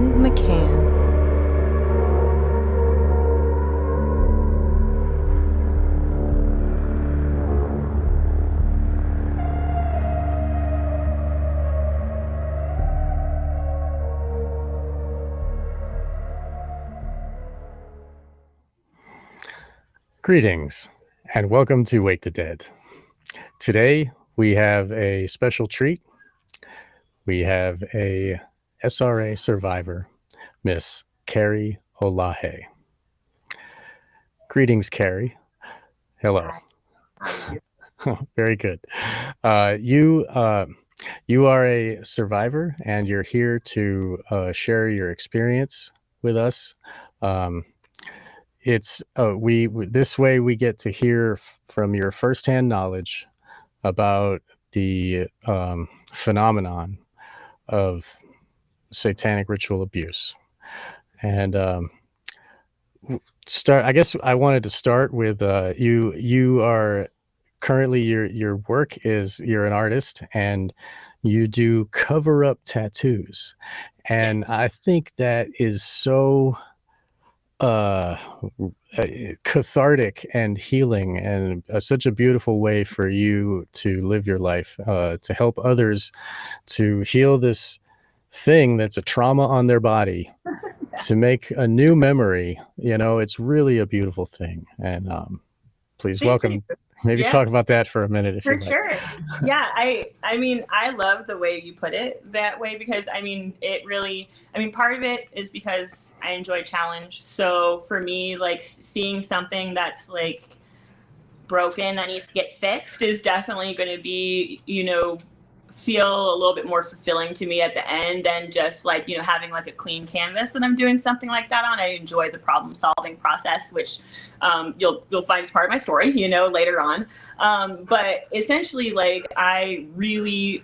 Jen McCann. Greetings and welcome to Wake the Dead. Today we have a special treat. We have a SRA survivor, Miss Carrie Olaje. Greetings, Carrie. Hello. Very good. You are a survivor and you're here to share your experience with us. This way we get to hear from your firsthand knowledge about the phenomenon of satanic ritual abuse. And I guess I wanted to start with you are currently your work is you're an artist and you do cover up tattoos, and I think that is so cathartic and healing, and such a beautiful way for you to live your life, to help others to heal this thing that's a trauma on their body, to make a new memory. You know, it's really a beautiful thing. And please welcome. Maybe talk about that for a minute, if you like. For sure. Yeah, I mean, I love the way you put it that way, because I mean, part of it is because I enjoy challenge. So for me, like, seeing something that's like broken that needs to get fixed is definitely going to be, feel a little bit more fulfilling to me at the end than just like, having like a clean canvas that I'm doing something like that on. I enjoy the problem solving process, which you'll find is part of my story, later on. But essentially, like, I really,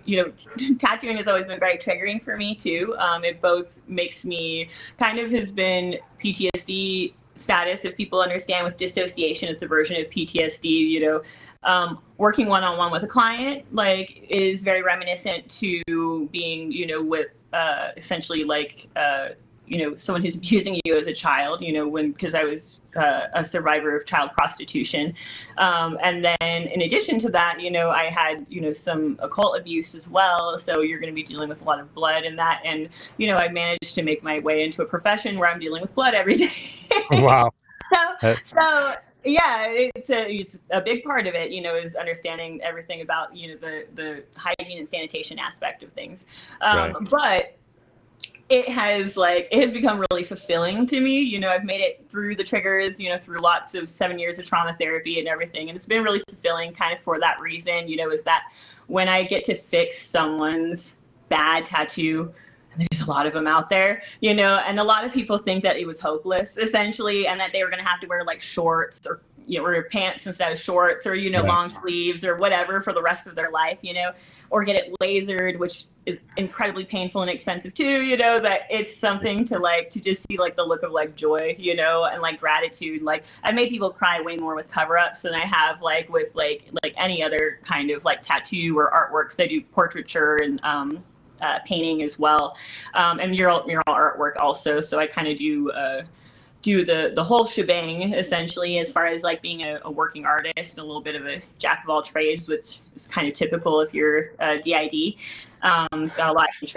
tattooing has always been very triggering for me too. It both makes me has been PTSD status, if people understand. With dissociation, it's a version of PTSD, working one-on-one with a client, like, is very reminiscent to being, with essentially like, someone who's abusing you as a child, because I was a survivor of child prostitution. And then in addition to that, I had, some occult abuse as well. So you're going to be dealing with a lot of blood in that. And, I managed to make my way into a profession where I'm dealing with blood every day. Wow. So yeah, it's a big part of it, is understanding everything about, the hygiene and sanitation aspect of things. Right. But it has become really fulfilling to me. I've made it through the triggers, through lots of 7 years of trauma therapy and everything. And it's been really fulfilling kind of for that reason, is that when I get to fix someone's bad tattoo, and there's a lot of them out there, and a lot of people think that it was hopeless, essentially, and that they were going to have to wear like shorts or, or pants instead of shorts, or, long sleeves or whatever for the rest of their life, or get it lasered, which is incredibly painful and expensive too, that it's something to just see like the look of like joy, and like gratitude. Like, I made people cry way more with cover-ups than I have like with like any other kind of like tattoo or artwork, because I do portraiture and painting as well, and mural artwork also. So I kind of do the whole shebang, essentially, as far as like being a working artist, a little bit of a jack of all trades, which is kind of typical if you're DID. Got a lot of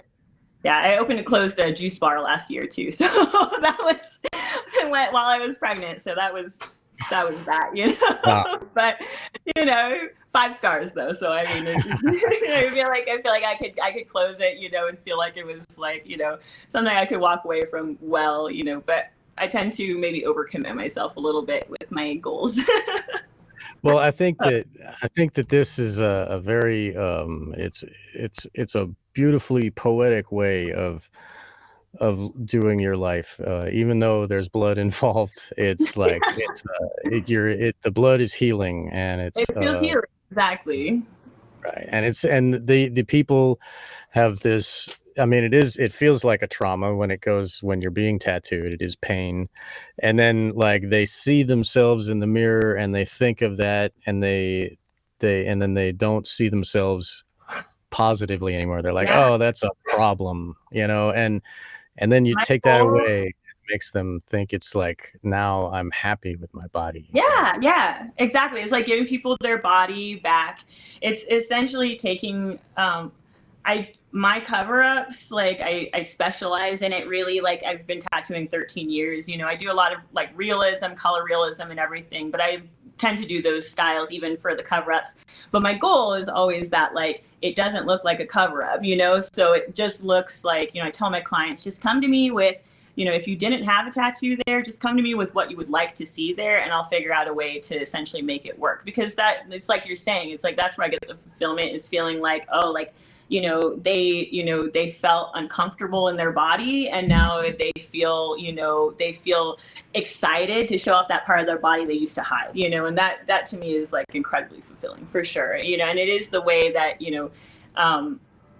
yeah, I opened and closed a juice bar last year too, so that was while I was pregnant. So that was that. Wow. But 5 stars though. So I mean, I feel like I could close it, and feel like it was like, something I could walk away from well, but I tend to maybe overcommit myself a little bit with my goals. Well, I think that this is a very it's a beautifully poetic way of doing your life, even though there's blood involved. It's like the blood is healing, and it feels healing. Exactly. Right. And the people have this, I mean, it feels like a trauma when you're being tattooed. It is pain. And then like they see themselves in the mirror and they think of that, and and then they don't see themselves positively anymore. They're like, oh, that's a problem, and And then you My take that goal, away, it makes them think it's like, now I'm happy with my body. yeah, exactly. It's like giving people their body back. It's essentially taking my cover-ups, like I specialize in it really. Like I've been tattooing 13 years. I do a lot of like realism, color realism and everything, but I tend to do those styles even for the cover-ups. But my goal is always that like it doesn't look like a cover-up. So it just looks like, I tell my clients, just come to me with, if you didn't have a tattoo there, just come to me with what you would like to see there, and I'll figure out a way to essentially make it work. Because it's like you're saying, it's like that's where I get the fulfillment, is feeling like, oh, like, they felt uncomfortable in their body, and now they feel excited to show off that part of their body they used to hide, and that to me is like incredibly fulfilling for sure. And it is the way that,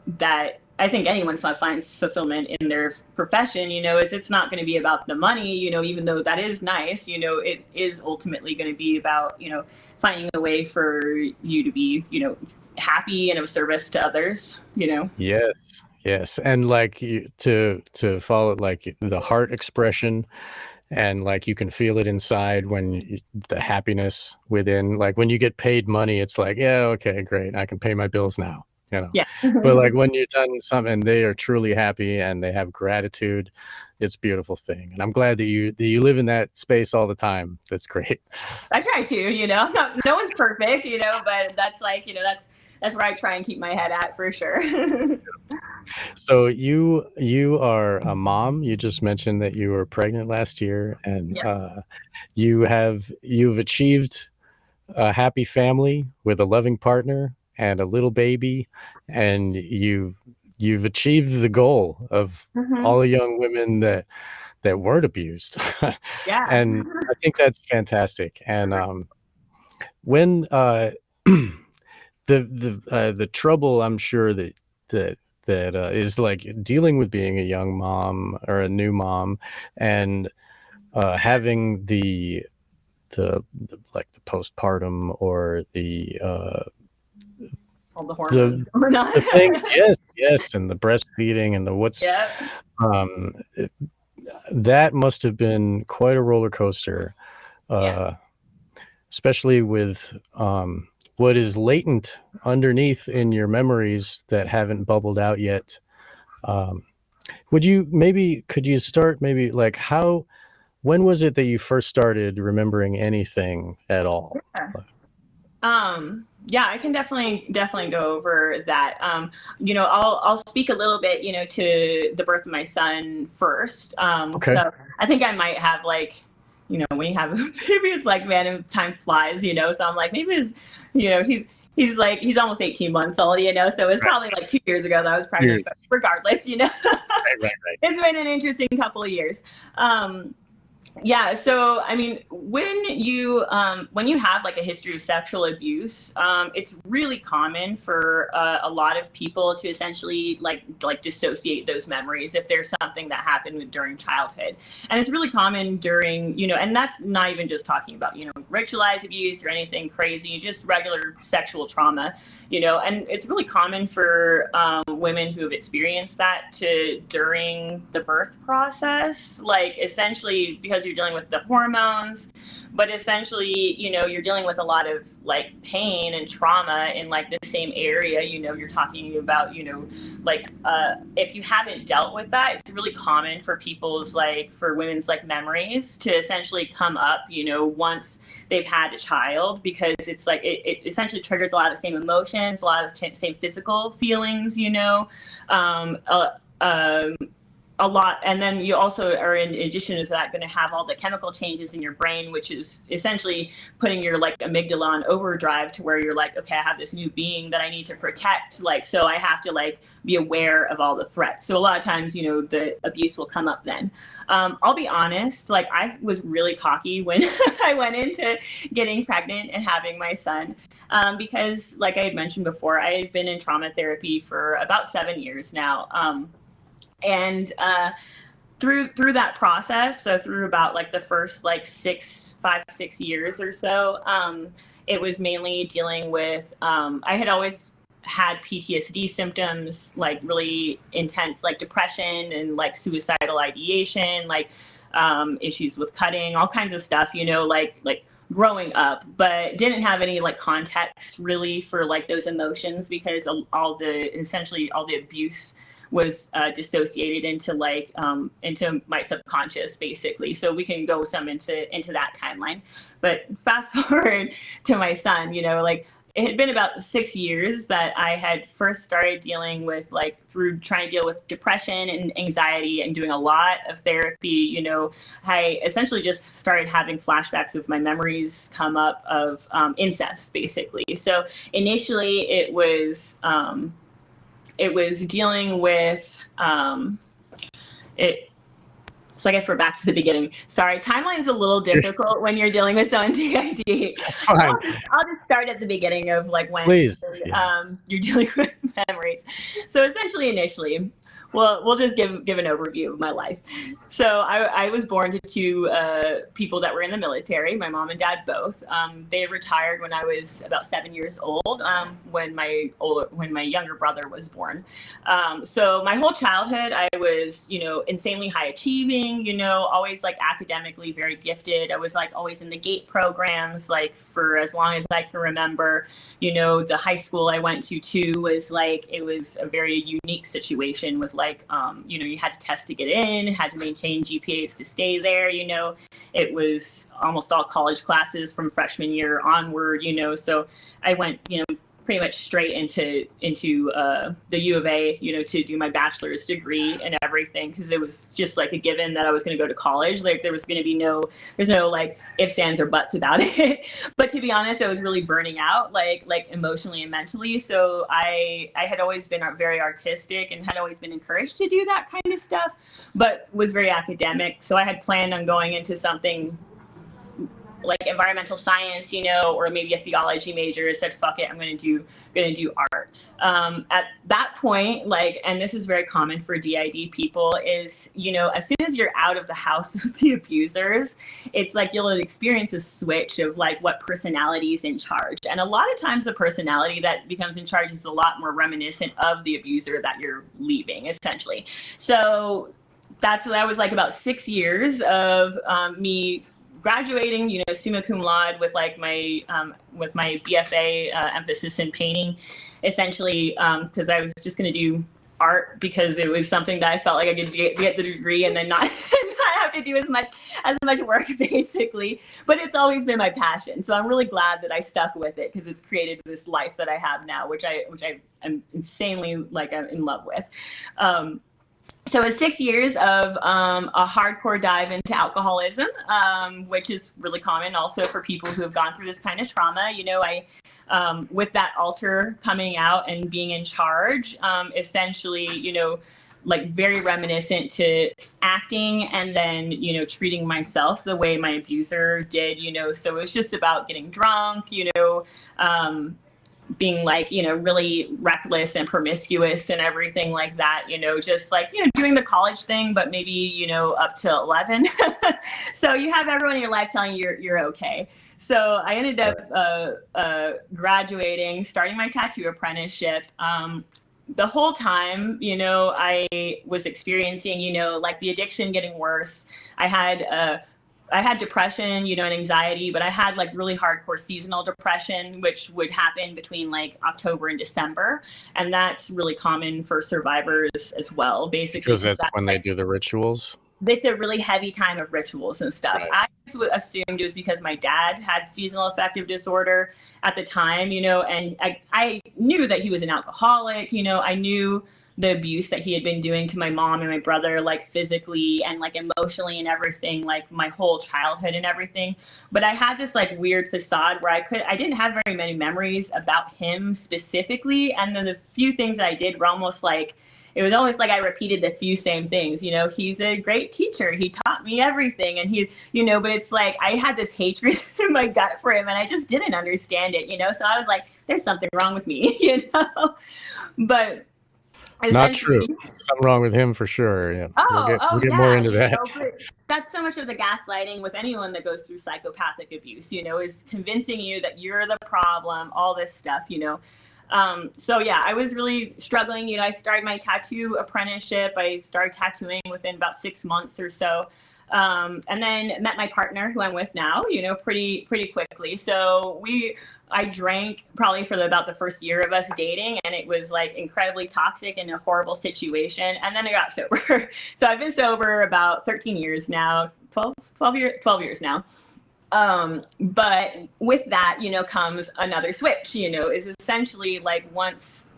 that I think anyone finds fulfillment in their profession, is it's not going to be about the money, even though that is nice, it is ultimately going to be about, finding a way for you to be, happy and of service to others. Yes, yes. And like to follow like the heart expression, and like you can feel it inside when the happiness within, like when you get paid money, it's like, yeah, okay, great, I can pay my bills now. Yeah. But like when you're done something and they are truly happy and they have gratitude, it's a beautiful thing. And I'm glad that you live in that space all the time. That's great. I try to, no one's perfect, but that's like, that's where I try and keep my head at for sure. So you are a mom. You just mentioned that you were pregnant last year, and Yeah. you've achieved a happy family with a loving partner and a little baby, and you've achieved the goal of Hmm. all the young women that weren't abused. Yeah. And I think that's fantastic. And when the trouble, I'm sure that is like dealing with being a young mom or a new mom, and having the like the postpartum or All the hormones the going on. the things, yes, and the breastfeeding and the what's Yeah. um that must have been quite a roller coaster, Yeah. uh especially with what is latent underneath in your memories that haven't bubbled out yet. um could you start maybe like when was it that you first started remembering anything at all? Yeah, I can definitely go over that. I'll speak a little bit, to the birth of my son first. Okay. So I think I might have like, when you have a baby, it's like, man, time flies, so I'm like, maybe he's almost 18 months old, so it's Right. probably like 2 years ago that I was pregnant, Years. but regardless, Right. it's been an interesting couple of years. Yeah, so I mean, when you have like a history of sexual abuse, it's really common for a lot of people to essentially like dissociate those memories if there's something that happened during childhood, and it's really common during, and that's not even just talking about, ritualized abuse or anything crazy, just regular sexual trauma. And it's really common for women who have experienced that during the birth process, like essentially because you're dealing with the hormones, but essentially, you're dealing with a lot of like pain and trauma in like the same area. You're talking about, like if you haven't dealt with that, it's really common for for women's like memories to essentially come up, once they've had a child, because it's like it essentially triggers a lot of the same emotions, a lot of the same physical feelings, um, uh, um, a lot. And then you also are, in addition to that, going to have all the chemical changes in your brain, which is essentially putting your like amygdala on overdrive, to where you're like, okay, I have this new being that I need to protect, like, so I have to like be aware of all the threats. So a lot of times, the abuse will come up then. I'll be honest, like I was really cocky when I went into getting pregnant and having my son, because like I had mentioned before, I had been in trauma therapy for about 7 years now. And through that process, so through about like the first like 6 years or so, it was mainly dealing with, I had always had PTSD symptoms, like really intense, like depression and like suicidal ideation, like issues with cutting, all kinds of stuff, like growing up, but didn't have any like context really for like those emotions, because essentially all the abuse was dissociated into like into my subconscious, basically. So we can go some into that timeline. But fast forward to my son, like it had been about 6 years that I had first started dealing with, like, through trying to deal with depression and anxiety and doing a lot of therapy. I essentially just started having flashbacks of my memories come up of incest, basically. So initially it was dealing with it. So I guess we're back to the beginning. Sorry, timeline is a little difficult when you're dealing with someone DID. That's fine. I'll just start at the beginning of like when you're dealing with memories. So essentially, initially, we'll just give an overview of my life. So I was born to two people that were in the military, my mom and dad both. They retired when I was about 7 years old, when my younger brother was born. So my whole childhood, I was, insanely high achieving, always like academically very gifted. I was like always in the GATE programs, like for as long as I can remember. The high school I went to too was like, it was a very unique situation with like, you had to test to get in, had to maintain GPAs to stay there. It was almost all college classes from freshman year onward, so I went, pretty much straight into the U of A, to do my bachelor's degree and everything, because it was just like a given that I was going to go to college. Like there was going to be there's no like ifs, ands, or buts about it. But to be honest, I was really burning out, like emotionally and mentally. So I had always been very artistic and had always been encouraged to do that kind of stuff, but was very academic. So I had planned on going into something like environmental science, or maybe a theology major. Said, fuck it, I'm gonna do art. At that point, like, and this is very common for DID people, is, as soon as you're out of the house with the abusers, it's like you'll experience a switch of like what personality is in charge. And a lot of times the personality that becomes in charge is a lot more reminiscent of the abuser that you're leaving, essentially. So that was like about 6 years of me graduating, summa cum laude with like my BFA, emphasis in painting, essentially, because I was just going to do art because it was something that I felt like I could get the degree and then not have to do as much work, basically. But it's always been my passion, so I'm really glad that I stuck with it, because it's created this life that I have now, which I am insanely like I'm in love with. So it was 6 years of a hardcore dive into alcoholism, which is really common also for people who have gone through this kind of trauma. With that altar coming out and being in charge, essentially, like very reminiscent to acting, and then, treating myself the way my abuser did, so it was just about getting drunk, being like, really reckless and promiscuous and everything like that, just like, doing the college thing, but maybe, up to 11. So you have everyone in your life telling you you're okay. So I ended up graduating, starting my tattoo apprenticeship. The whole time, I was experiencing, like the addiction getting worse. I had depression, and anxiety, but I had like really hardcore seasonal depression, which would happen between like October and December. And that's really common for survivors as well, basically. Because that's when they do the rituals. It's a really heavy time of rituals and stuff. Right. I just assumed it was because my dad had seasonal affective disorder at the time, and I knew that he was an alcoholic, I knew the abuse that he had been doing to my mom and my brother, like physically and like emotionally and everything, like my whole childhood and everything. But I had this like weird facade where I didn't have very many memories about him specifically. And then the few things that I did were almost like, it was almost like I repeated the few same things. He's a great teacher. He taught me everything. And but it's like I had this hatred in my gut for him, and I just didn't understand it, So I was like, there's something wrong with me, But not true. Something wrong with him for sure. Yeah. We'll get more into that. That's so much of the gaslighting with anyone that goes through psychopathic abuse, is convincing you that you're the problem, all this stuff, So yeah, I was really struggling. I started my tattoo apprenticeship. I started tattooing within about 6 months or so. And then met my partner, who I'm with now, pretty quickly. So I drank probably for about the first year of us dating, and it was like incredibly toxic and a horrible situation. And then I got sober. So I've been sober about 13 years now, 12 years now. But with that, comes another switch, is essentially like once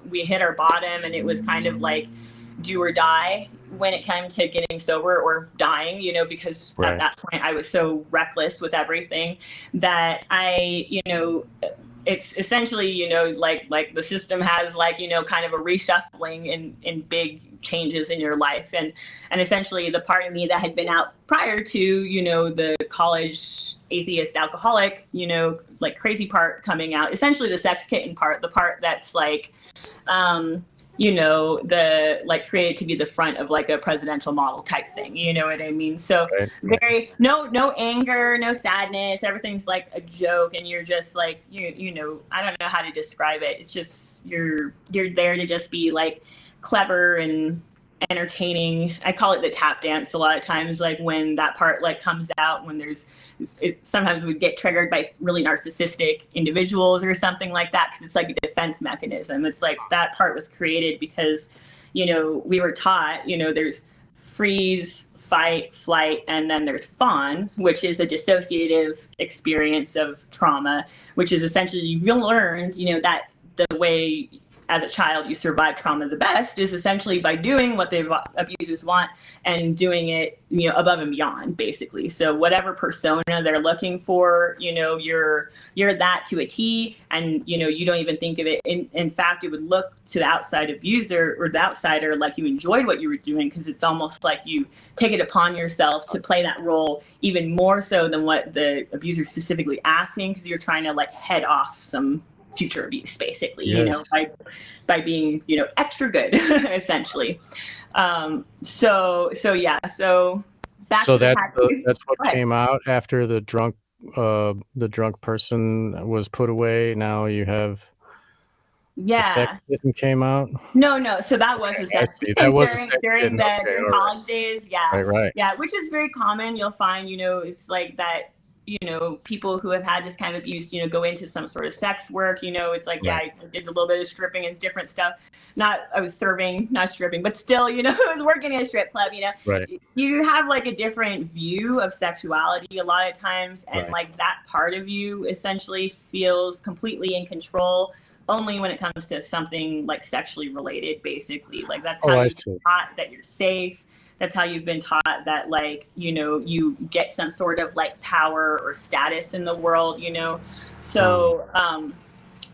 we hit our bottom, and it was kind of like do or die when it came to getting sober or dying, because Right. at that point I was so reckless with everything that it's essentially, like the system has kind of a reshuffling in big changes in your life. And essentially the part of me that had been out prior to, the college atheist alcoholic, like crazy part coming out, essentially the sex kitten part, the part that's like, the like created to be the front of like a presidential model type thing. You know what I mean? So very no anger, no sadness. Everything's like a joke, and you're just like I don't know how to describe it. It's just you're there to just be like clever and entertaining. I call it the tap dance a lot of times, like when that part like comes out, when sometimes we get triggered by really narcissistic individuals or something like that, because it's like a defense mechanism. It's like that part was created because we were taught there's freeze, fight, flight, and then there's fawn, which is a dissociative experience of trauma, which is essentially you've learned that the way as a child you survive trauma the best is essentially by doing what the abusers want and doing it above and beyond, basically. So whatever persona they're looking for, you're that to a T, and you don't even think of it. In fact, it would look to the outside abuser or the outsider like you enjoyed what you were doing, because it's almost like you take it upon yourself to play that role even more so than what the abuser is specifically asking, because you're trying to like head off some future abuse, basically. Yes. By being extra good, essentially. So back So to that's what came out after the drunk person was put away. Now you have the sex kitten came out. No. So that was a sex that was during college days. Yeah. Right. Yeah, which is very common. You'll find, it's like that. People who have had this kind of abuse, go into some sort of sex work. It's like, I did a little bit of stripping and different stuff. I was serving, not stripping, but still, I was working in a strip club. Right. You have like a different view of sexuality a lot of times, and like that part of you essentially feels completely in control only when it comes to something like sexually related, basically. Like that's how you're taught that you're safe. That's how you've been taught that, like, you get some sort of like power or status in the world, So,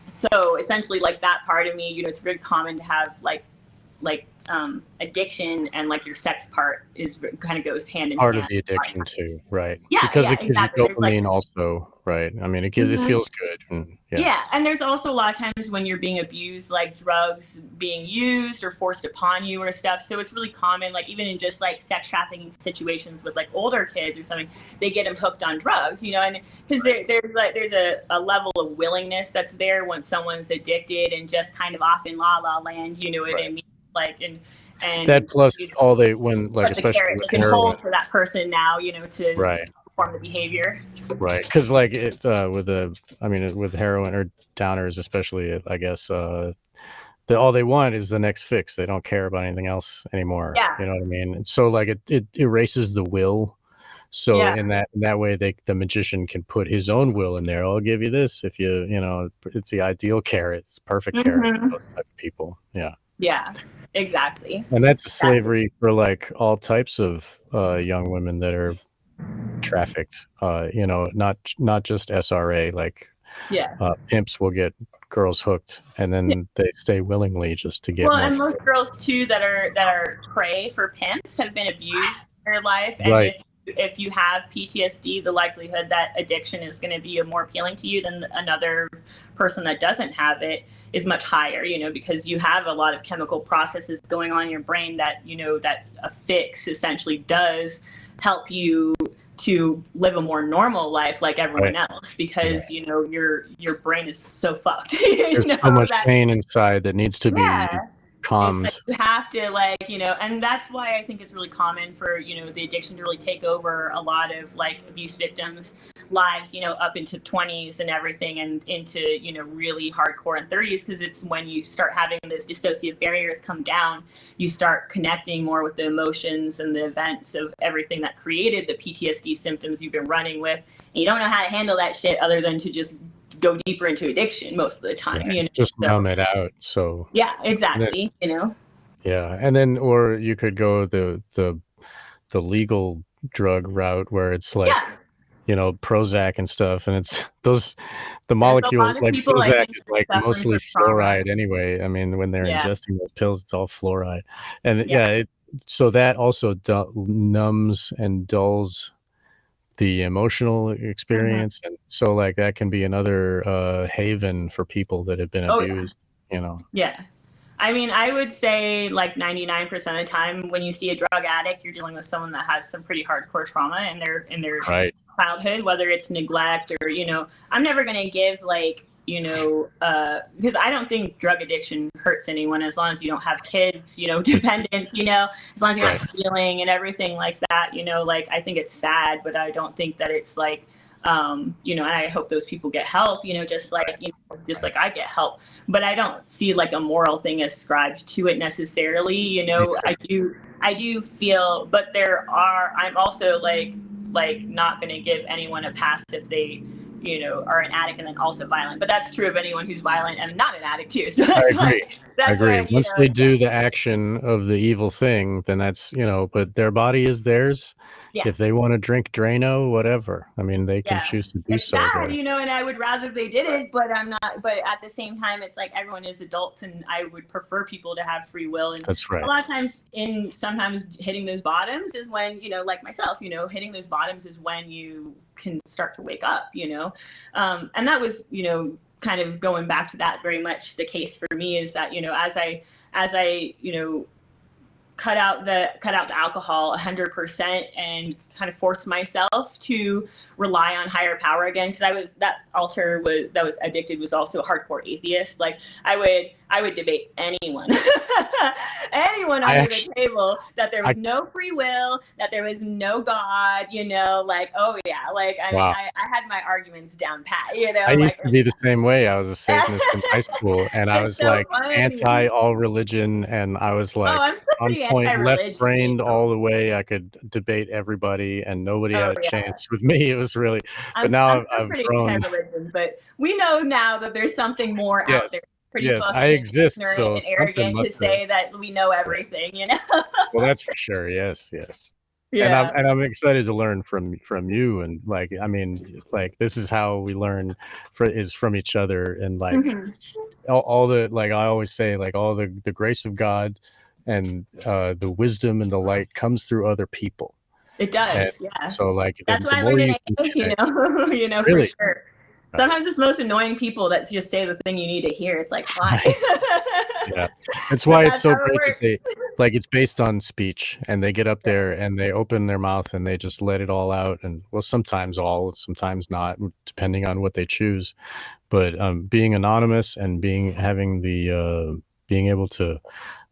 so essentially like that part of me, it's very common to have like addiction, and like your sex part is kind of goes hand in hand. Part of the addiction too, right? Yeah, because it gives exactly. you dopamine also, right? I mean, it feels good. And, and there's also a lot of times when you're being abused, like drugs being used or forced upon you or stuff. So it's really common, like even in just like sex trafficking situations with like older kids or something, they get them hooked on drugs, and because there's a level of willingness that's there when someone's addicted and just kind of off in la la land, you know what I mean? Like, and that plus all especially you can hold for that person now, to perform the behavior. Right, because like with heroin or downers, especially, I guess all they want is the next fix. They don't care about anything else anymore. Yeah. You know what I mean? And so like it erases the will. So in that way, the magician can put his own will in there. I'll give you this if it's the ideal carrot. It's perfect carrot for those type of people. Yeah. Yeah. Exactly. And that's slavery for like all types of young women that are trafficked. Not just SRA. Like pimps will get girls hooked, and then they stay willingly just to get. Well, and most girls too that are prey for pimps have been abused in their life, and if you have PTSD, the likelihood that addiction is going to be more appealing to you than another person that doesn't have it is much higher, because you have a lot of chemical processes going on in your brain that, that a fix essentially does help you to live a more normal life like everyone else, because you know your brain is so fucked. There's so much pain inside that needs to be calmed. It's like you have to, like, you know, and that's why I think it's really common for, you know, the addiction to really take over a lot of like abuse victims' lives, you know, up into 20s and everything, and into, you know, really hardcore in 30s, because it's when you start having those dissociative barriers come down, you start connecting more with the emotions and the events of everything that created the PTSD symptoms you've been running with, and you don't know how to handle that shit other than to just go deeper into addiction most of the time, you know, just numb it out. So exactly, you know. And then, or you could go the legal drug route, where it's like, you know, Prozac and stuff, and it's the molecule, like Prozac is like mostly fluoride anyway. I mean, when they're ingesting those pills, it's all fluoride, and so that also numbs and dulls the emotional experience, and so like that can be another haven for people that have been abused, you know. I mean, I would say like 99% of the time when you see a drug addict, you're dealing with someone that has some pretty hardcore trauma in their childhood, whether it's neglect or, you know, I'm never going to give like, you know, because I don't think drug addiction hurts anyone as long as you don't have kids, you know, dependents, you know, as long as you're not stealing and everything like that, you know, like I think it's sad, but I don't think that it's like, you know, and I hope those people get help, you know, just like, you know, just like I get help, but I don't see like a moral thing ascribed to it necessarily, you know. I do feel, but I'm also like not going to give anyone a pass if they, you know, are an addict and then also violent, but that's true of anyone who's violent and not an addict too. So I agree. I agree. Once they do the action of the evil thing, then that's, you know, but their body is theirs. If they want to drink Drano, whatever, I mean, they can choose to do so. Sad, you know, and I would rather they did it, but I'm not. But at the same time, it's like everyone is adults, and I would prefer people to have free will. And that's right. A lot of times, sometimes hitting those bottoms is when, you know, like myself, you know, hitting those bottoms is when you can start to wake up, you know, and that was, you know, kind of going back to that very much the case for me, is that, you know, as I you know, cut out the alcohol 100% and kind of forced myself to rely on higher power again, because that was addicted was also a hardcore atheist. Like I would debate anyone under the table that there was no free will, that there was no God, you know, like, oh yeah, like I mean, I had my arguments down pat, you know. I used to be the same way. I was a Satanist in high school, and I was so like anti all religion, and I was like on point, left-brained all the way. I could debate everybody, and nobody had a chance with me. It was really, but now I've grown. Religion, but we know now that there's something more out there. Pretty I exist, so and arrogant to say that we know everything, you know. Well, that's for sure. Yes. Yeah. And I'm excited to learn from you, and like, I mean, like this is how we learn is from each other, and like all the, like I always say, like all the grace of God and the wisdom and the light comes through other people. It does, yeah. So like that's why I'm you know, you know, really? For sure. Sometimes it's most annoying people that just say the thing you need to hear. It's like, why? That's why it's so great that they, like, it's based on speech, and they get up there and they open their mouth and they just let it all out. And well, sometimes sometimes not, depending on what they choose. But being anonymous and being able to,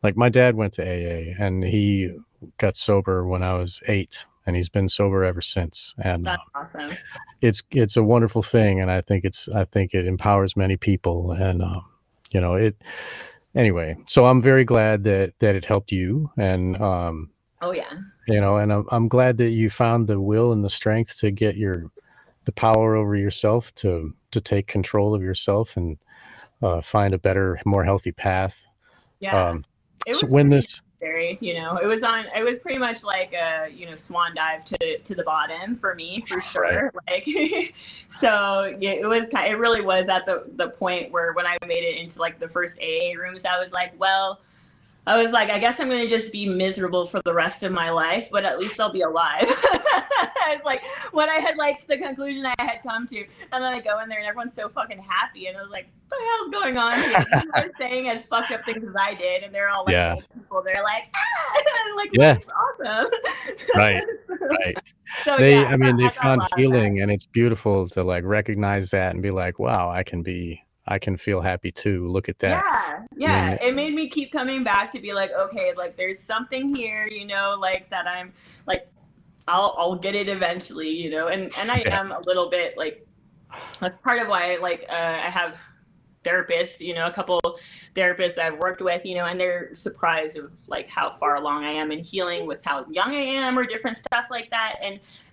like, my dad went to AA and he got sober when I was 8. And he's been sober ever since. And that's awesome. It's a wonderful thing, and I think it empowers many people. And you know, anyway. So I'm very glad that it helped you. And you know, and I'm glad that you found the will and the strength to get the power over yourself, to take control of yourself and find a better, more healthy path. It was so when you know, it was pretty much like a, you know, swan dive to the bottom for me, for sure. Like, so yeah, it really was at the point where when I made it into like the first AA rooms, I was like, I guess I'm going to just be miserable for the rest of my life, but at least I'll be alive. It's like what I had, like, the conclusion I had come to. And then I go in there and everyone's so fucking happy. And I was like, what the hell's going on here? People are saying as fucked up things as I did. And they're all like, people, they're like, like, that's awesome. Right. So They, yeah, I mean, they I got a found lot of that. healing, and it's beautiful to like recognize that and be like, wow, I can feel happy too. Look at that. Yeah, I yeah. mean, It made me keep coming back to be like, okay, like there's something here, like that I'm like I'll get it eventually, and I yeah, am a little bit like that's part of why I have therapists, a couple therapists that I've worked with, and they're surprised of like how far along I am in healing with how young I am or different stuff like that.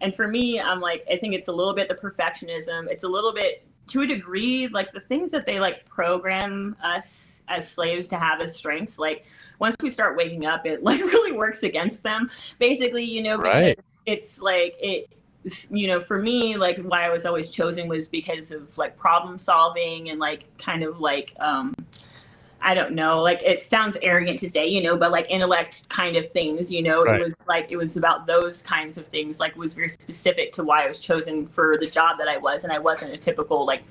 And for me, I'm like, I think it's a little bit the perfectionism. It's a little bit to a degree, like the things that they like program us as slaves to have as strengths. Like once we start waking up, it like really works against them basically, because right. it's like for me, like why I was always chosen was because of like problem solving and like kind of like I don't know, like it sounds arrogant to say, but like intellect kind of things, Right. it was about those kinds of things, like it was very specific to why I was chosen for the job that I was. And I wasn't a typical, like,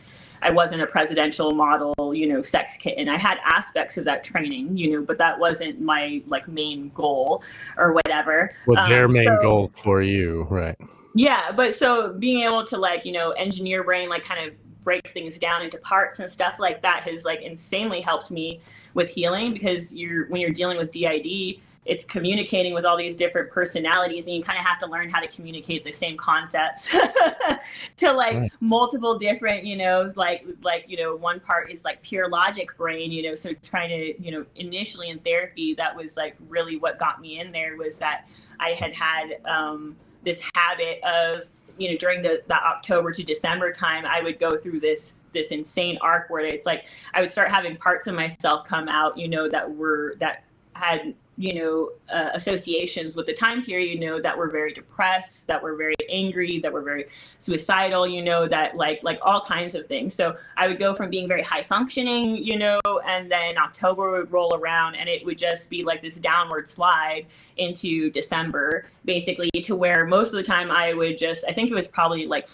I wasn't a presidential model, sex kitten. I had aspects of that training, but that wasn't my like main goal or whatever. Well, their main So goal for you, right? yeah, but so being able to like, engineer brain, like kind of break things down into parts and stuff like that has like insanely helped me with healing because when you're dealing with DID, it's communicating with all these different personalities and you kind of have to learn how to communicate the same concepts to like Right. multiple different, one part is like pure logic brain, so trying to, initially in therapy, that was like really what got me in there was that I had this habit of during the October to December time, I would go through this insane arc where it's like I would start having parts of myself come out, that had associations with the time period, that were very depressed, that were very angry, that were very suicidal, that like all kinds of things. So I would go from being very high functioning, and then October would roll around and it would just be like this downward slide into December, basically, to where most of the time I think it was probably like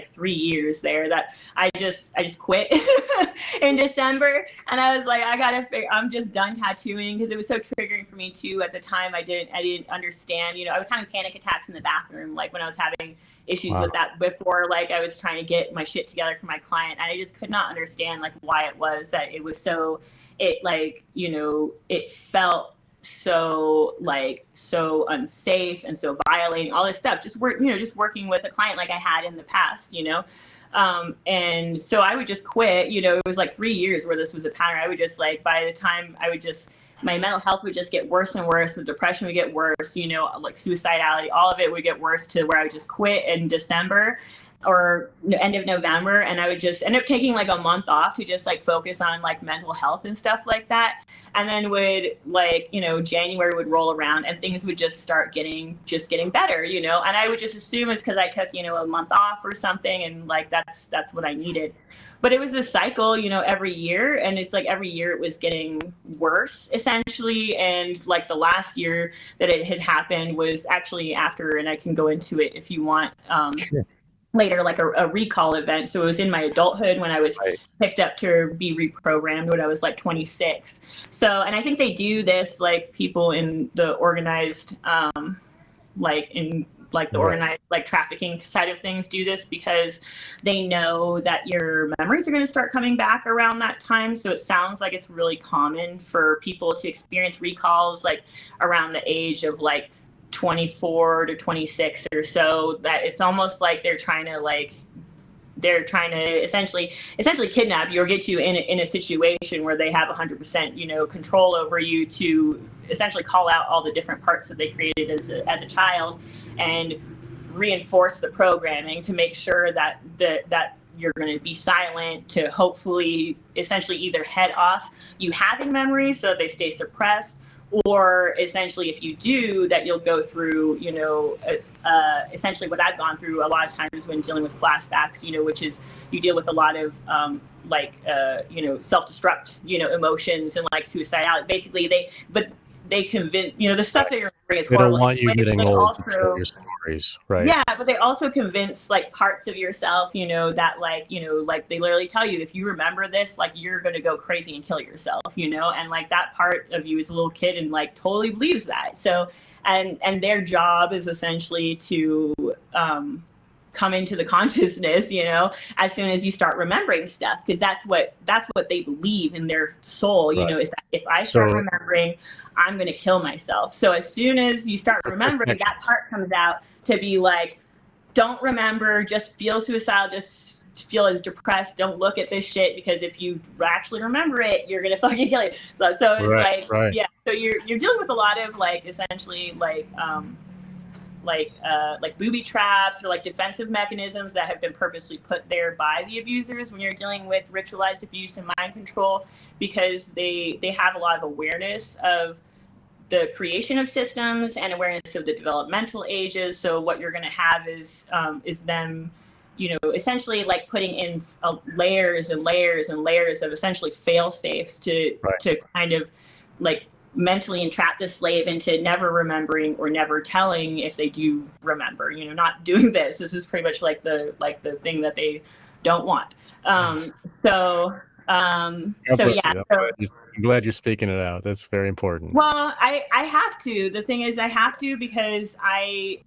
3 years there that I just quit in December. And I was like, I'm just done tattooing because it was so triggering for me too. At the time, I didn't understand, I was having panic attacks in the bathroom, like when I was having issues with Wow. that before, like I was trying to get my shit together for my client. And I just could not understand like why it was that it was so, it felt so unsafe and so violating all this stuff, just working with a client like I had in the past, and so I would just quit, it was like 3 years where this was a pattern. I would just like, by the time my mental health would just get worse and worse, the depression would get worse, like suicidality, all of it would get worse to where I would just quit in December or end of November, and I would just end up taking like a month off to just like focus on like mental health and stuff like that. And then would like, January would roll around and things would just start getting better, and I would just assume it's because I took, a month off or something, and like that's what I needed. But it was a cycle, every year, and it's like every year it was getting worse essentially. And like the last year that it had happened was actually after, and I can go into it if you want, Sure. later, like a recall event. So it was in my adulthood when I was Right. picked up to be reprogrammed when I was like 26. So, and I think they do this, like people in the organized, like in like the Right. organized like trafficking side of things do this because they know that your memories are going to start coming back around that time. So it sounds like it's really common for people to experience recalls like around the age of like 24 to 26 or so, that it's almost like they're trying to essentially kidnap you or get you in a situation where they have 100% control over you, to essentially call out all the different parts that they created as a child and reinforce the programming to make sure that that you're going to be silent, to hopefully essentially either head off you having memories so that they stay suppressed, or essentially if you do, that you'll go through essentially what I've gone through a lot of times when dealing with flashbacks, which is you deal with a lot of self-destruct emotions and like suicidality. Basically they convince, the stuff Right. that you're remembering is They don't horrible want you anyway, but getting they old to tell also, your stories, right? yeah, but they also convince like parts of yourself, that like they literally tell you, if you remember this, like you're going to go crazy and kill yourself, and like that part of you is a little kid and like totally believes that. So, and their job is essentially to come into the consciousness, you know, as soon as you start remembering stuff, because that's what they believe in their soul, you Right. know, is that if I start remembering, I'm going to kill myself. So as soon as you start remembering, that part comes out to be like, don't remember, just feel suicidal, just feel as depressed, don't look at this shit, because if you actually remember it, you're gonna fucking kill you. So it's yeah, so you're dealing with a lot of like essentially like booby traps or like defensive mechanisms that have been purposely put there by the abusers when you're dealing with ritualized abuse and mind control, because they have a lot of awareness of the creation of systems and awareness of the developmental ages. So what you're going to have is them, you know, essentially like putting in layers and layers and layers of essentially fail safes to kind of like mentally entrap the slave into never remembering or never telling if they do remember, you know, not doing this. This is pretty much like the thing that they don't want. So yeah. So, I'm glad you're speaking it out. That's very important. Well, I have to. The thing is, I have to, because I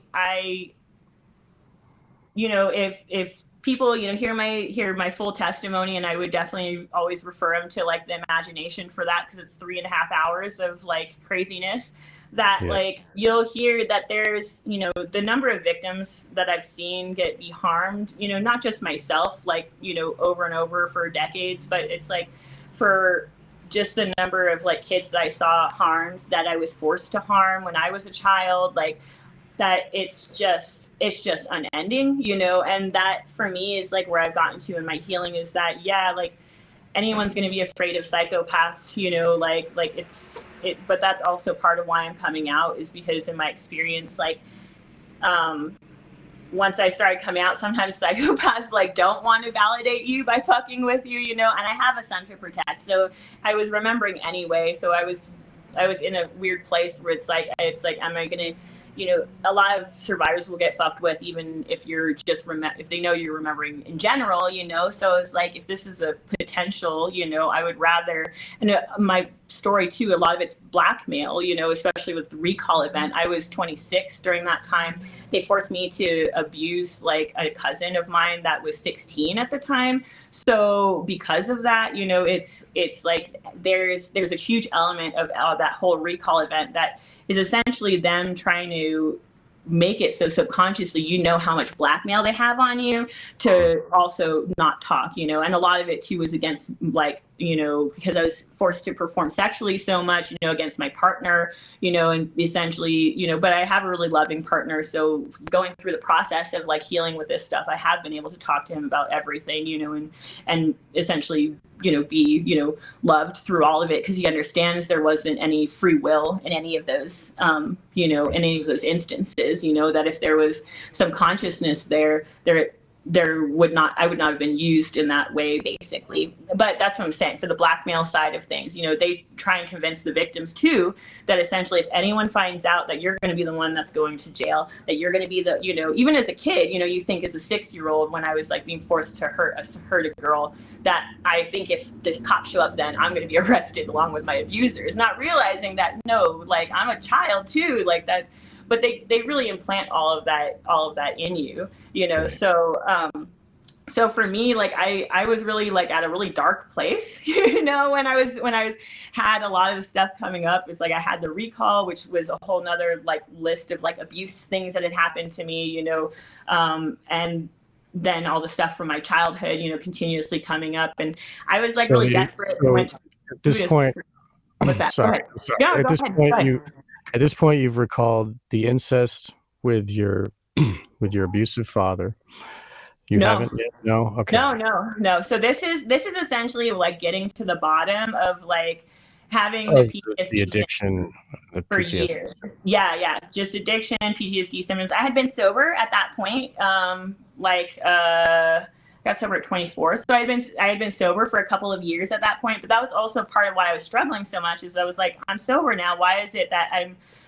you know, if people, you know, hear my full testimony, and I would definitely always refer them to like the imagination for that, because it's 3.5 hours of like craziness that like you'll hear that there's, you know, the number of victims that I've seen be harmed, you know, not just myself, like, you know, over and over for decades, but it's like for just the number of like kids that I saw harmed, that I was forced to harm when I was a child, like that it's just unending, you know. And that for me is like where I've gotten to in my healing, is that like anyone's going to be afraid of psychopaths, you know, like but that's also part of why I'm coming out, is because in my experience, like once I started coming out, sometimes psychopaths like don't want to validate you by fucking with you, you know. And I have a son to protect, so I was remembering anyway. So I was in a weird place where it's like am I gonna, you know, a lot of survivors will get fucked with even if you're just if they know you're remembering in general, you know. So it's like, if this is a potential, you know, I would rather, and my story too, a lot of it's blackmail, you know, especially with the recall event. I was 26 during that time. They forced me to abuse like a cousin of mine that was 16 at the time. So because of that, you know, it's like there's a huge element of that whole recall event that is essentially them trying to make it so subconsciously you know how much blackmail they have on you to also not talk, you know. And a lot of it too was against, like, you know, because I was forced to perform sexually so much, you know, against my partner, you know, and essentially, you know, but I have a really loving partner. So going through the process of like healing with this stuff, I have been able to talk to him about everything, you know, and essentially, you know, be, you know, loved through all of it, because he understands there wasn't any free will in any of those, you know, in any of those instances, you know, that if there was some consciousness there would not, I would not have been used in that way, basically. But that's what I'm saying. For the blackmail side of things, you know, they try and convince the victims too, that essentially if anyone finds out that you're going to be the one that's going to jail, that you're going to be the, you know, even as a kid, you know, you think as a 6-year-old, when I was like being forced to hurt a girl, that I think if the cops show up, then I'm going to be arrested along with my abusers, not realizing that, no, like I'm a child too, like that. But they really implant all of that in you, you know. So for me, like I was really like at a really dark place, you know, when I was had a lot of the stuff coming up. It's like I had the recall, which was a whole nother like list of like abuse things that had happened to me, you know, and then all the stuff from my childhood, you know, continuously coming up. And I was like really desperate. At this point, what's that? Sorry. No, at this point, you've recalled the incest with your abusive father. You haven't yet? No? Okay. No. So this is essentially like getting to the bottom of like having the addiction for years. Yeah. Just addiction, PTSD symptoms. I had been sober at that point. Got sober at 24. So I had been sober for a couple of years at that point, but that was also part of why I was struggling so much, is I was like, I'm sober now. Why is it that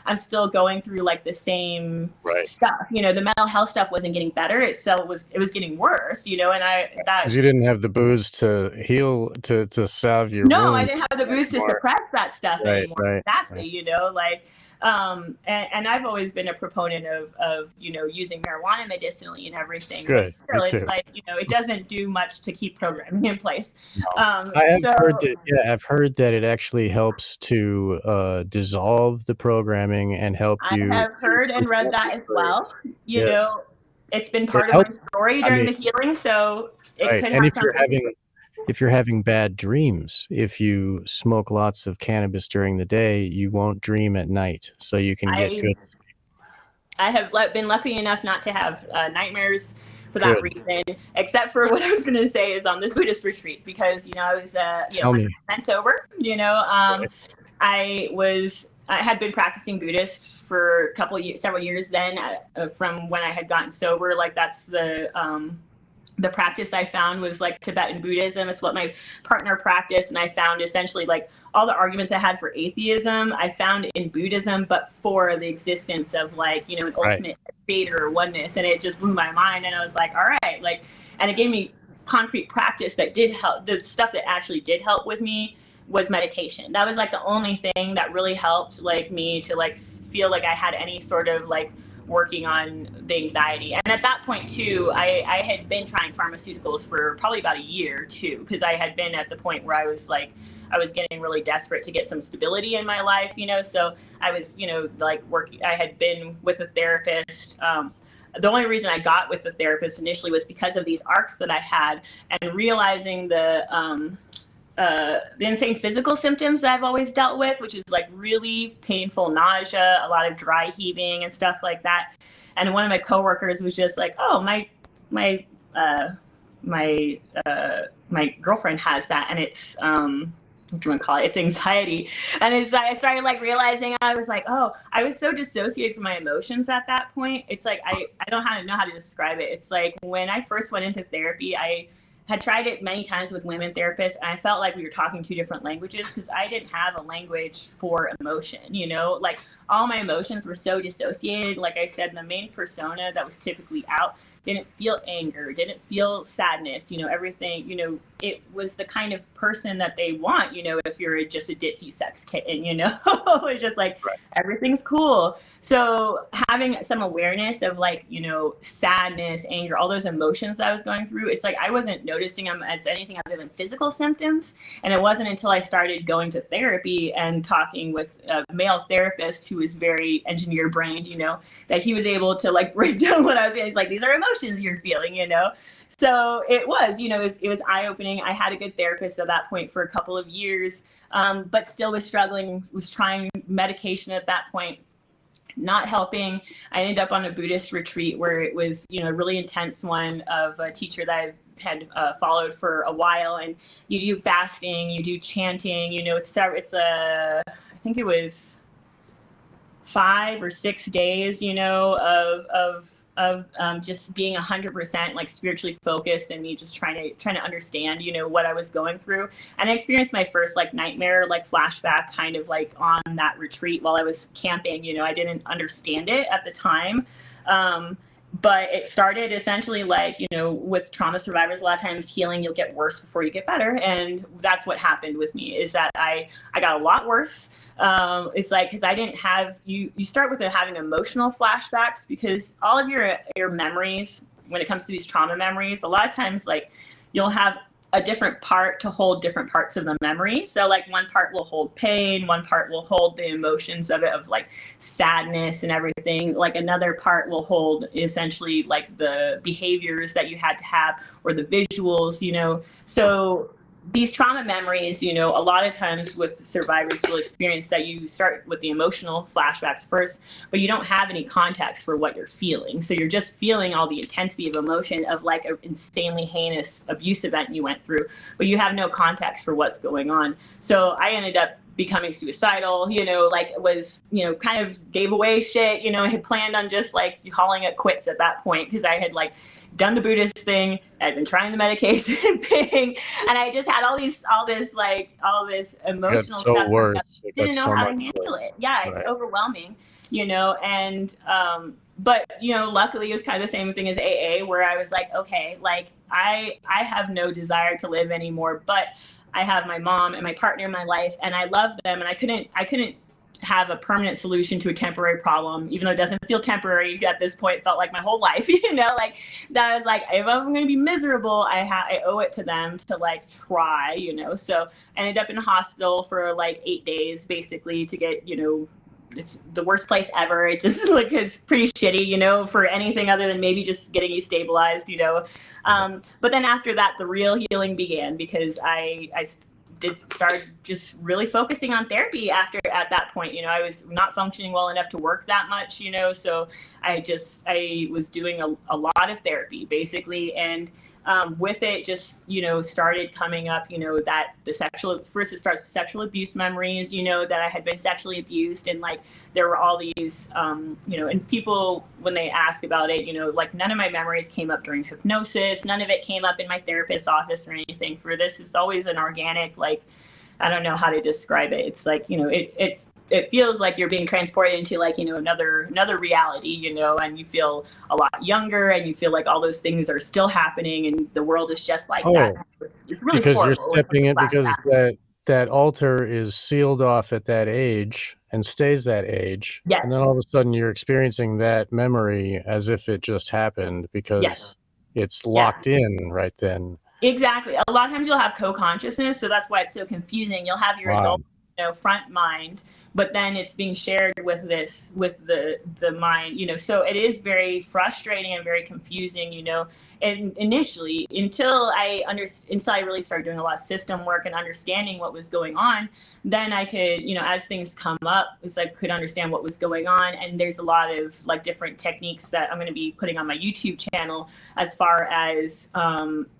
I'm still going through like the same stuff? You know, the mental health stuff wasn't getting better. It was getting worse, you know, and because you didn't have the booze to heal, to salve your wounds. I didn't have the booze to suppress that stuff anymore. Exactly. You know, like, And I've always been a proponent of using marijuana medicinally and everything, but Good. still, Me it's too. like it doesn't do much to keep programming in place. No. I have So heard that, yeah, I've heard that it actually helps to dissolve the programming and help I you have to heard and read process that it as well. first. Yes. It's been It part of my helps. story I during mean, the healing, so it right. could And have something. if you're having bad dreams, if you smoke lots of cannabis during the day, you won't dream at night, so you can get I good. I have been lucky enough not to have nightmares for that Good. reason, except for what I was going to say is on this Buddhist retreat, because I was Tell me. 100% sober. I had been practicing Buddhist for several years then, from when I had gotten sober. Like that's the practice I found was like Tibetan Buddhism. It's what my partner practiced, and I found essentially like all the arguments I had for atheism, I found in Buddhism, but for the existence of like, an Right. ultimate creator or oneness. And it just blew my mind. And I was like, all right, like, and it gave me concrete practice that did help. The stuff that actually did help with me was meditation. That was like the only thing that really helped like me to like feel like I had any sort of like working on the anxiety. And at that point too, I had been trying pharmaceuticals for probably about a year too, because I had been at the point where I was getting really desperate to get some stability in my life, so I was, like working, I had been with a therapist. The only reason I got with the therapist initially was because of these arcs that I had, and realizing the insane physical symptoms that I've always dealt with, which is like really painful nausea, a lot of dry heaving and stuff like that. And one of my coworkers was just like, "Oh, my girlfriend has that, and it's what do you want to call it? It's anxiety." And I started like realizing, I was like, oh, I was so dissociated from my emotions at that point. It's like I don't know how to describe it. It's like when I first went into therapy, I had tried it many times with women therapists, and I felt like we were talking two different languages because I didn't have a language for emotion, like all my emotions were so dissociated. Like I said, the main persona that was typically out didn't feel anger, didn't feel sadness, everything, it was the kind of person that they want, if you're just a ditzy sex kitten, it's just like, Right. Everything's cool. So having some awareness of like, sadness, anger, all those emotions that I was going through, it's like I wasn't noticing them as anything other than physical symptoms. And it wasn't until I started going to therapy and talking with a male therapist who was very engineer brained, that he was able to like break down what I was feeling. He's like, these are emotions you're feeling, So it was, it was eye opening. I had a good therapist at that point for a couple of years, but still was struggling, was trying medication at that point, not helping. I ended up on a Buddhist retreat where it was, a really intense one of a teacher that I had followed for a while. And you do fasting, you do chanting, I think it was 5 or 6 days, of just being 100% like spiritually focused, and me just trying to understand, what I was going through. And I experienced my first like nightmare, like flashback kind of like on that retreat while I was camping. I didn't understand it at the time. But it started essentially like, with trauma survivors, a lot of times healing, you'll get worse before you get better. And that's what happened with me, is that I got a lot worse. It's like, because I didn't have, you start with having emotional flashbacks, because all of your memories, when it comes to these trauma memories, a lot of times like you'll have a different part to hold different parts of the memory. So like one part will hold pain, one part will hold the emotions of it, of like sadness and everything. Like another part will hold essentially like the behaviors that you had to have, or the visuals, So these trauma memories, a lot of times with survivors, you'll experience that you start with the emotional flashbacks first, but you don't have any context for what you're feeling. So you're just feeling all the intensity of emotion of like an insanely heinous abuse event you went through, but you have no context for what's going on. So I ended up becoming suicidal, like was, kind of gave away shit, I had planned on just like calling it quits at that point, because I had like done the Buddhist thing, I'd been trying the medication thing, and I just had all this emotional So stuff. worse. I didn't know so how to much handle worse. it. Yeah, it's Right. overwhelming, and but luckily it was kind of the same thing as AA, where I was like, okay, like I have no desire to live anymore, but I have my mom and my partner in my life, and I love them, and I couldn't have a permanent solution to a temporary problem, even though it doesn't feel temporary at this point. It felt like my whole life, like that. I was like, if I'm going to be miserable, I owe it to them to like try, So I ended up in a hospital for like 8 days, basically, to get, it's the worst place ever. It just like is pretty shitty, for anything other than maybe just getting you stabilized. But then after that, the real healing began, because I did start just really focusing on therapy at that point. I was not functioning well enough to work that much, so I was doing a lot of therapy, basically. And with it, just, started coming up, that first it starts with sexual abuse memories, that I had been sexually abused. And like, there were all these, and people, when they ask about it, like none of my memories came up during hypnosis. None of it came up in my therapist's office or anything. For this, it's always an organic, like, I don't know how to describe it. It's like, it feels like you're being transported into like, another reality, and you feel a lot younger, and you feel like all those things are still happening, and the world is just like that. It's really because horrible. you're stepping in, because that altar is sealed off at that age and stays that age. Yes. And then all of a sudden you're experiencing that memory as if it just happened, because it's locked in right then. Exactly. A lot of times you'll have co-consciousness, so that's why it's so confusing. You'll have your adult, front mind, but then it's being shared with the mind, so it is very frustrating and very confusing, and initially, until I really started doing a lot of system work and understanding what was going on, then I could, as things come up, it's like could understand what was going on. And there's a lot of like different techniques that I'm going to be putting on my YouTube channel, as far as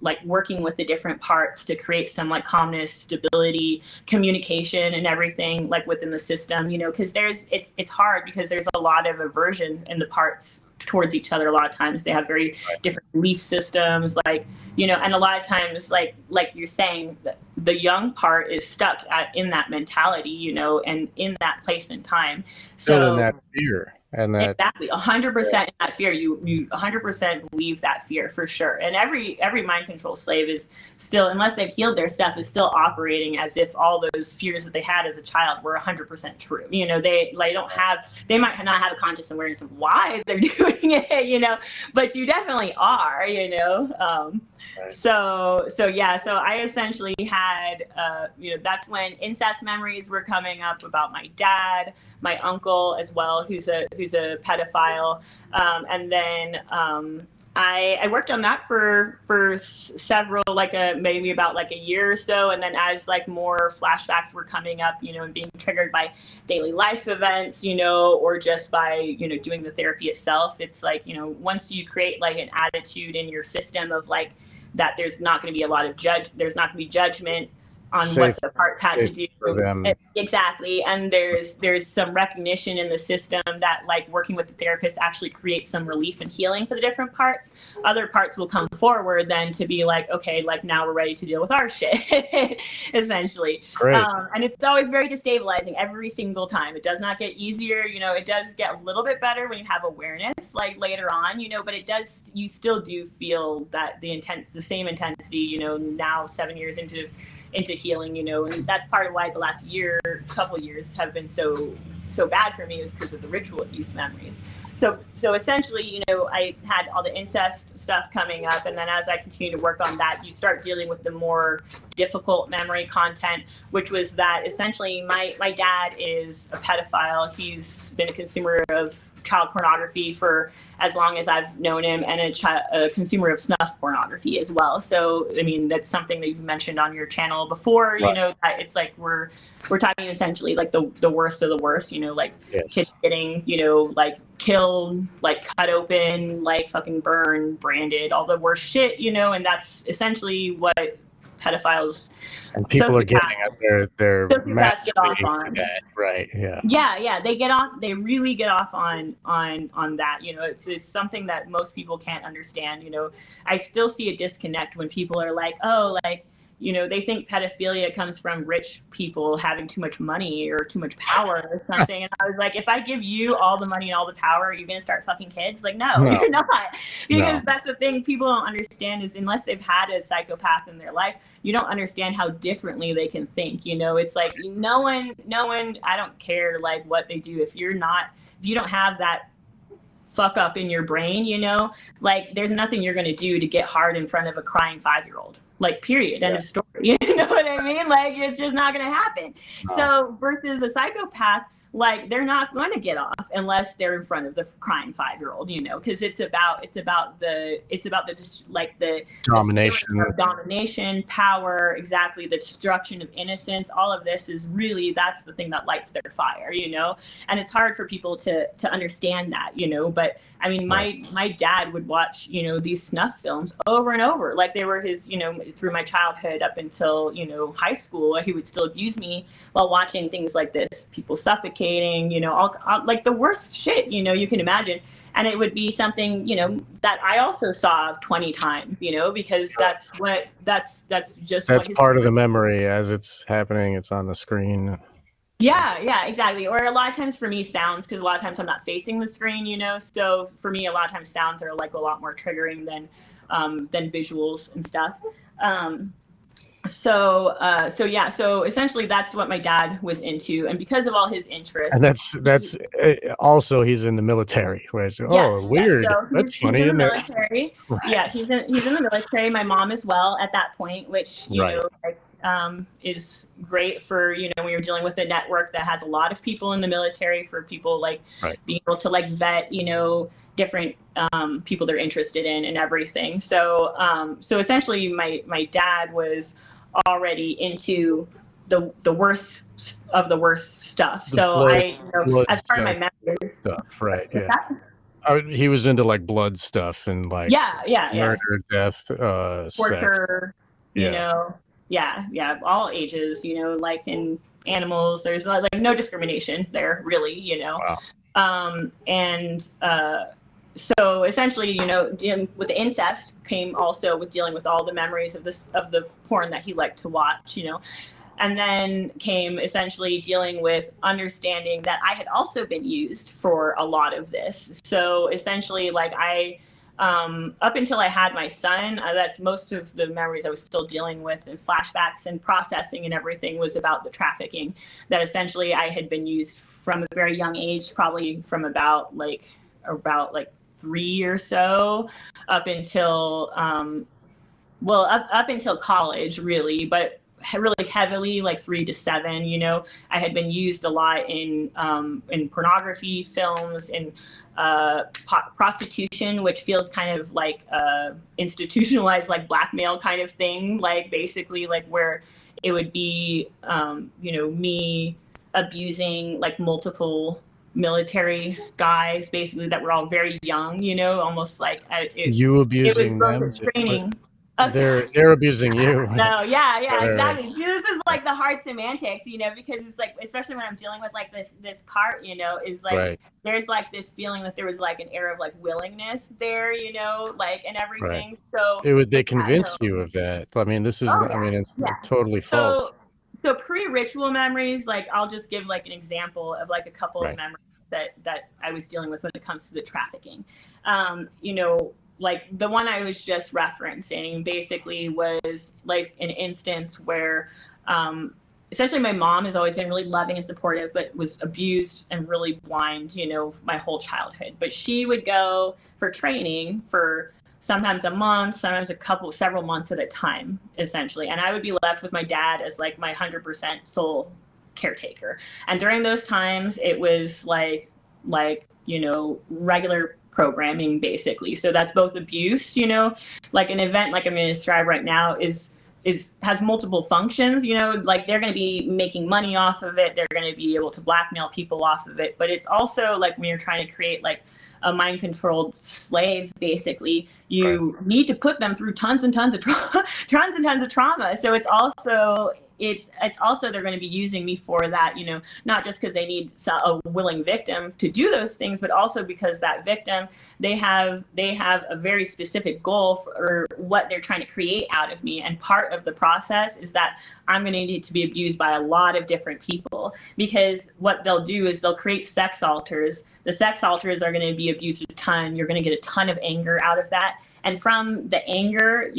like working with the different parts to create some like calmness, stability, communication, and everything like within the system, because it's hard, because there's a lot of aversion in the parts towards each other. A lot of times they have very different belief systems, like, and a lot of times, like you're saying, the young part is stuck in that mentality, and in that place and time. So in that fear. And that, exactly, 100% in that fear. You 100% believe that fear, for sure. And every mind control slave is still, unless they've healed their stuff, is still operating as if all those fears that they had as a child were 100% true. They might not have a conscious awareness of why they're doing it, but you definitely are. So I essentially had, that's when incest memories were coming up about my dad, my uncle as well, who's a pedophile, and then I worked on that for several, maybe about like a year or so, and then as like more flashbacks were coming up, and being triggered by daily life events, or just by doing the therapy itself, it's like once you create like an attitude in your system of like that, there's not going to be a lot of there's not going to be judgment on what the part had to do. Exactly. And there's some recognition in the system that like working with the therapist actually creates some relief and healing for the different parts. Other parts will come forward then to be like, okay, like now we're ready to deal with our shit, essentially. And it's always very destabilizing every single time. It does not get easier. It does get a little bit better when you have awareness, like later on, but you still do feel that the same intensity, now 7 years into healing, and that's part of why the last couple years have been so bad for me, is because of the ritual abuse memories. So essentially, I had all the incest stuff coming up, and then as I continue to work on that, you start dealing with the more difficult memory content, which was that essentially my dad is a pedophile. He's been a consumer of child pornography for as long as I've known him, and a consumer of snuff pornography as well. So, I mean, that's something that you've mentioned on your channel before, that it's like we're talking essentially like the worst of the worst, kids getting, like killed, like cut open, like fucking burned, branded, all the worst shit, and that's essentially what pedophiles and people are getting at their sociopaths get off on. Right. They really get off on that. It's something that most people can't understand. I still see a disconnect when people are like, oh, like, you know, they think pedophilia comes from rich people having too much money or too much power or something. And I was like, if I give you all the money and all the power, are you going to start fucking kids? Like, no, No. you're not. Because No. that's the thing people don't understand is unless they've had a psychopath in their life, you don't understand how differently they can think. You know, it's like no one, I don't care like what they do. If you don't have that fuck up in your brain, you know, like there's nothing you're going to do to get hard in front of a crying 5-year-old, like period, end of story. You know what I mean? Like it's just not going to happen. So versus a psychopath, like they're not going to get off unless they're in front of the crying 5-year-old, you know, because it's about the like the domination, power, exactly, the destruction of innocence. All of this is really, that's the thing that lights their fire, you know. And it's hard for people to understand that, you know. But I mean, my dad would watch, you know, these snuff films over and over, like they were his, you know, through my childhood up until, you know, high school. He would still abuse me while watching things like this, people suffocating, you know, all like the worst shit, you know, you can imagine. And it would be something, you know, that I also saw 20 times, you know, because that's part of the memory as it's happening. It's on the screen. Yeah, exactly. Or a lot of times for me, sounds, because a lot of times I'm not facing the screen, you know. So for me, a lot of times sounds are like a lot more triggering than visuals and stuff. So essentially that's what my dad was into, and because of all his interests, and that's also he's in the military, which weird. So that's funny. He's in the military. Right. Yeah, he's in the military. My mom as well at that point, which you know, like, is great for, you know, when you're dealing with a network that has a lot of people in the military, for people like being able to like vet, you know, different people they're interested in and everything. So essentially my dad was already into the worst of the worst stuff. So as part of my memory stuff, right? Yeah. He was into like blood stuff and like murder, death, torture, you know. Yeah, all ages, you know, like in animals, there's like no discrimination there, really, you know. Wow. So essentially, you know, dealing with the incest came also with dealing with all the memories of the porn that he liked to watch, you know. And then came essentially dealing with understanding that I had also been used for a lot of this. So essentially, like up until I had my son, that's most of the memories I was still dealing with, and flashbacks and processing and everything was about the trafficking, that essentially I had been used from a very young age, probably from about 3 or so up until up until college, really, but really heavily like 3 to 7. You know, I had been used a lot in pornography films and prostitution, which feels kind of like institutionalized, like blackmail kind of thing, like basically like where it would be you know, me abusing like multiple military guys, basically, that were all very young, you know, almost like you abusing them. Training. They're abusing you. No, yeah, exactly. This is like the hard semantics, you know, because it's like, especially when I'm dealing with like this part, you know, is like there's like this feeling that there was like an air of like willingness there, you know, like, and everything. So they convinced you of that. I mean, this is I mean, it's totally false. So pre-ritual memories, like I'll just give like an example of like a couple of memories that I was dealing with when it comes to the trafficking. You know, like the one I was just referencing basically was like an instance where essentially my mom has always been really loving and supportive, but was abused and really blind, you know, my whole childhood. But she would go for training for sometimes a month, sometimes several months at a time, essentially. And I would be left with my dad as like my 100% sole caretaker. And during those times, it was like, you know, regular programming, basically. So that's both abuse, you know, like an event like I'm going to describe right now has multiple functions, you know, like they're going to be making money off of it. They're going to be able to blackmail people off of it. But it's also like when you're trying to create like a mind-controlled slave, basically, you need to put them through tons and tons of trauma. So it's also it's also, they're going to be using me for that, you know, not just because they need a willing victim to do those things, but also because that victim, they have a very specific goal for what they're trying to create out of me. And part of the process is that I'm going to need to be abused by a lot of different people, because what they'll do is they'll create sex alters. The sex alters are going to be abused a ton. You're going to get a ton of anger out of that. And from the anger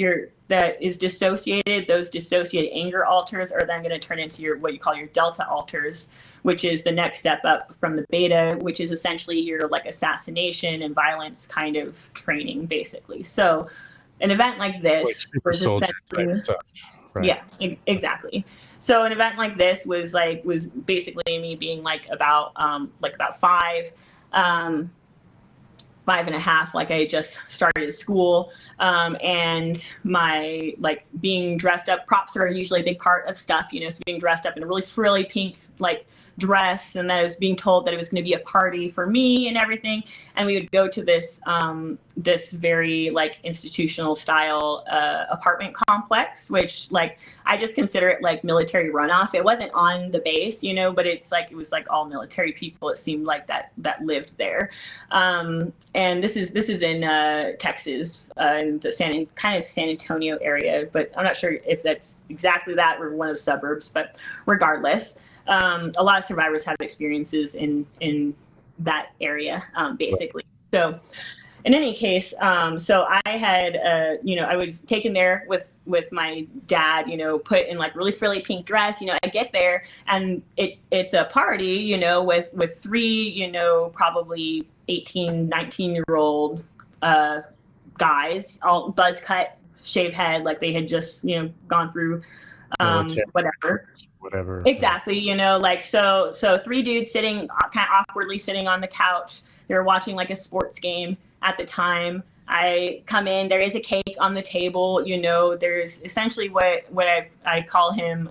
that is dissociated, those dissociated anger alters are then going to turn into your, what you call your delta alters, which is the next step up from the beta, which is essentially your like assassination and violence kind of training, basically. So an event like this, like super soldier type stuff. Right. Yeah, exactly. So an event like this was basically me being about 5.5, like I just started school, and my being dressed up. Props are usually a big part of stuff, you know. So being dressed up in a really frilly pink dress, and that I was being told that it was going to be a party for me and everything. And we would go to this this very institutional style apartment complex, which I just consider it military runoff. It wasn't on the base, you know, but it's it was all military people. It seemed like that lived there. And this is in Texas, in the San Antonio area, but I'm not sure if that's exactly that or one of the suburbs. But regardless, a lot of survivors have experiences in that area, basically. So in any case, so I had, I was taken there with my dad, you know, put in really frilly pink dress. You know, I get there and it's a party, you know, with 3, you know, probably 18, 19-year-old guys, all buzz cut, shave head, they had just, you know, gone through whatever. Exactly, you know, so 3 dudes sitting kind of awkwardly sitting on the couch. They were watching a sports game at the time. I come in, there is a cake on the table, you know, there's essentially what I call him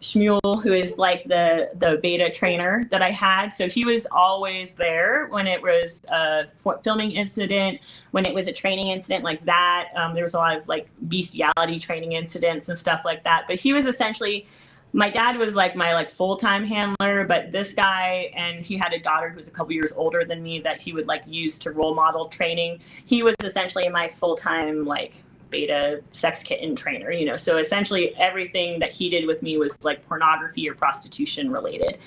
Shmuel, who is the beta trainer that I had. So he was always there when it was a filming incident, when it was a training incident like that. There was a lot of bestiality training incidents and stuff like that. But he was essentially, my dad was my full-time handler, but this guy, and he had a daughter who was a couple years older than me that he would use to role model training. He was essentially my full-time beta sex kitten trainer, you know. So essentially everything that he did with me was pornography or prostitution related.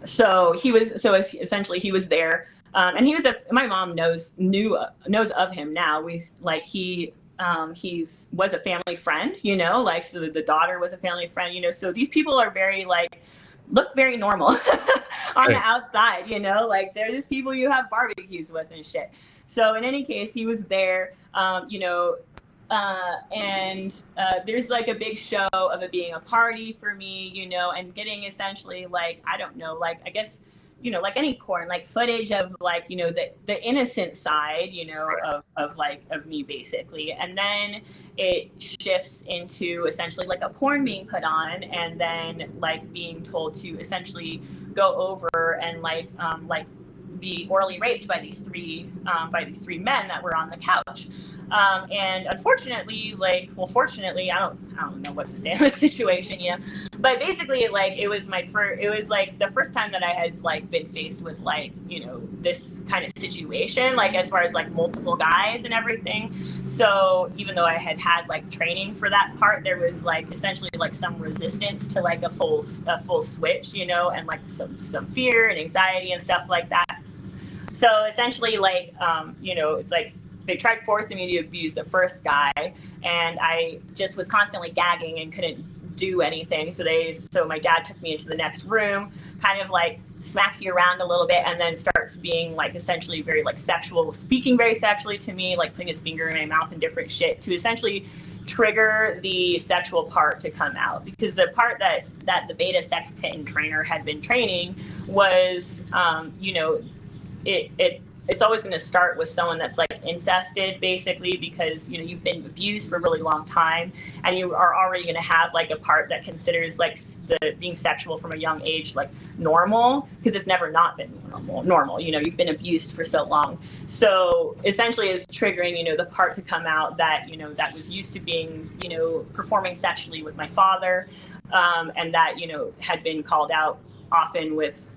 So essentially he was there, and he was my mom knows of him now. He was a family friend, you know, so the daughter was a family friend, you know. So these people are very look very normal on the outside, you know, they're just people you have barbecues with and shit. So in any case, he was there, you know, and there's a big show of it being a party for me, you know, and getting essentially I don't know, I guess, you know, any porn, footage of you know, the innocent side, you know, of me basically. And then it shifts into essentially a porn being put on, and then being told to essentially go over and be orally raped by these three men that were on the couch. And unfortunately, fortunately, I don't know what to say in this situation, you know, but basically, it was the first time that I had been faced with you know, this kind of situation, as far as multiple guys and everything. So even though I had training for that part, there was essentially some resistance to a full switch, you know, and some fear and anxiety and stuff like that. So essentially, you know, it's they tried forcing me to abuse the first guy, and I just was constantly gagging and couldn't do anything. So my dad took me into the next room, kind of smacks you around a little bit, and then starts being essentially very sexual, speaking very sexually to me, putting his finger in my mouth and different shit to essentially trigger the sexual part to come out. Because the part that the beta sex kitten trainer had been training was, you know, it it's always going to start with someone that's like incested, basically, because, you know, you've been abused for a really long time, and you are already going to have like a part that considers like the being sexual from a young age like normal, because it's never not been normal. You know, you've been abused for so long. So essentially is triggering, you know, the part to come out that, you know, that was used to being, you know, performing sexually with my father, and that, you know, had been called out often with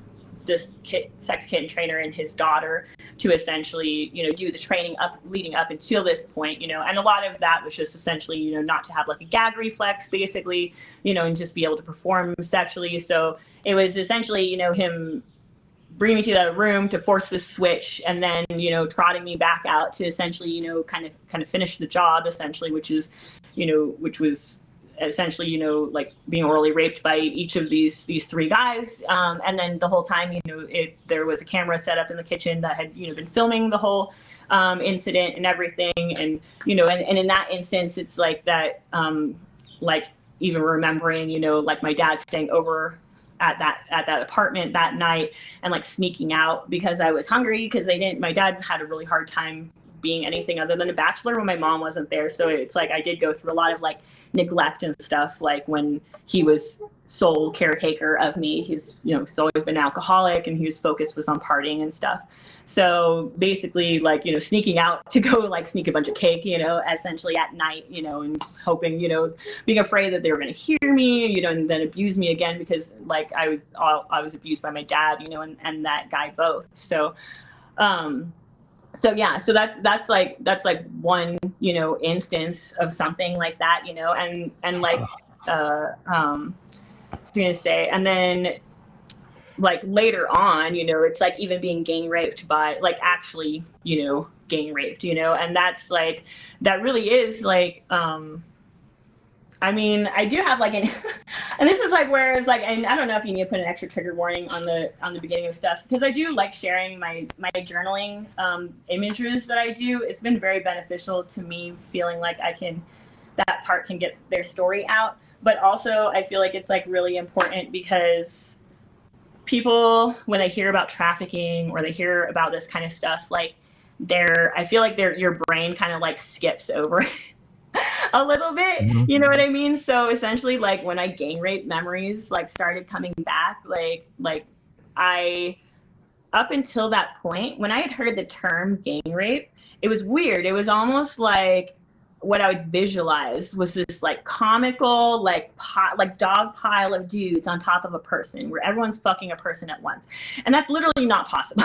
this sex kitten trainer and his daughter to essentially, you know, do the training up leading up until this point, you know, and a lot of that was just essentially, you know, not to have like a gag reflex, basically, you know, and just be able to perform sexually. So it was essentially, you know, him bringing me to the room to force the switch, and then, you know, trotting me back out to essentially, you know, kind of finish the job, essentially, which is, you know, which was essentially, you know, like being orally raped by each of these three guys. And then the whole time, you know, there was a camera set up in the kitchen that had, you know, been filming the whole incident and everything. And, you know, and in that instance, it's like that, like even remembering, you know, like my dad staying over at that apartment that night and like sneaking out because I was hungry, because my dad had a really hard time being anything other than a bachelor when my mom wasn't there. So it's like I did go through a lot of like neglect and stuff, like when he was sole caretaker of me. He's, you know, he's always been an alcoholic, and his focus was on partying and stuff. So basically, like, you know, sneaking out to go like sneak a bunch of cake, you know, essentially at night, you know, and hoping, you know, being afraid that they were going to hear me, you know, and then abuse me again, because like I was abused by my dad, you know, and that guy both. So yeah, so that's like one, you know, instance of something like that, you know, and like I was gonna say, and then like later on, you know, it's like even being gang raped by, like, actually, you know, gang raped, you know, and that's like, that really is like, I mean, I do have like an, and this is like where it's like, and I don't know if you need to put an extra trigger warning on the beginning of stuff, because I do like sharing my journaling images that I do. It's been very beneficial to me, feeling like that part can get their story out. But also I feel like it's like really important, because people, when they hear about trafficking or they hear about this kind of stuff, like I feel like your brain kind of like skips over a little bit, you know what I mean? So essentially, like when I gang rape memories like started coming back, like I, up until that point, when I had heard the term gang rape, it was weird. It was almost like what I would visualize was this like comical, like dog pile of dudes on top of a person, where everyone's fucking a person at once. And that's literally not possible.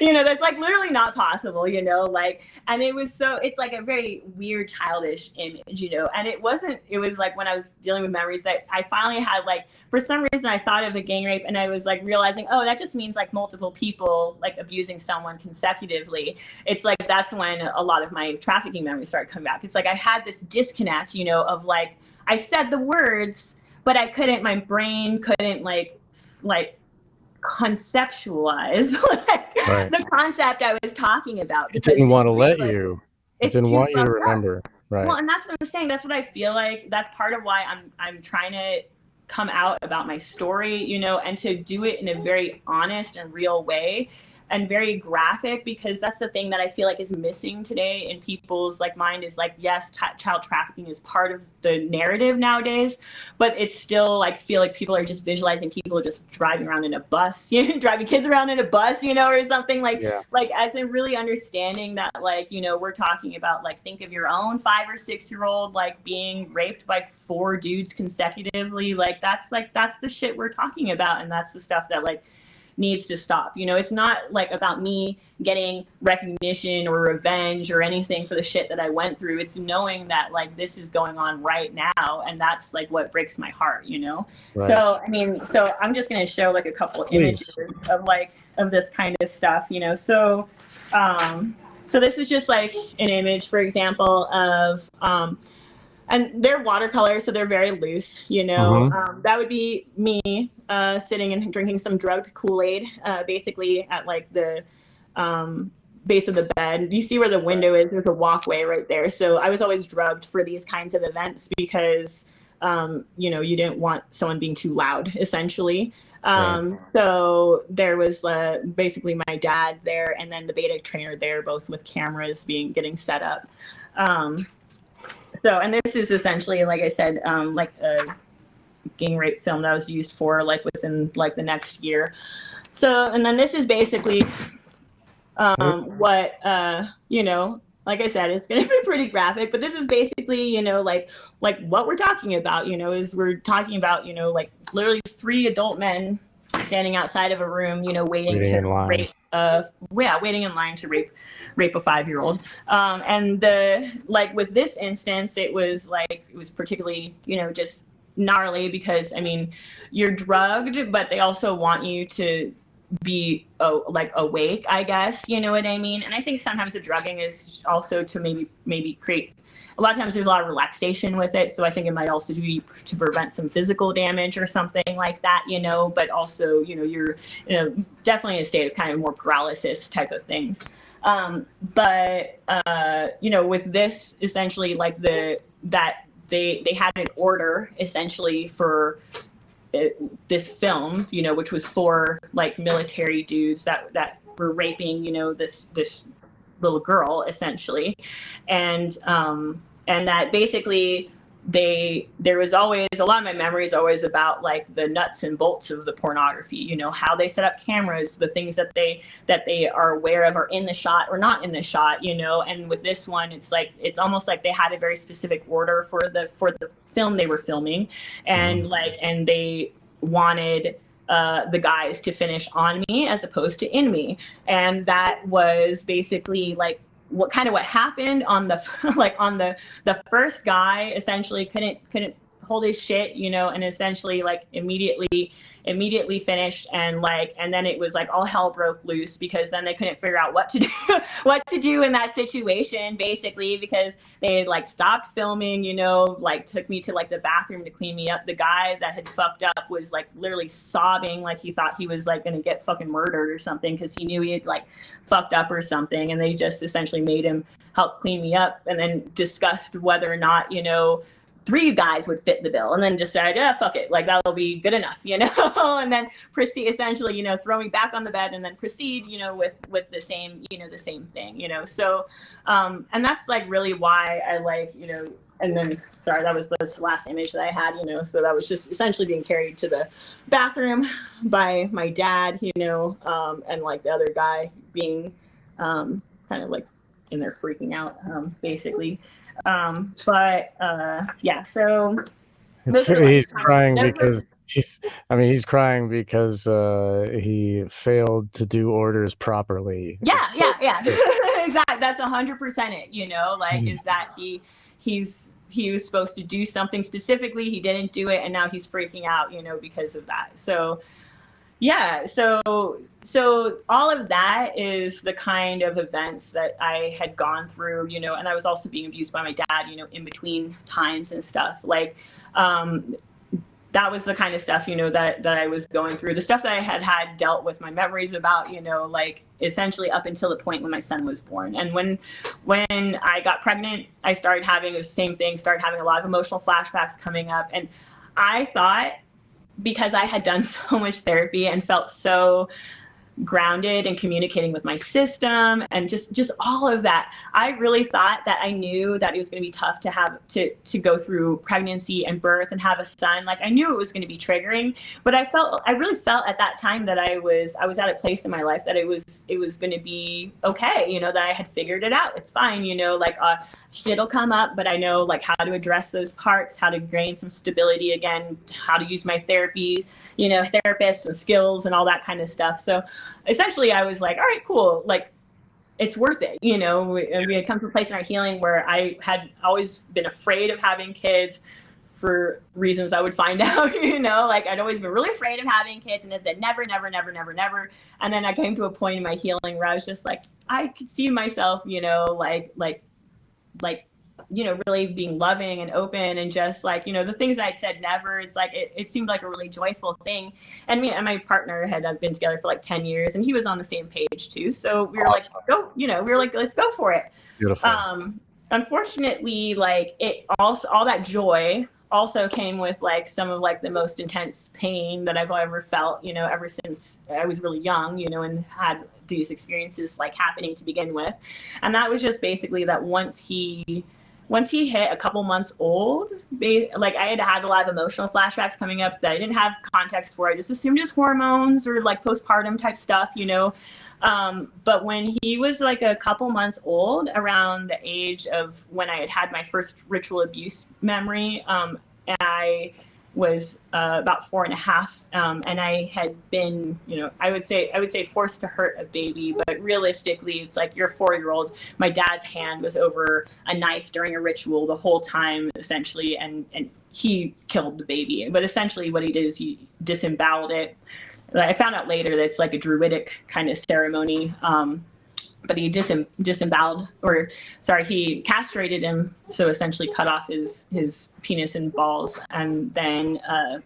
You know, that's like literally not possible, you know, like, and it's like a very weird, childish image, you know, and it was like when I was dealing with memories that I finally had, like, for some reason I thought of a gang rape, and I was like realizing, oh, that just means like multiple people like abusing someone consecutively. It's like, that's when a lot of my trafficking memories started coming back. It's like I had this disconnect, you know, of like, I said the words, but my brain couldn't like conceptualize Right. the concept I was talking about. It didn't want to let you. It didn't want you to remember. Right. Well, and that's what I'm saying. That's what I feel like. That's part of why I'm trying to come out about my story, you know, and to do it in a very honest and real way, and very graphic, because that's the thing that I feel like is missing today in people's like mind, is like, yes, child trafficking is part of the narrative nowadays, but it's still like, feel like people are just visualizing people just driving around in a bus, you know, driving kids around in a bus, you know, or something like, yeah. Like, as in really understanding that, like, you know, we're talking about, like, think of your own 5 or 6 year old, like, being raped by 4 dudes consecutively. Like, that's the shit we're talking about. And that's the stuff that, like, needs to stop. You know, it's not like about me getting recognition or revenge or anything for the shit that I went through. It's knowing that, like, this is going on right now, and that's like what breaks my heart, you know. Right. So I mean, so I'm just going to show like a couple of images of this kind of stuff, you know. So so this is just like an image, for example, of and they're watercolors, so they're very loose, you know. That would be me sitting and drinking some drugged Kool-Aid, basically at like the base of the bed. You see where the window is? There's a walkway right there. So I was always drugged for these kinds of events because, you know, you didn't want someone being too loud, essentially. Right. So there was basically my dad there, and then the beta trainer there, both with cameras getting set up. So, and this is essentially, like I said, like a gang rape film that was used for like within like the next year. So, and then this is basically what you know, like I said, it's going to be pretty graphic, but this is basically, you know, like what we're talking about, you know, is we're talking about, you know, like literally 3 adult men standing outside of a room, you know, waiting to rape waiting in line to rape a 5-year-old. And the like with this instance, it was particularly, you know, just gnarly because I mean, you're drugged, but they also want you to be like awake, I guess, you know what I mean? And I think sometimes the drugging is also to maybe create, a lot of times there's a lot of relaxation with it, so I think it might also be to prevent some physical damage or something like that, you know, but also, you know, you're, you know, definitely in a state of kind of more paralysis type of things. But you know, with this essentially like they had an order essentially for this film, you know, which was 4 like military dudes that were raping, you know, this little girl essentially, and that basically there was always a lot of my memories always about like the nuts and bolts of the pornography, you know, how they set up cameras, the things that they are aware of are in the shot or not in the shot, you know. And with this one, it's like it's almost like they had a very specific order for the film they were filming, and and they wanted the guys to finish on me as opposed to in me, and that was basically like what happened on the like on the first guy essentially couldn't hold his shit, you know, and essentially like immediately finished, and then it was like all hell broke loose because then they couldn't figure out what to do in that situation basically, because they like stopped filming, you know, like took me to like the bathroom to clean me up. The guy that had fucked up was like literally sobbing like he thought he was like gonna get fucking murdered or something because he knew he had like fucked up or something, and they just essentially made him help clean me up and then discussed whether or not, you know, 3 guys would fit the bill, and then decided, yeah, fuck it, like that'll be good enough, you know, and then proceed essentially, you know, throw me back on the bed and then proceed, you know, with the same, you know, the same thing, you know. So, and that's like really why I like, you know, and then, sorry, that was the last image that I had, you know, so that was just essentially being carried to the bathroom by my dad, you know, and like the other guy being kind of like in there freaking out, basically. But yeah, so He's crying because he's crying because he failed to do orders properly. Yeah. Exactly. That's 100% it, you know, like is that he was supposed to do something specifically, he didn't do it, and now he's freaking out, you know, because of that. So yeah, so all of that is the kind of events that I had gone through, you know, and I was also being abused by my dad, you know, in between times and stuff. Like, that was the kind of stuff, you know, that I was going through. The stuff that I had dealt with my memories about, you know, like essentially up until the point when my son was born. And when I got pregnant, I started having the same thing, started having a lot of emotional flashbacks coming up. And I thought, because I had done so much therapy and felt so grounded and communicating with my system and just all of that, I really thought that I knew that it was going to be tough to have to go through pregnancy and birth and have a son. Like I knew it was going to be triggering, but I really felt at that time that I was at a place in my life that it was going to be okay, you know, that I had figured it out. It's fine, you know, like shit'll come up, but I know like how to address those parts, how to gain some stability again, how to use my therapy, you know, therapists and skills and all that kind of stuff. So essentially I was like, all right, cool. Like it's worth it. You know, we had come to a place in our healing where I had always been afraid of having kids for reasons I would find out, you know, like I'd always been really afraid of having kids and it said never, never, never, never, never. And then I came to a point in my healing where I was just like, I could see myself, you know, like, you know, really being loving and open and just like, you know, the things I'd said never, it's like, it seemed like a really joyful thing. And me and my partner had been together for like 10 years and he was on the same page too. So we were awesome. Like, go, you know, we were like, let's go for it. Beautiful. Unfortunately, like it also, all that joy also came with like some of like the most intense pain that I've ever felt, you know, ever since I was really young, you know, and had these experiences like happening to begin with. And that was just basically that once he hit a couple months old, like I had a lot of emotional flashbacks coming up that I didn't have context for. I just assumed his hormones or like postpartum type stuff, you know. But when he was like a couple months old, around the age of when I had my first ritual abuse memory, I was about 4.5, and I had been, you know, I would say forced to hurt a baby, but realistically, it's like you're a 4-year-old. My dad's hand was over a knife during a ritual the whole time, essentially, and he killed the baby. But essentially, what he did is he disemboweled it. I found out later that it's like a druidic kind of ceremony. But he disemboweled, or sorry, he castrated him, so essentially cut off his penis and balls, and then I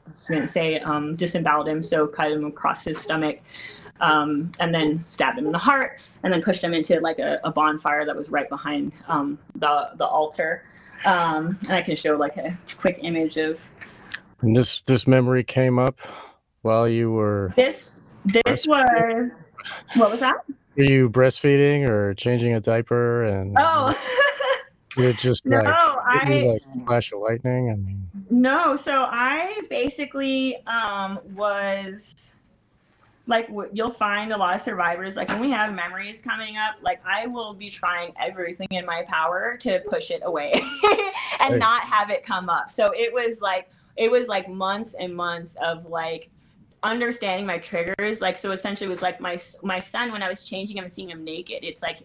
was going to say disemboweled him, so cut him across his stomach, and then stabbed him in the heart, and then pushed him into like a bonfire that was right behind the altar. And I can show like a quick image of. And this memory came up while you were. This was. What was that? Were you breastfeeding or changing a diaper? And it just no, like flash of lightning. I mean, no. So I basically was like, you'll find a lot of survivors, like when we have memories coming up, like I will be trying everything in my power to push it away and not have it come up. So it was like months and months of like understanding my triggers. Like, so essentially it was like my son, when I was changing him and seeing him naked, it's like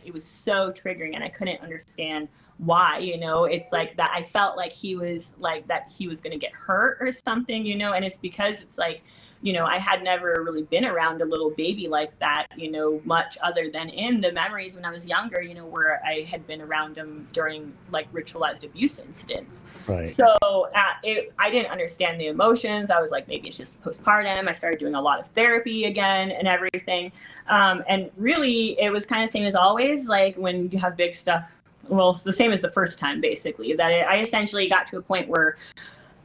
it was so triggering, and I couldn't understand why, you know. It's like that I felt like he was going to get hurt or something, you know. And it's because it's like, you know, I had never really been around a little baby like that, you know, much other than in the memories when I was younger, you know, where I had been around him during like ritualized abuse incidents. Right. So I didn't understand the emotions. I was like, maybe it's just postpartum. I started doing a lot of therapy again and everything. And really, it was kind of same as always, like when you have big stuff. Well, it's the same as the first time, basically, that I essentially got to a point where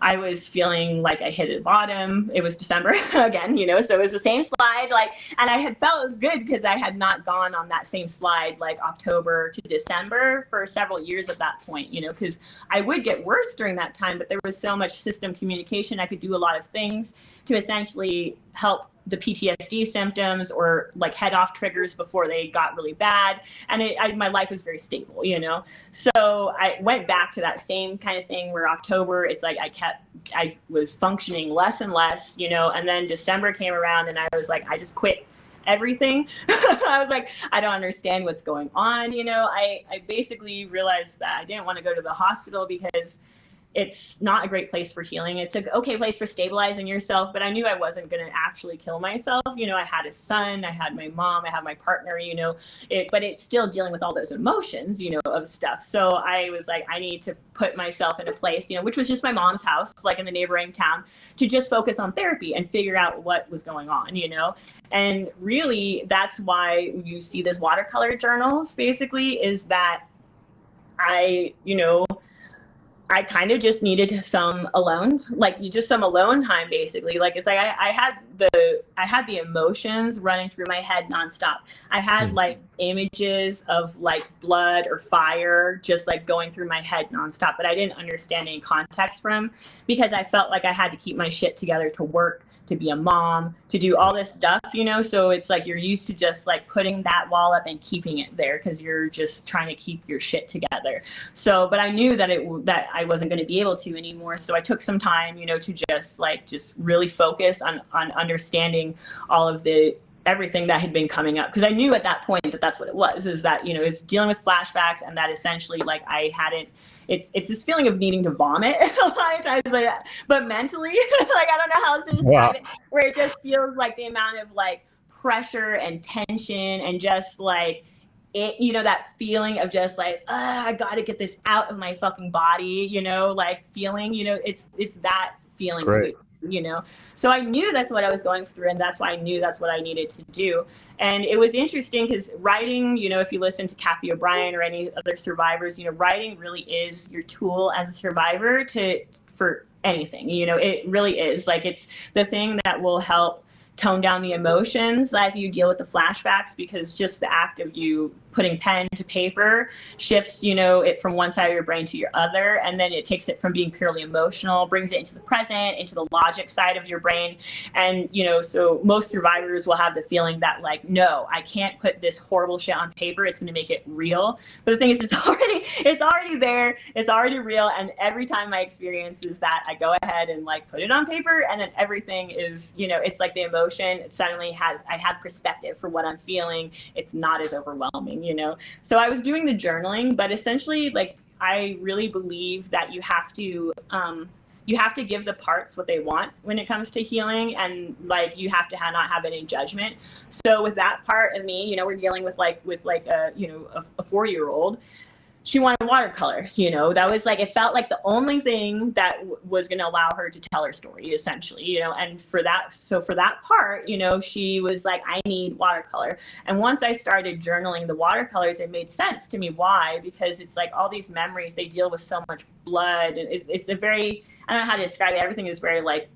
I was feeling like I hit a bottom. It was December again, you know, so it was the same slide, like, and I had felt it was good because I had not gone on that same slide like October to December for several years at that point, you know, because I would get worse during that time, but there was so much system communication. I could do a lot of things to essentially help the PTSD symptoms or like head off triggers before they got really bad. And my life was very stable, you know? So I went back to that same kind of thing where October, it's like I was functioning less and less, you know, and then December came around and I was like, I just quit everything. I was like, I don't understand what's going on. You know, I basically realized that I didn't want to go to the hospital because it's not a great place for healing. It's an okay place for stabilizing yourself, but I knew I wasn't going to actually kill myself. You know, I had a son, I had my mom, I had my partner, you know, but it's still dealing with all those emotions, you know, of stuff. So I was like, I need to put myself in a place, you know, which was just my mom's house, like in the neighboring town, to just focus on therapy and figure out what was going on, you know. And really, that's why you see those watercolor journals, basically, is that I kind of just needed some alone time, basically. Like, it's like I had the emotions running through my head nonstop. I had like images of like blood or fire just like going through my head nonstop, but I didn't understand any context from, because I felt like I had to keep my shit together to work, to be a mom, to do all this stuff, you know. So it's like you're used to just like putting that wall up and keeping it there because you're just trying to keep your shit together. So, but I knew that that I wasn't going to be able to anymore. So I took some time, you know, to just really focus on understanding all of everything that had been coming up, because I knew at that point that that's what it was, is that, you know, it's dealing with flashbacks, and that essentially like I hadn't, it's this feeling of needing to vomit a lot of times, like that, but mentally like I don't know how else to describe it, where it just feels like the amount of like pressure and tension and just like it, you know, that feeling of just like, I gotta get this out of my fucking body, you know, like feeling, you know, it's that feeling to it. So I knew that's what I was going through, and that's why I knew that's what I needed to do. And it was interesting because writing, if you listen to Kathy O'Brien or any other survivors, writing really is your tool as a survivor for anything. It really is. Like, it's the thing that will help tone down the emotions as you deal with the flashbacks, because just the act of you putting pen to paper shifts, it from one side of your brain to your other, and then it takes it from being purely emotional, brings it into the present, into the logic side of your brain. And so most survivors will have the feeling that, like, no, I can't put this horrible shit on paper, it's going to make it real. But the thing is, it's already there, it's already real. And every time my experience is that I go ahead and like put it on paper, and then everything is, it's like the emotion suddenly I have perspective for what I'm feeling. It's not as overwhelming. So I was doing the journaling, but essentially, like, I really believe that you have to give the parts what they want when it comes to healing, and like you have to not have any judgment. So with that part of me, we're dealing with a 4-year-old. She wanted watercolor. That was like, it felt like the only thing that was going to allow her to tell her story, essentially. And for that part, she was like, I need watercolor. And once I started journaling the watercolors, it made sense to me. Why? Because it's like all these memories, they deal with so much blood, and it's a very, I don't know how to describe it. Everything is very like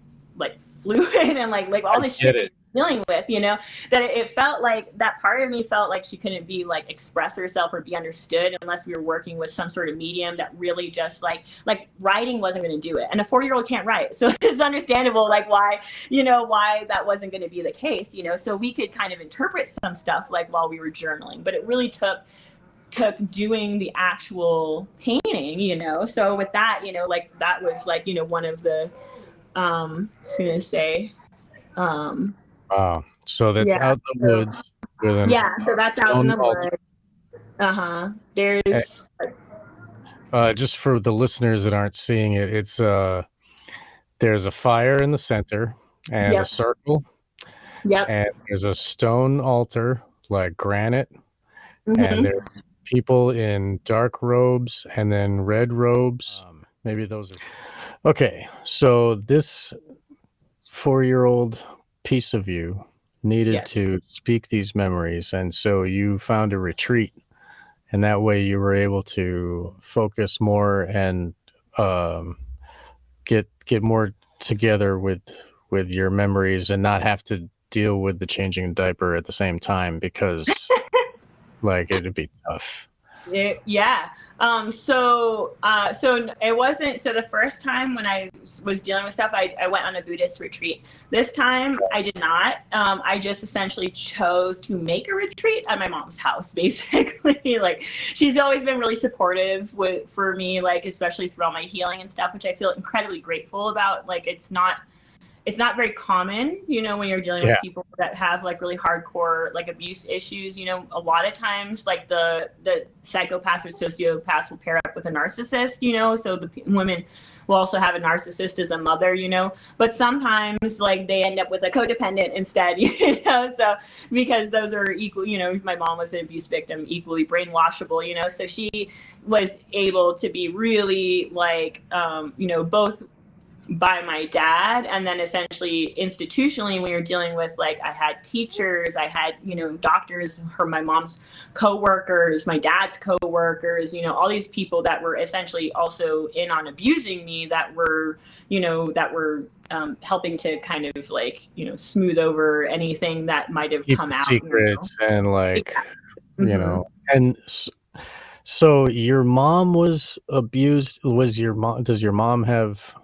fluid, and like all this shit that you're dealing with, that it felt like that part of me felt like she couldn't be like express herself or be understood unless we were working with some sort of medium that really just like writing wasn't going to do it. And a 4-year-old can't write. So it's understandable like why that wasn't going to be the case, so we could kind of interpret some stuff like while we were journaling, but it really took doing the actual painting, so with that, like that was like, one of the I was gonna say Wow. So that's out in the woods with an so that's out in the altar. woods. There's just for the listeners that aren't seeing it, it's there's a fire in the center and a circle. And there's a stone altar, like granite, and there's people in dark robes and then red robes. Maybe those are okay. So this 4-year-old piece of you needed to speak these memories, and so you found a retreat, and that way you were able to focus more and get more together with your memories and not have to deal with the changing diaper at the same time, because like it'd be tough. So it wasn't, so the first time when I was dealing with stuff, I went on a Buddhist retreat. This time I did not. I just essentially chose to make a retreat at my mom's house, basically. Like, she's always been really supportive for me, like, especially through all my healing and stuff, which I feel incredibly grateful about. Like, it's not very common, when you're dealing with people that have like really hardcore like abuse issues. A lot of times like the psychopaths or sociopaths will pair up with a narcissist, so the women will also have a narcissist as a mother, but sometimes like they end up with a codependent instead, so because those are equal, my mom was an abuse victim, equally brainwashable, so she was able to be really like, both by my dad, and then essentially institutionally when you're dealing with like, I had teachers, I had doctors, my mom's co-workers, my dad's co-workers, all these people that were essentially also in on abusing me, that were helping to kind of like smooth over anything that might have come out, secrets and like and so your mom was abused. Does your mom have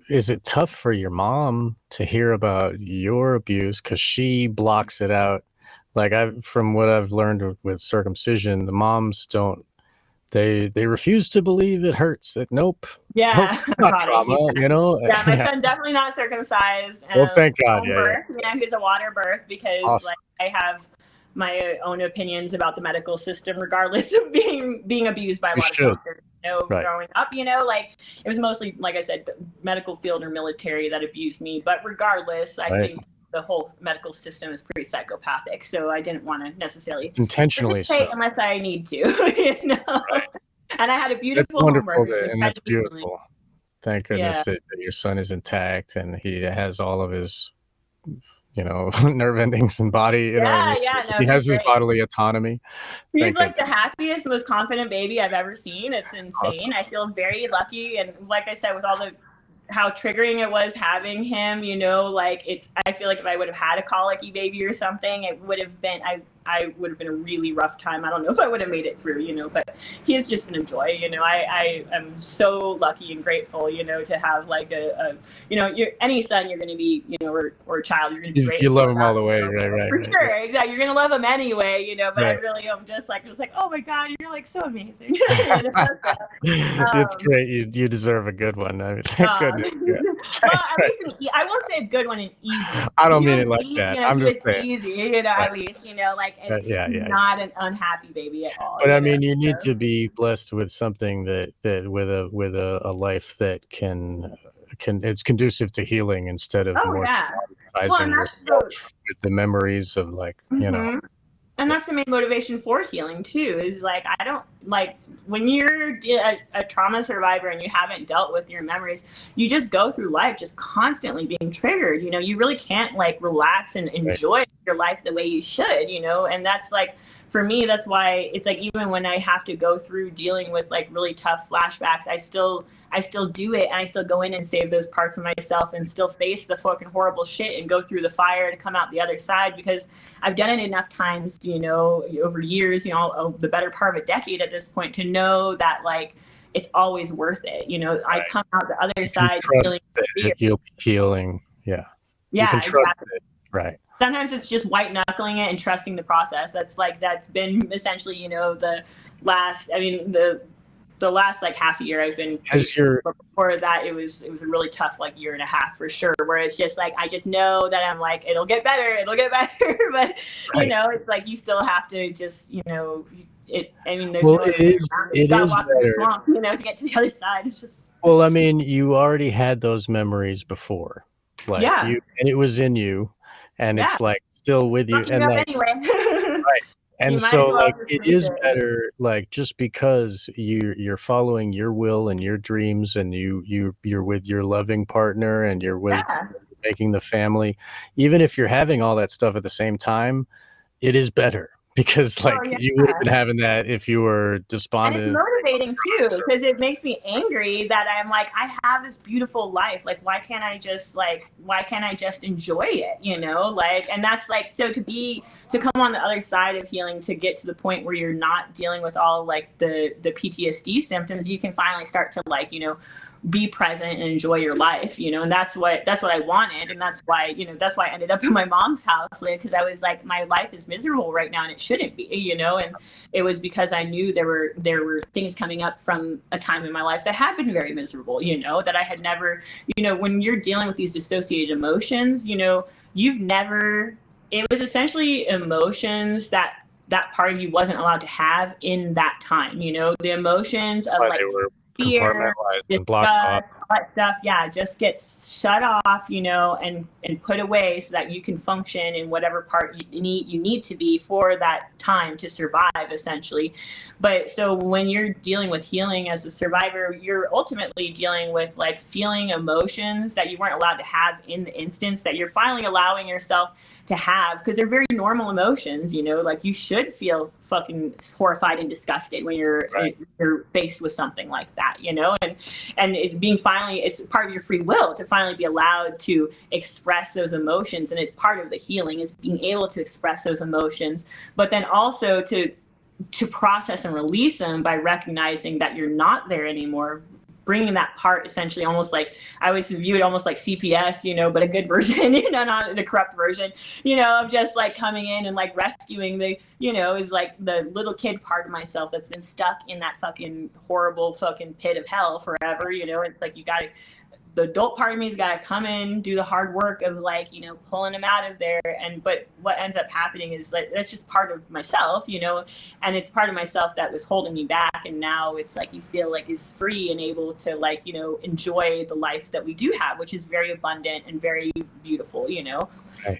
is it tough for your mom to hear about your abuse, because she blocks it out? Like, from what I've learned with circumcision, the moms don't, they refuse to believe it hurts. That nope, not trauma, my son definitely not circumcised. Well, thank God. He's a water birth, because awesome. Like, I have my own opinions about the medical system, regardless of being abused by a lot of doctors. Growing up, like, it was mostly, like I said, medical field or military that abused me. But regardless, I think the whole medical system is pretty psychopathic. So I didn't want to necessarily intentionally so, unless I need to, And I had a beautiful that's wonderful homework. and that's beautiful. Thank Yeah. goodness that your son is intact and he has all of his, nerve endings and body, Yeah, yeah, no, he he's has his great. bodily autonomy. He's Thank like goodness. the happiest, most confident baby I've ever seen. It's Awesome. insane. I feel very lucky. And like I said, with all the how triggering it was having him, like I feel like if I would have had a colicky baby or something, it would have been I would have been a really rough time. I don't know if I would have made it through, but he has just been a joy. I am so lucky and grateful, to have like any son you're going to be, or child, you're going to be You grateful love him all about, the way, right, right, for right, sure. Exactly. You're going to love him anyway, but I right. really am just like, oh my God, you're like so amazing. So, It's great. You deserve a good one. I mean, thank goodness. Yeah. well, Thanks, at right. least I won't say a good one, an easy. I don't You know mean what it I like mean? that. I'm just Just saying. easy. Right. At least like it's Yeah, yeah, yeah. not an unhappy baby at all. But I mean, you need So. to be blessed with something that with a life that can it's conducive to healing instead of Oh more yeah. Well, and traumatizing that's the. yourself with the memories of Mhm. And that's the main motivation for healing too, is like I don't like when you're a trauma survivor and you haven't dealt with your memories, you just go through life just constantly being triggered. You really can't like relax and right, enjoy your life the way you should. And that's like for me, that's why it's like even when I have to go through dealing with like really tough flashbacks, I still do it, and I still go in and save those parts of myself and still face the fucking horrible shit and go through the fire to come out the other side, because I've done it enough times, over years, the better part of a decade at this point, to know that like it's always worth it. I right. come out the other You can side trust feeling that freer. you'll be healing. Yeah. You can Yeah, trust exactly. it. Right. Sometimes it's just white knuckling it and trusting the process. That's been essentially, the last. I mean, the last like half a year I've been Has grateful. your But before that, it was a really tough like year and a half for sure. Where it's just like I just know that I'm like it'll get better, but right. it's like you still have to just it. I mean, there's Well, no other way around it. You it gotta is walk through the better. swamp, to get to the other side. It's just Well, I mean, you already had those memories before. Like yeah, you and it was in you and yeah. it's like still with you Fucking it and up like anyway. right. You And might as so well like just it face is it. better like just because you're following your will and your dreams and you're with your loving partner and you're with Yeah. making the family, even if you're having all that stuff at the same time, it is better because Oh like yeah. you would have been having that if you were And it's despondent motivating too, because it makes me angry that I'm like, I have this beautiful life. Like, why can't I just enjoy it? And that's like, so to come on the other side of healing, to get to the point where you're not dealing with all like the PTSD symptoms, you can finally start to like, be present and enjoy your life, and that's what I wanted. And that's why, I ended up in my mom's house, because I was like, my life is miserable right now and it shouldn't be, and it was because I knew there were things coming up from a time in my life that had been very miserable, that I had never, when you're dealing with these dissociated emotions, you've never, it was essentially emotions that part of you wasn't allowed to have in that time, the emotions of why like they were fear, compartmentalized and blocked off. disgust, all that stuff, yeah, just gets shut off, and put away so that you can function in whatever part you need to be for that time to survive, essentially. But so when you're dealing with healing as a survivor, you're ultimately dealing with like feeling emotions that you weren't allowed to have in the instance that you're finally allowing yourself to have, because they're very normal emotions, like you should feel fucking horrified and disgusted when you're Right. you're faced with something like that, and it's it's part of your free will to finally be allowed to express those emotions, and it's part of the healing is being able to express those emotions, but then also to process and release them by recognizing that you're not there anymore, bringing that part essentially almost like I always view it almost like CPS, but a good version, not in a corrupt version, of just like coming in and like rescuing is like the little kid part of myself that's been stuck in that fucking horrible fucking pit of hell forever, it's like the adult part of me's got to come in, do the hard work of like, pulling them out of there. But what ends up happening is like, that's just part of myself, and it's part of myself that was holding me back. And now it's like, you feel like it's free and able to like, enjoy the life that we do have, which is very abundant and very beautiful, Right.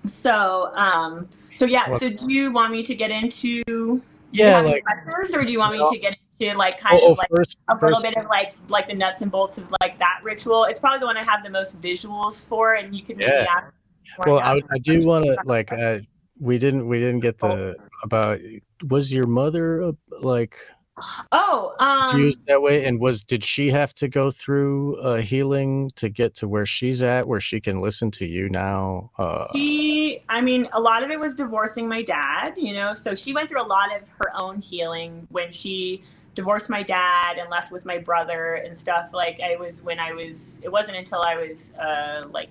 So yeah. Well, So do you want me to get into, do you yeah, have any like questions, or do you want me no, to get to like kind of like a little first, bit of like the nuts and bolts of like that ritual. It's probably the one I have the most visuals for, and you could maybe yeah. ask more Well, depth. I do want to like we didn't get the about was your mother like Oh, abused that way, and did she have to go through healing to get to where she's at, where she can listen to you now? I mean, a lot of it was divorcing my dad, you know, so she went through a lot of her own healing when she divorced my dad and left with my brother and stuff. Like it wasn't until I was like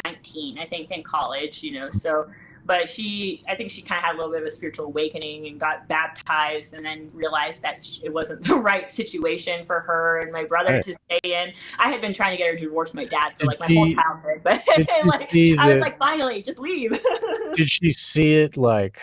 19, I think, in college, you know, so, but I think she kind of had a little bit of a spiritual awakening and got baptized and then realized that it wasn't the right situation for her and my brother Right. to stay in. I had been trying to get her to divorce my dad for Did like my whole she childhood, but did she like see I was that? like, finally, just leave. Did she see it, like,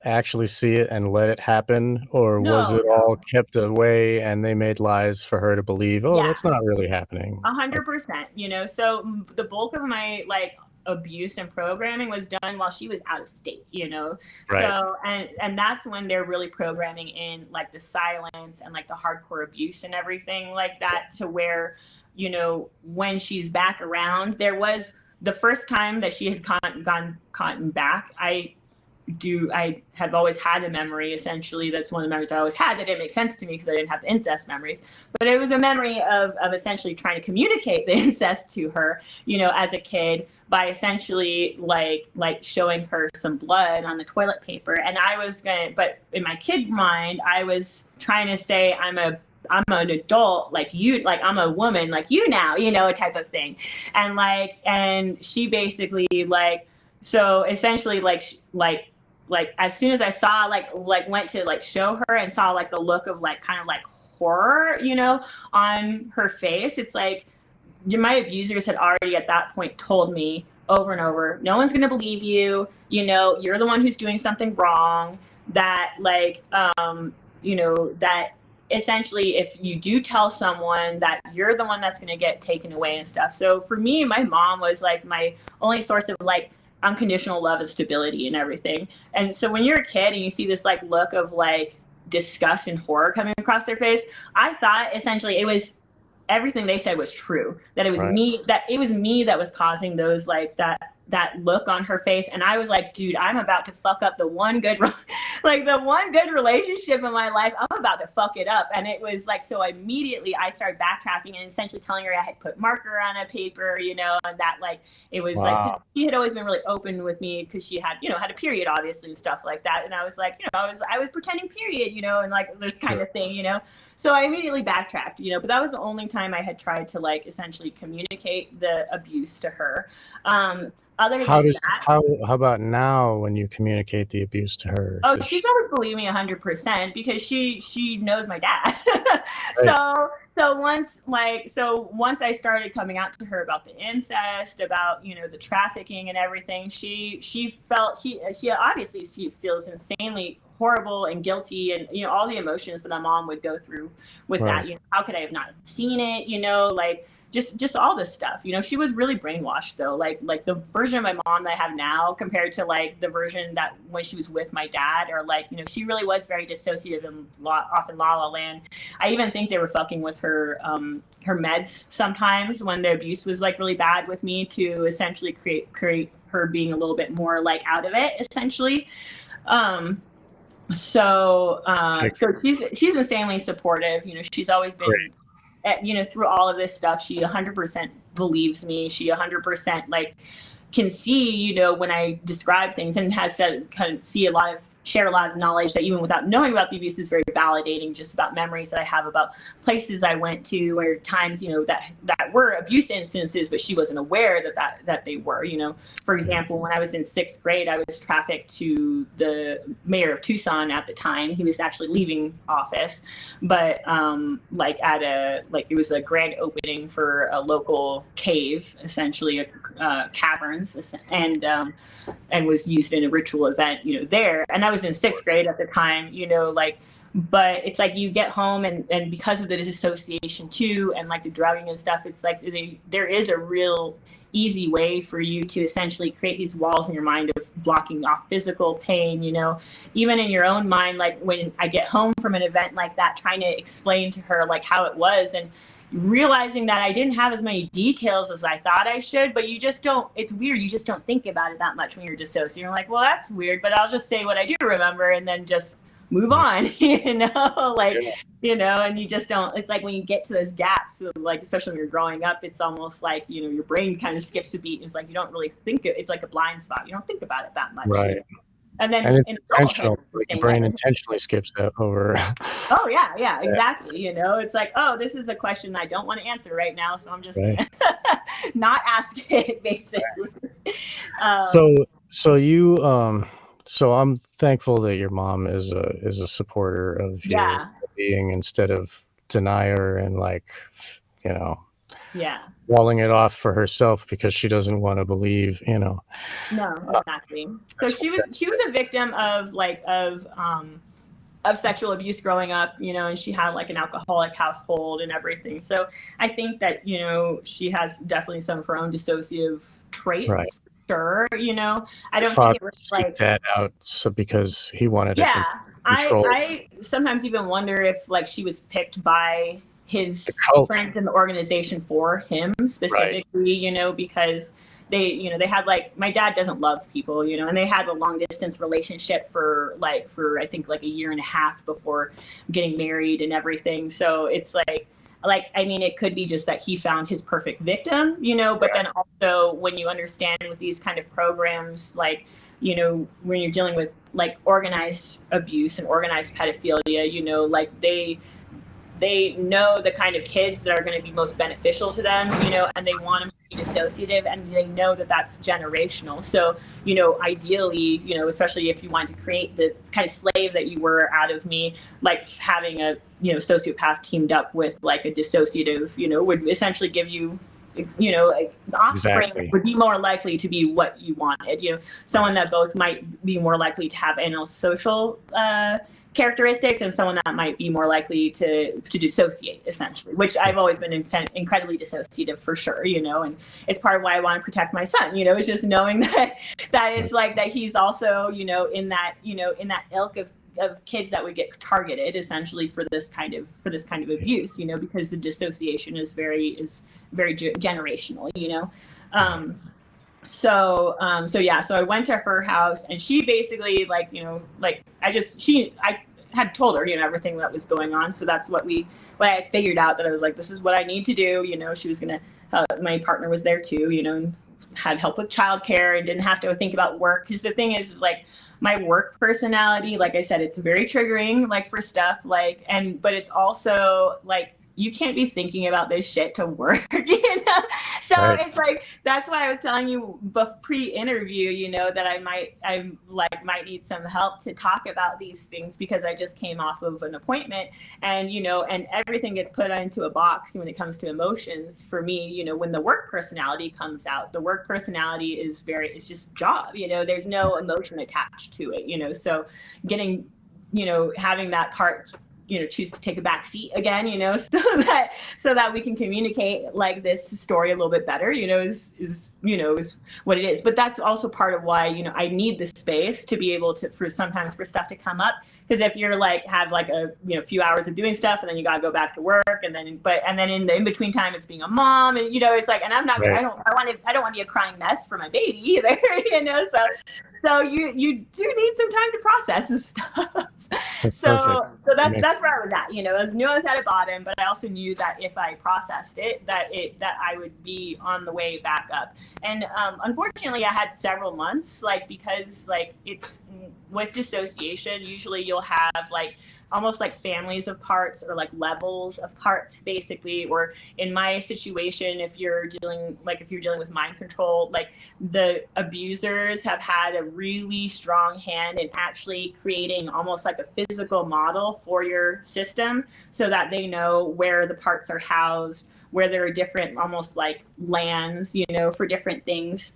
actually see it and let it happen, or was No, it no. all kept away and they made lies for her to believe, "Oh, Yeah, that's not really happening"? 100%. You know, so the bulk of my like abuse and programming was done while she was out of state, you know. Right. So and that's when they're really programming in like the silence and like the hardcore abuse and everything like that, to where, you know, when she's back around, there was the first time that she had gotten back. I have always had a memory, essentially. That's one of the memories I always had that didn't make sense to me because I didn't have the incest memories. But it was a memory of essentially trying to communicate the incest to her, you know, as a kid, by essentially like showing her some blood on the toilet paper. And but in my kid mind, I was trying to say, I'm an adult like you, like I'm a woman like you now, you know, type of thing. And she basically so essentially like as soon as I saw went to like show her and saw like the look of like kind of like horror, you know, on her face, it's like my abusers had already at that point told me over and over, no one's going to believe you, you know, you're the one who's doing something wrong, that you know, that essentially if you do tell someone, that you're the one that's going to get taken away and stuff. So for me, my mom was like my only source of like unconditional love and stability and everything. And so when you're a kid and you see this like look of like disgust and horror coming across their face, I thought essentially it was everything they said was true, that it was Right. me, that was causing those like that look on her face. And I was like, dude, I'm about to fuck up the one good like the one good relationship in my life. I'm about to fuck it up. And it was like, so immediately I started backtracking and essentially telling her I had put marker on a paper, you know, and that like it was like, 'cause Wow. she had always been really open with me because she had, you know, had a period obviously and stuff like that. And I was like, you know, I was pretending period, you know, and like this kind of thing, you know. So I immediately backtracked, you know, but that was the only time I had tried to like essentially communicate the abuse to her. Other How than does that, how about now when you communicate the abuse to her? oh, Does she's she always believed me 100% because she knows my dad. Right. So once I started coming out to her about the incest, about, you know, the trafficking and everything, she felt she obviously she feels insanely horrible and guilty, and you know all the emotions that a mom would go through with that. Right. You know, how could I have not seen it? You know, like just all this stuff. You know, she was really brainwashed though. Like the version of my mom that I have now compared to like the version that when she was with my dad, or like, you know, she really was very dissociative and off in la la land. I even think they were fucking with her her meds sometimes when the abuse was like really bad with me, to essentially create her being a little bit more like out of it essentially. Um so she's insanely supportive. You know, she's always Great. been you know, through all of this stuff, she 100% believes me. She 100% like can see, you know, when I describe things, and has said, kind of share a lot of knowledge that even without knowing about the abuse is very validating, just about memories that I have about places I went to, or times, you know, that were abuse instances, but she wasn't aware that they were, you know. For example, when I was in 6th grade, I was trafficked to the mayor of Tucson at the time. He was actually leaving office, but like it was a grand opening for a local cave, essentially caverns, and was used in a ritual event, you know, there. And I was in 6th grade at the time, you know, like, but it's like you get home and because of the dissociation too, and like the drugging and stuff, it's like there is a real easy way for you to essentially create these walls in your mind of blocking off physical pain, you know, even in your own mind. Like when I get home from an event like that, trying to explain to her like how it was, and realizing that I didn't have as many details as I thought I should, but you just don't, it's weird. You just don't think about it that much when you're dissociating. You're like, well, that's weird, but I'll just say what I do remember and then just move on, you know, like, you know, and you just don't, it's like when you get to those gaps, like, especially when you're growing up, it's almost like, you know, your brain kind of skips a beat. It's like, you don't really think it's like a blind spot. You don't think about it that much. Right. You know? And then And it's in intentional. adulthood, Like, your brain intentionally skips that over. oh yeah, exactly. You know, it's like, oh, this is a question I don't want to answer right now, so I'm just Right. gonna not ask it, basically. So you so I'm thankful that your mom is a supporter of your being instead of denier and, like, you know, walling it off for herself because she doesn't want to believe, you know. No, exactly. So she was a victim of sexual abuse growing up, you know, and she had like an alcoholic household and everything. So I think that, you know, she has definitely some of her own dissociative traits. Right. Sure, you know, I don't think it was like that out, so because he wanted to control. I sometimes even wonder if like she was picked by his friends in the organization for him specifically, you know, because they, you know, they had like, my dad doesn't love people, you know, and they had a long distance relationship for I think like a year and a half before getting married and everything. So it's like, I mean, it could be just that he found his perfect victim, you know, but then also when you understand with these kind of programs, like, you know, when you're dealing with like organized abuse and organized pedophilia, you know, like they know the kind of kids that are going to be most beneficial to them, you know, and they want them to be dissociative, and they know that that's generational. So, you know, ideally, you know, especially if you want to create the kind of slave that you were out of me, like having a, you know, sociopath teamed up with like a dissociative, you know, would essentially give you, you know, the offspring would be more likely to be what you wanted, you know, someone that both might be more likely to have antisocial characteristics and someone that might be more likely to dissociate, essentially, which I've always been incredibly dissociative for sure, you know, and it's part of why I want to protect my son, you know, it's just knowing that it's like that he's also, you know, in that ilk of kids that would get targeted essentially for this kind of abuse, you know, because the dissociation is very generational, you know. So I went to her house, and she basically, like, you know, like I had told her, you know, everything that was going on. So that's what I had figured out, that I was like, this is what I need to do. You know, she was going to, my partner was there too, you know, and had help with childcare and didn't have to think about work. Cause the thing is like my work personality, like I said, it's very triggering, like for stuff like, but it's also like, you can't be thinking about this shit to work, you know? So it's like, that's why I was telling you pre-interview, you know, that I might need some help to talk about these things, because I just came off of an appointment, and, you know, and everything gets put into a box when it comes to emotions for me. You know, when the work personality comes out, the work personality is it's just job, you know, there's no emotion attached to it, you know, so getting, you know, having that part, you know, choose to take a back seat again, you know, so that we can communicate like this story a little bit better, you know, is what it is. But that's also part of why, you know, I need the space to be able to, sometimes for stuff to come up. Because if you're like, have like a, you know, few hours of doing stuff, and then you got to go back to work, and then in the in-between time, it's being a mom, and, you know, it's like, and I'm not, I don't want to be a crying mess for my baby either, you know, so you do need some time to process this stuff. So that's where I was at, you know. I knew I was at a bottom, but I also knew that if I processed it, that I would be on the way back up. And unfortunately, I had several months, like, because like it's with dissociation, usually you'll have like almost like families of parts, or like levels of parts, basically. Or in my situation, if you're dealing with mind control, like the abusers have had a really strong hand in actually creating almost like a physical model for your system, so that they know where the parts are housed, where there are different almost like lands, you know, for different things.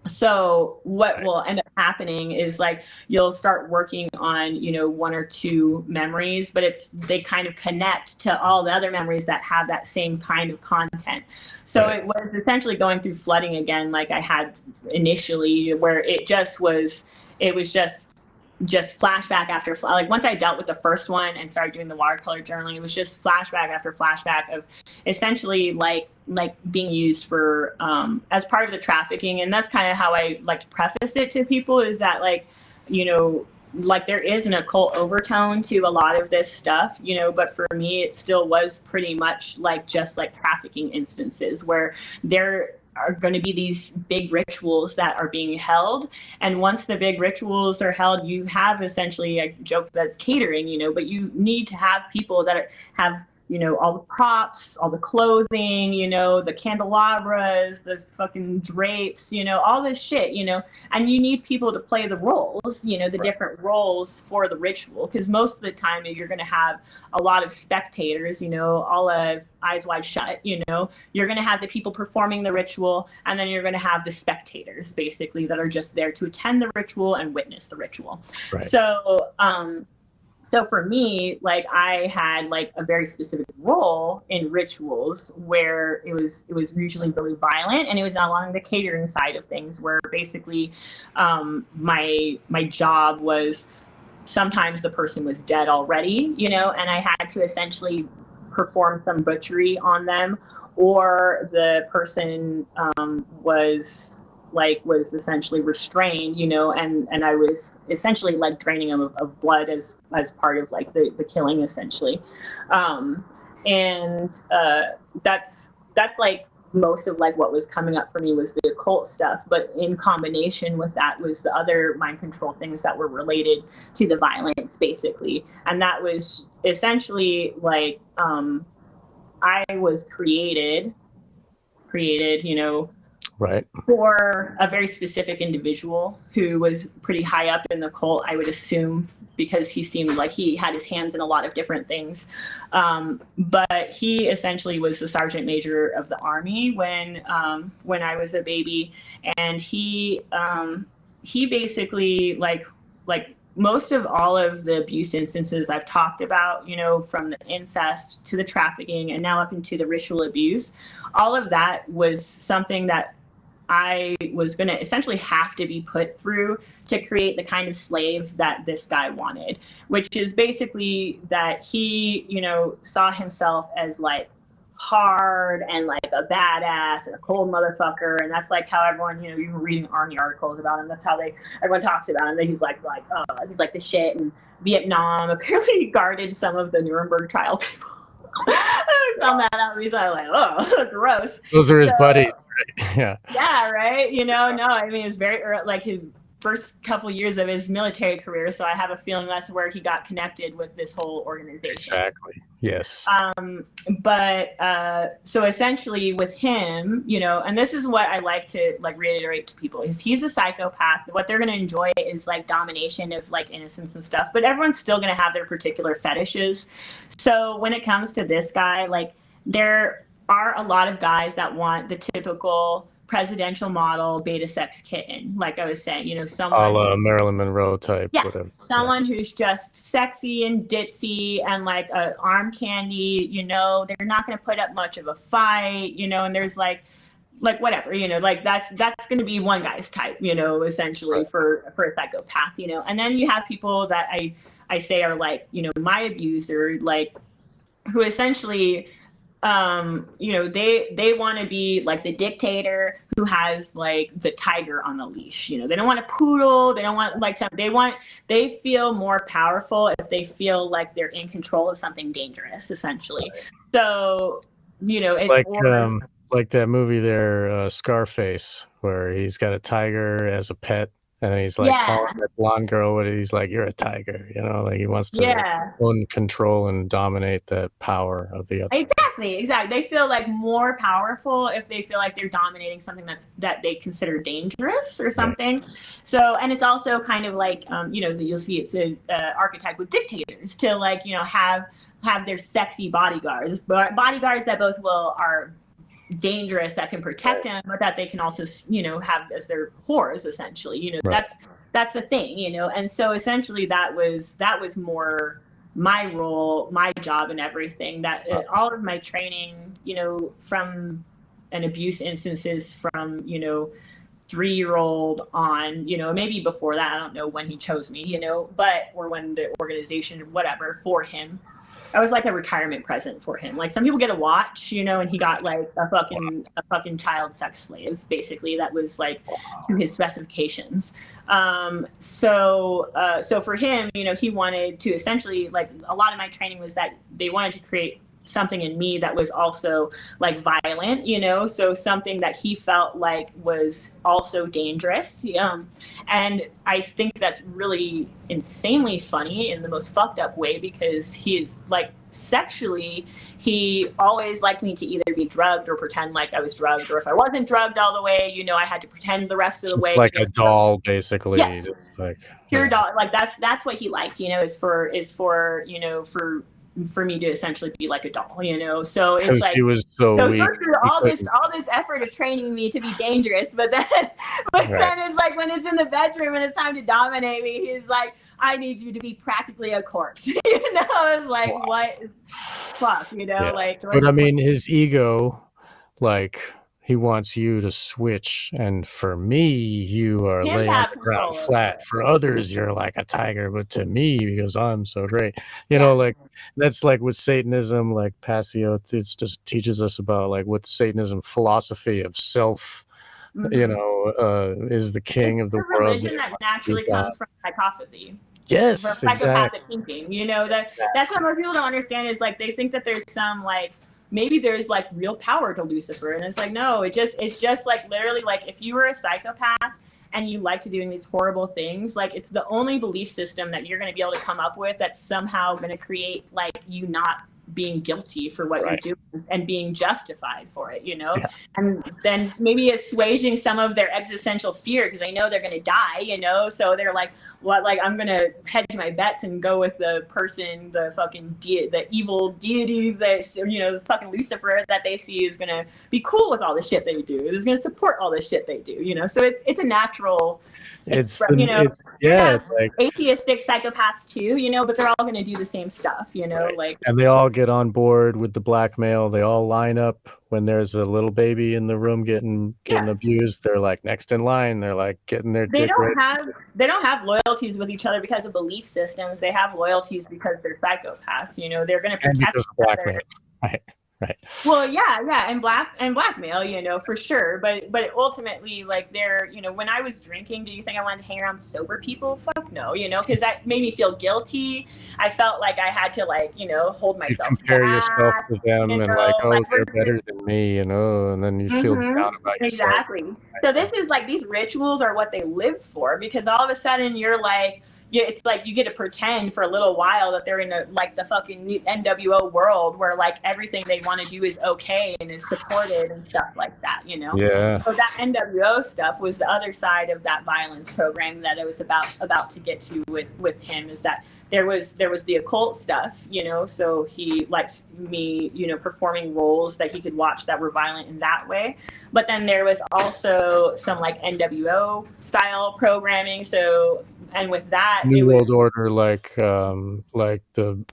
So what will end up happening is like you'll start working on, you know, one or two memories, but they kind of connect to all the other memories that have that same kind of content. So Right. it was essentially going through flooding again, like I had initially, where it was just flashback after like once I dealt with the first one and started doing the watercolor journaling, it was just flashback after flashback of essentially like being used for as part of the trafficking. And that's kind of how I like to preface it to people, is that like, you know, like there is an occult overtone to a lot of this stuff, you know, but for me it still was pretty much like just like trafficking instances where there are going to be these big rituals that are being held. And once the big rituals are held, you have essentially a joke that's catering, you know, but you need to have people that have, you know, all the props, all the clothing, you know, the candelabras, the fucking drapes, you know, all this shit, you know, and you need people to play the roles, you know, the Right. different roles for the ritual. Because most of the time you're going to have a lot of spectators, you know, all of Eyes Wide Shut, you know, you're going to have the people performing the ritual, and then you're going to have the spectators basically that are just there to attend the ritual and witness the ritual. Right. So for me, like I had like a very specific role in rituals where it was usually really violent, and it was along the catering side of things where basically my job was, sometimes the person was dead already, you know, and I had to essentially perform some butchery on them, or the person was essentially restrained, you know, and I was essentially like draining them of blood as part of like the killing essentially. Um, and that's like most of like what was coming up for me was the occult stuff, but in combination with that was the other mind control things that were related to the violence basically. And that was essentially like I was created, you know, Right. for a very specific individual who was pretty high up in the cult, I would assume, because he seemed like he had his hands in a lot of different things. But he essentially was the sergeant major of the army when I was a baby, and he basically like most of all of the abuse instances I've talked about, you know, from the incest to the trafficking and now up into the ritual abuse, all of that was something that I was going to essentially have to be put through to create the kind of slave that this guy wanted, which is basically that he, you know, saw himself as like hard and like a badass and a cold motherfucker. And that's like how everyone, you know, you were reading Army articles about him. That's how everyone talks about him. That he's he's like the shit. And Vietnam apparently he guarded some of the Nuremberg trial people. I found that out recently. Like, oh, gross. Those are his buddies. Right? Yeah. Yeah, right. You know, no, I mean, it was very early, like his first couple years of his military career. So I have a feeling that's where he got connected with this whole organization. Exactly. Yes. But so essentially with him, you know, and this is what I like to like reiterate to people, is he's a psychopath. What they're going to enjoy is like domination of like innocence and stuff, but everyone's still going to have their particular fetishes. So when it comes to this guy, like there are a lot of guys that want the typical presidential model beta sex kitten, like I was saying, you know, A someone la Marilyn Monroe type, yeah, whatever. someone who's just sexy and ditzy and like a arm candy, you know, they're not going to put up much of a fight, you know, and there's like whatever, you know, like that's going to be one guy's type, you know, essentially Right. for a psychopath, you know. And then you have people that I say are like, you know, my abuser, like who essentially you know, they want to be like the dictator who has like the tiger on the leash. You know, they don't want a poodle. They don't want like something. They feel more powerful if they feel like they're in control of something dangerous, essentially. So, you know, it's like that movie there, Scarface, where he's got a tiger as a pet, and he's like calling yeah, that blonde girl, but he's like, "You're a tiger," you know, like he wants to yeah. own, control, and dominate that power of the other. Exactly. They feel like more powerful if they feel like they're dominating something that they consider dangerous or something. Right. So, and it's also kind of like, you know, you'll see it's an archetype with dictators to like, you know, have their sexy bodyguards that both are dangerous, that can protect him, but that they can also, you know, have as their whores, essentially. You know, Right. that's the thing, you know. And so essentially that was more my role, my job, and everything. That all of my training, you know, from an abuse instances from, you know, 3-year-old on, you know, maybe before that, I don't know when he chose me, you know, but, or when the organization, whatever, for him. I was like a retirement present for him. Like some people get a watch, you know, and he got like a fucking child sex slave, basically, that was like to his specifications. So for him, you know, he wanted to essentially, like, a lot of my training was that they wanted to create something in me that was also like violent, you know, so something that he felt like was also dangerous. And I think that's really insanely funny in the most fucked up way, because he is like, sexually, he always liked me to either be drugged or pretend like I was drugged, or if I wasn't drugged all the way, you know, I had to pretend the rest of the way. Like a doll, basically. Yes. Like Pure doll. Like that's what he liked, you know, is for you know, for me to essentially be like a doll, you know. So it's like, he was so weak. Go through all this effort of training me to be dangerous, but then then it's like, when it's in the bedroom and it's time to dominate me, he's like, I need you to be practically a corpse. You know, it's like, wow. What is fuck, you know, like. But I mean, his ego, like, he wants you to switch, and for me, you are laying on the ground flat. For others, you're like a tiger, but to me, because I'm so great, you know, like, that's like with Satanism, like Passio, it just teaches us about like what Satanism philosophy of self, you know, is the king of the world. Religion that naturally comes from psychopathy. Yes, psychopathic thinking, you know, that's what most people don't understand, is like, they think that there's some, like, maybe there's like real power to Lucifer, and it's like, no, it's just like, literally, like, if you were a psychopath and you like to doing these horrible things, like, it's the only belief system that you're going to be able to come up with that's somehow going to create like you not being guilty for what you do and being justified for it, you know. And then maybe assuaging some of their existential fear, because they know they're going to die, you know, so they're like, what, like, I'm going to hedge my bets and go with the person, the fucking the evil deity that, you know, the fucking Lucifer that they see is going to be cool with all the shit they do, is going to support all the shit they do, you know. So it's a natural, you know, like atheistic psychopaths too, you know, but they're all going to do the same stuff, you know, like, and they all get on board with the blackmail. They all line up when there's a little baby in the room getting abused. They're like next in line. They're like getting their they don't have loyalties with each other because of belief systems. They have loyalties because they're psychopaths, you know. They're going to protect each other. Right. Well, yeah, and blackmail, you know, for sure. But ultimately, like, they're, you know, when I was drinking, do you think I wanted to hang around sober people? Fuck no, you know, because that made me feel guilty. I felt like I had to, like, you know, hold myself back. You compare yourself to them, and like, oh, they're better than me, you know, and then you feel down about yourself. Exactly. So this is like, these rituals are what they live for, because all of a sudden you're like, it's like you get to pretend for a little while that they're in like the fucking NWO world where like everything they want to do is okay and is supported and stuff like that, you know. So that NWO stuff was the other side of that violence program that I was about to get to with him, is that there was the occult stuff, you know. So he liked me, you know, performing roles that he could watch that were violent in that way. But then there was also some like NWO style programming. So, and with that, New World Order, like the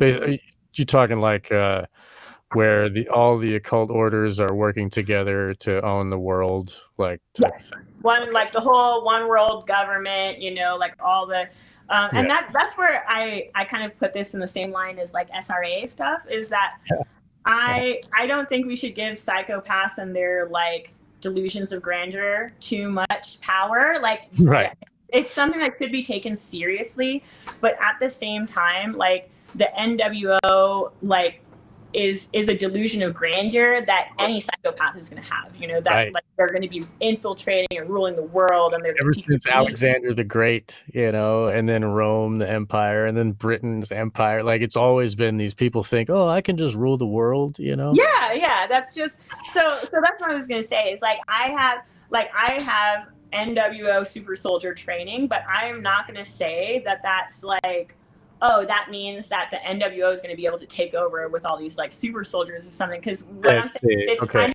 you're talking like where all the occult orders are working together to own the world, like like the whole one world government, you know, like all the and that's where I kind of put this in the same line as like SRA stuff, is that I don't think we should give psychopaths and their like delusions of grandeur too much power. Like, it's something that could be taken seriously, but at the same time, like, the NWO like is a delusion of grandeur that any psychopath is going to have, you know, that like they're going to be infiltrating and ruling the world, and they're ever since Alexander the Great, you know, and then Rome, the empire, and then Britain's empire. Like, it's always been these people think, oh, I can just rule the world, you know. That's just so that's what I was going to say, is like I have NWO super soldier training, but I'm not going to say that that's like oh, that means that the NWO is going to be able to take over with all these like super soldiers or something. Because what I'm saying is it's Okay.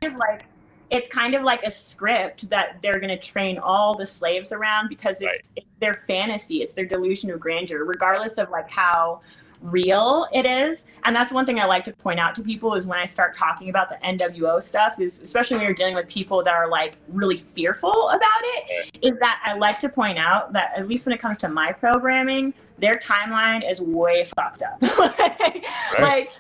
kind of like a script that they're going to train all the slaves around, because Right. it's their fantasy, it's their delusion of grandeur, regardless of like how real it is. And that's one thing I like to point out to people is when I start talking about the NWO stuff, is especially when you're dealing with people that are like really fearful about it, is that I like to point out that at least when it comes to my programming, their timeline is way fucked up.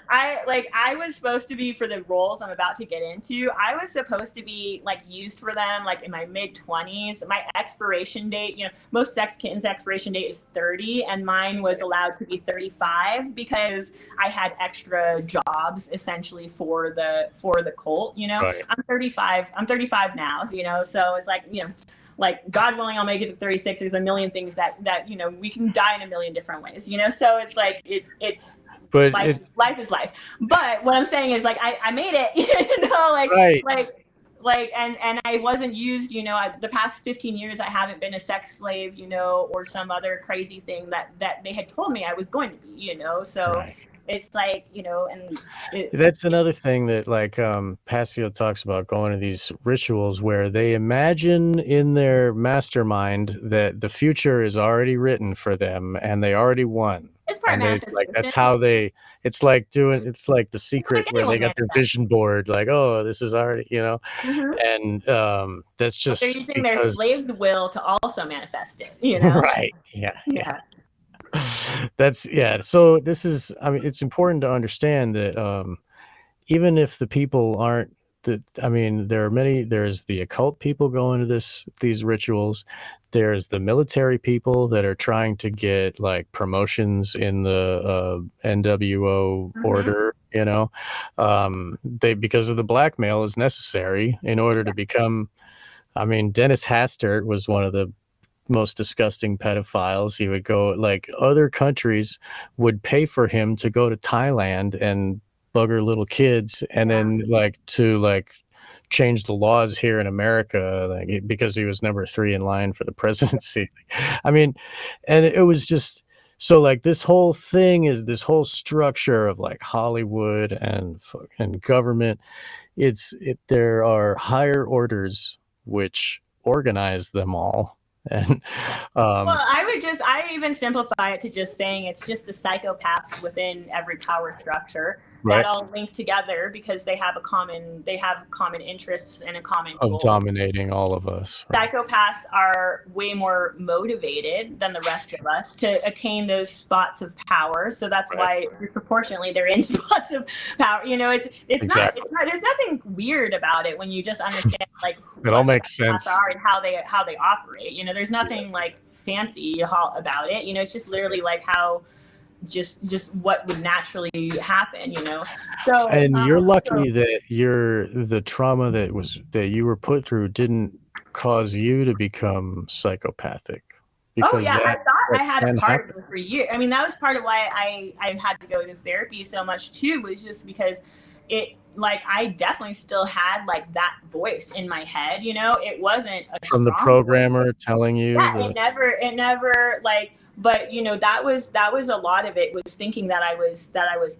I was supposed to be, for the roles I'm about to get into, I was supposed to be like used for them like in my mid-20s. My expiration date, most sex kittens' expiration date is 30, and mine was allowed to be 35 because I had extra jobs essentially for the cult. Right. I'm 35. I'm 35 now. So it's like God willing, I'll make it to 36. There's a million things that we can die in a million different ways. So it's like it's But life is life. But what I'm saying is like I made it. Right. And I wasn't used. The past 15 years I haven't been a sex slave. Or some other crazy thing that they had told me I was going to be. So. Right. It's like, That's another thing that like Passio talks about, going to these rituals where they imagine in their mastermind that the future is already written for them and they already won. it's part And they like manifestation. that's how they it's like The Secret where they got their manifests. vision board, like, oh, this is already, Mm-hmm. and that's But they're just using their because slave's will to also manifest it. right. Yeah. That's so this is, I mean, it's important to understand that even if the people aren't there's the occult people going to these rituals, there's the military people that are trying to get like promotions in the NWO order, they, because of the blackmail is necessary in order to become, Dennis Hastert was one of the most disgusting pedophiles. He would go, like, other countries would pay for him to go to Thailand and bugger little kids, and then to change the laws here in America, because he was number 3 in line for the presidency. And it was just so, like, this whole thing is this whole structure of like Hollywood and government. There are higher orders which organize them all. And I even simplify it to just saying it's just the psychopaths within every power structure that all link together because they have common interests and a common goal. Of dominating all of us. Right? Psychopaths are way more motivated than the rest of us to attain those spots of power. So that's why disproportionately they're in spots of power. It's exactly. not there's nothing weird about it when you just understand like it all makes sense and how they operate. There's nothing like fancy about it. It's just literally like how just what would naturally happen. So and you're lucky that the trauma that you were put through didn't cause you to become psychopathic. I thought I had a part of it for years. That was part of why I had to go to therapy so much too, was just because I definitely still had like that voice in my head. It wasn't from the programmer voice telling you. It never like. But that was a lot of it, was thinking that I was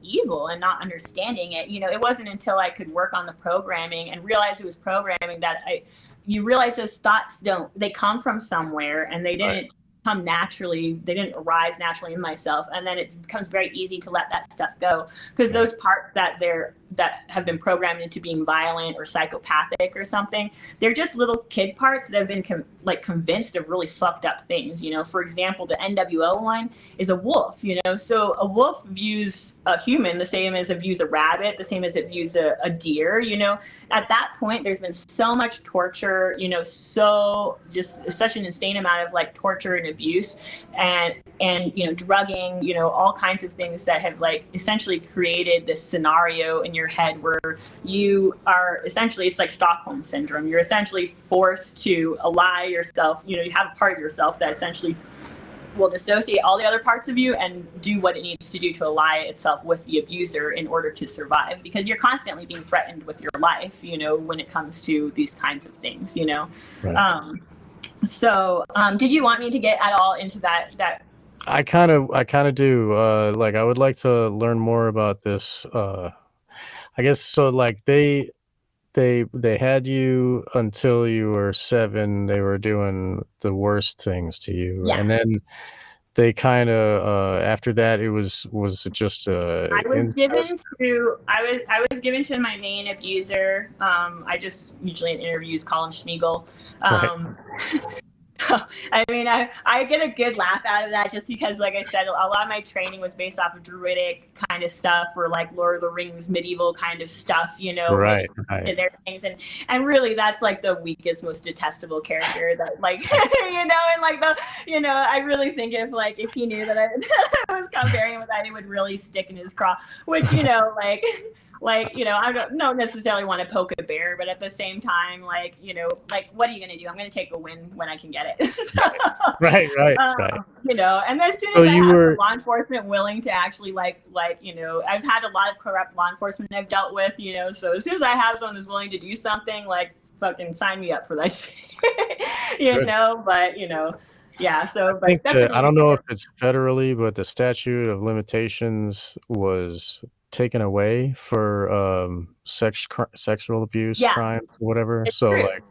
evil and not understanding it. It wasn't until I could work on the programming and realize it was programming that you realize those thoughts they come from somewhere, and they didn't come naturally. They didn't arise naturally in myself, and then it becomes very easy to let that stuff go, because those parts that have been programmed into being violent or psychopathic or something, they're just little kid parts that have been convinced of really fucked up things. For example, the NWO one is a wolf. So a wolf views a human the same as it views a rabbit, the same as it views a deer. At that point, there's been so much torture. So just such an insane amount of like torture and abuse, and drugging. All kinds of things that have like essentially created this scenario in your head where you are essentially, it's like Stockholm syndrome. You're essentially forced to ally yourself. You have a part of yourself that essentially will dissociate all the other parts of you and do what it needs to do to ally itself with the abuser in order to survive, because you're constantly being threatened with your life, when it comes to these kinds of things, Right. So did you want me to get at all into that I kind of do. Like, I would like to learn more about this. I guess so. Like, they had you until you were 7. They were doing the worst things to you, Yeah. and then they kind of after that, it was just I was incest. given to I was given to my main abuser. I just usually in interviews call him Schmiegel. Right, Um, I mean, I get a good laugh out of that just because, like I said, a lot of my training was based off of druidic kind of stuff or like Lord of the Rings medieval kind of stuff, with right, right. their things. And really that's like the weakest, most detestable character that like, and like I really think if he knew that I was comparing him with that, he would really stick in his craw, which, I don't necessarily want to poke a bear, but at the same time, what are you going to do? I'm going to take a win when I can get it. Right, right, right. And as soon So as I you have the were law enforcement willing to actually I've had a lot of corrupt law enforcement I've dealt with, so as soon as I have someone who's willing to do something, like fucking sign me up for that shit, good. but yeah, I so, but think that's the that I main don't thing. know if it's federally, but the statute of limitations was taken away for sexual abuse Yeah, crimes or whatever. it's So, true. like,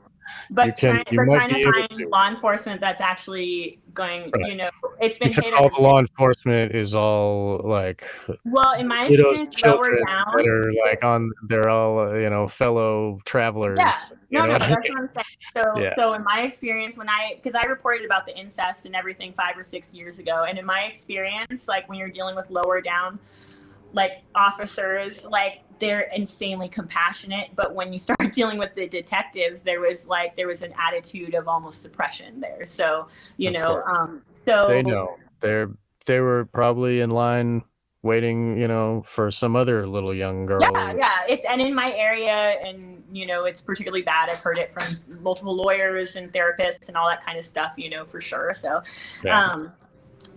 But you might trying to be able find to. law enforcement that's actually going, Right. it's been Because hit or all the miss. law enforcement is all like Well, in my widows experience, and lower children that down, are like they're all fellow yeah, travelers. You no, know no, what I that's mean? what I'm saying. So, Yeah. so in my experience, because I reported about the incest and everything 5 or 6 years ago, and in my experience, like when you're dealing with lower down, like officers, like they're insanely compassionate, but when you start dealing with the detectives, there was an attitude of almost suppression there. So, Of course. They so know. They were probably in line waiting, for some other little young yeah, girl. yeah, and in my area, and it's particularly bad. I've heard it from multiple lawyers and therapists and all that kind of stuff, for sure. So, Yeah. um,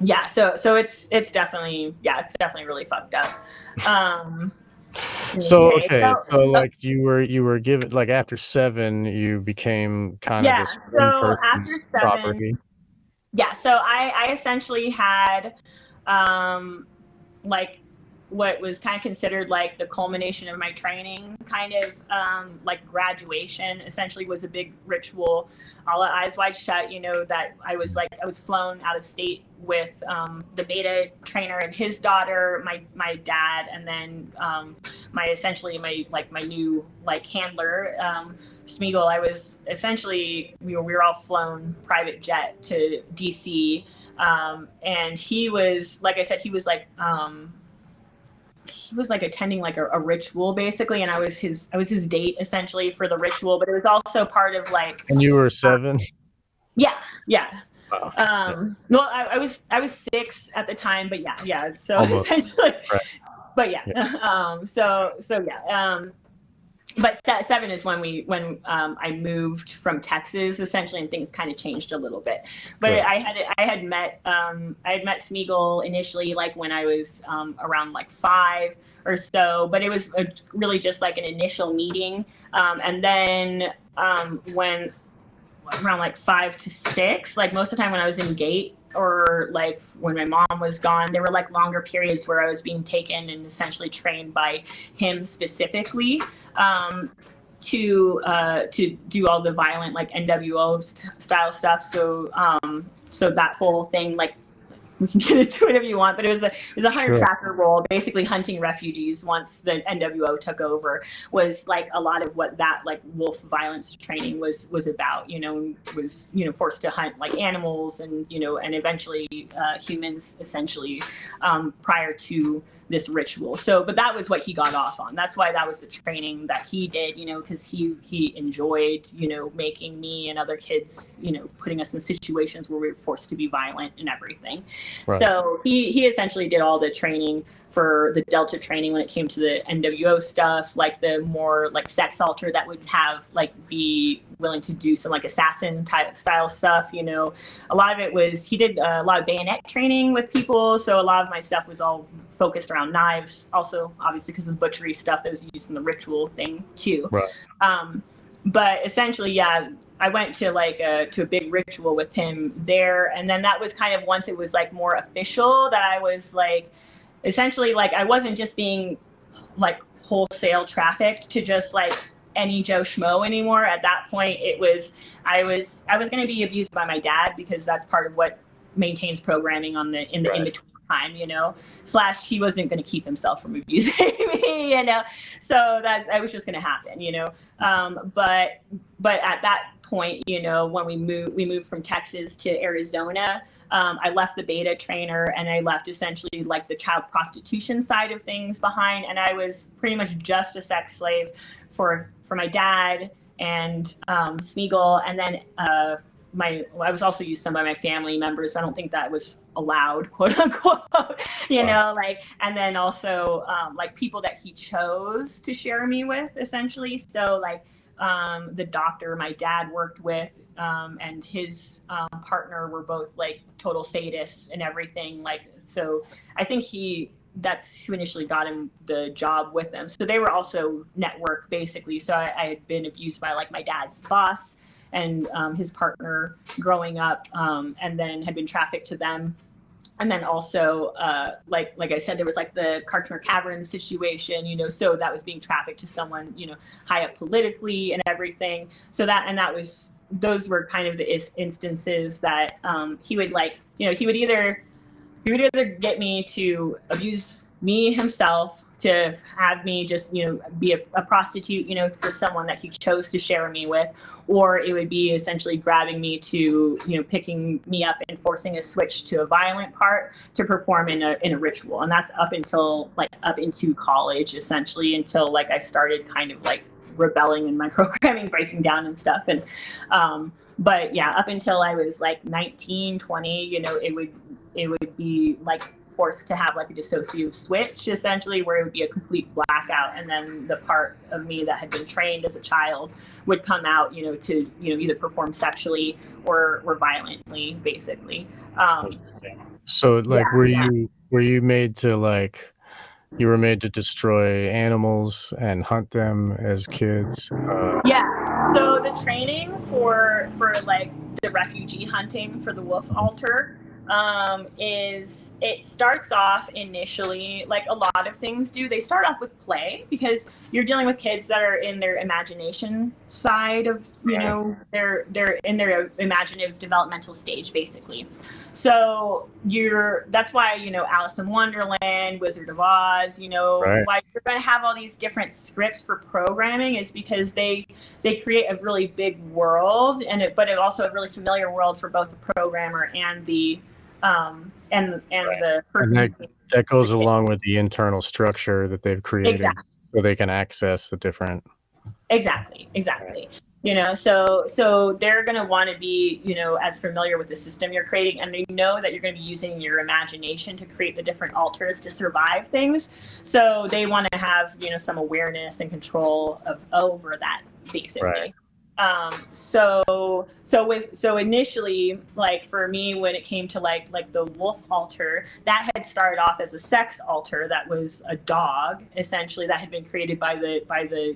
yeah, so it's definitely, it's definitely really fucked up. Um, So okay, okay, so so like you were given like after 7, you became kind of yeah, this one so after person's 7, property. yeah, so I essentially had, um, like what was kind of considered like the culmination of my training, kind of like graduation essentially was a big ritual, all eyes wide shut, that I was flown out of state with the beta trainer and his daughter, my dad, and then my new handler, Smeagol. I was essentially, we were all flown private jet to DC, and he was, like I said, he was like attending like a ritual basically, and I was his date essentially for the ritual, but it was also part of like, And you were 7? yeah, yeah. Wow. Yeah, Well, I was 6 at the time, but yeah. So almost. essentially, Right. but yeah. Yeah. So yeah. But 7 is when I moved from Texas essentially, and things kind of changed a little bit. But Good. I had met Smeagol initially, like when I was around like 5 or so. But it was really just like an initial meeting, and then when around like 5 to 6, like most of the time when I was in gate or like when my mom was gone, there were like longer periods where I was being taken and essentially trained by him specifically, to do all the violent like NWO style stuff. So that whole thing, like, we can get into it if you want, but it was a hunter Sure. tracker role, basically hunting refugees once the NWO took over, was like a lot of what that like wolf violence training was about, was, forced to hunt like animals and, and eventually humans essentially, prior to this ritual. So, but that was what he got off on. That's why that was the training that he did, because he enjoyed, making me and other kids, putting us in situations where we were forced to be violent and everything. Right. So he essentially did all the training for the Delta training when it came to the NWO stuff, like the more like sex alter that would have like be willing to do some like assassin type style stuff. A lot of it was, he did a lot of bayonet training with people. So a lot of my stuff was all focused around knives, also obviously because of the butchery stuff that was used in the ritual thing too. Right. Um, but essentially, yeah, I went to like to a big ritual with him there, and then that was kind of once it was like more official that I was like, essentially, like I wasn't just being like wholesale trafficked to just like any Joe Schmo anymore. At that point, it was I was going to be abused by my dad because that's part of what maintains programming on the in Right. between time, you know. Slash, he wasn't going to keep himself from abusing me, you know. So that was just going to happen, you know. But at that point, you know, when we moved from Texas to Arizona. I left the beta trainer and I left essentially like the child prostitution side of things behind, and I was pretty much just a sex slave for my dad and Smeagol, and then I was also used some by my family members. So I don't think that was allowed, quote unquote, you know, like, and then also like people that he chose to share me with, essentially. So like the doctor my dad worked with and his partner were both like total sadists and everything. Like, so I think that's who initially got him the job with them. So they were also network basically. So I had been abused by like my dad's boss and his partner growing up, and then had been trafficked to them. And then also, like I said, there was like the Kartner Cavern situation, you know, so that was being trafficked to someone, you know, high up politically and everything. So those were kind of the instances that he would like, you know, he would either get me to abuse me himself, to have me just, you know, be a prostitute, you know, for someone that he chose to share me with, or it would be essentially grabbing me to, you know, picking me up and forcing a switch to a violent part to perform in a ritual. And that's up into college, essentially, until like I started kind of like rebelling in my programming, breaking down and stuff. And but yeah, up until I was like 19, 20, you know, it would be like forced to have like a dissociative switch, essentially, where it would be a complete blackout, and then the part of me that had been trained as a child would come out, you know, to, you know, either perform sexually or violently, basically. So like Yeah. were you made to like you were made to destroy animals and hunt them as kids? Yeah. So the training for like the refugee hunting for the wolf altar is, it starts off initially like a lot of things do. They start off with play because you're dealing with kids that are in their imagination side of, you know, they're in their imaginative developmental stage, basically. So that's why, you know, Alice in Wonderland, Wizard of Oz, you know, Right. why you're going to have all these different scripts for programming is because they create a really big world, but it also a really familiar world for both the programmer and the the person. And that goes along with the internal structure that they've created, Exactly. so they can access the different. Exactly. You know, so they're going to want to be, you know, as familiar with the system you're creating, and they know that you're going to be using your imagination to create the different altars to survive things. So they want to have, you know, some awareness and control over that, basically. Right. So initially, like for me, when it came to like the wolf altar, that had started off as a sex altar that was a dog, essentially, that had been created by the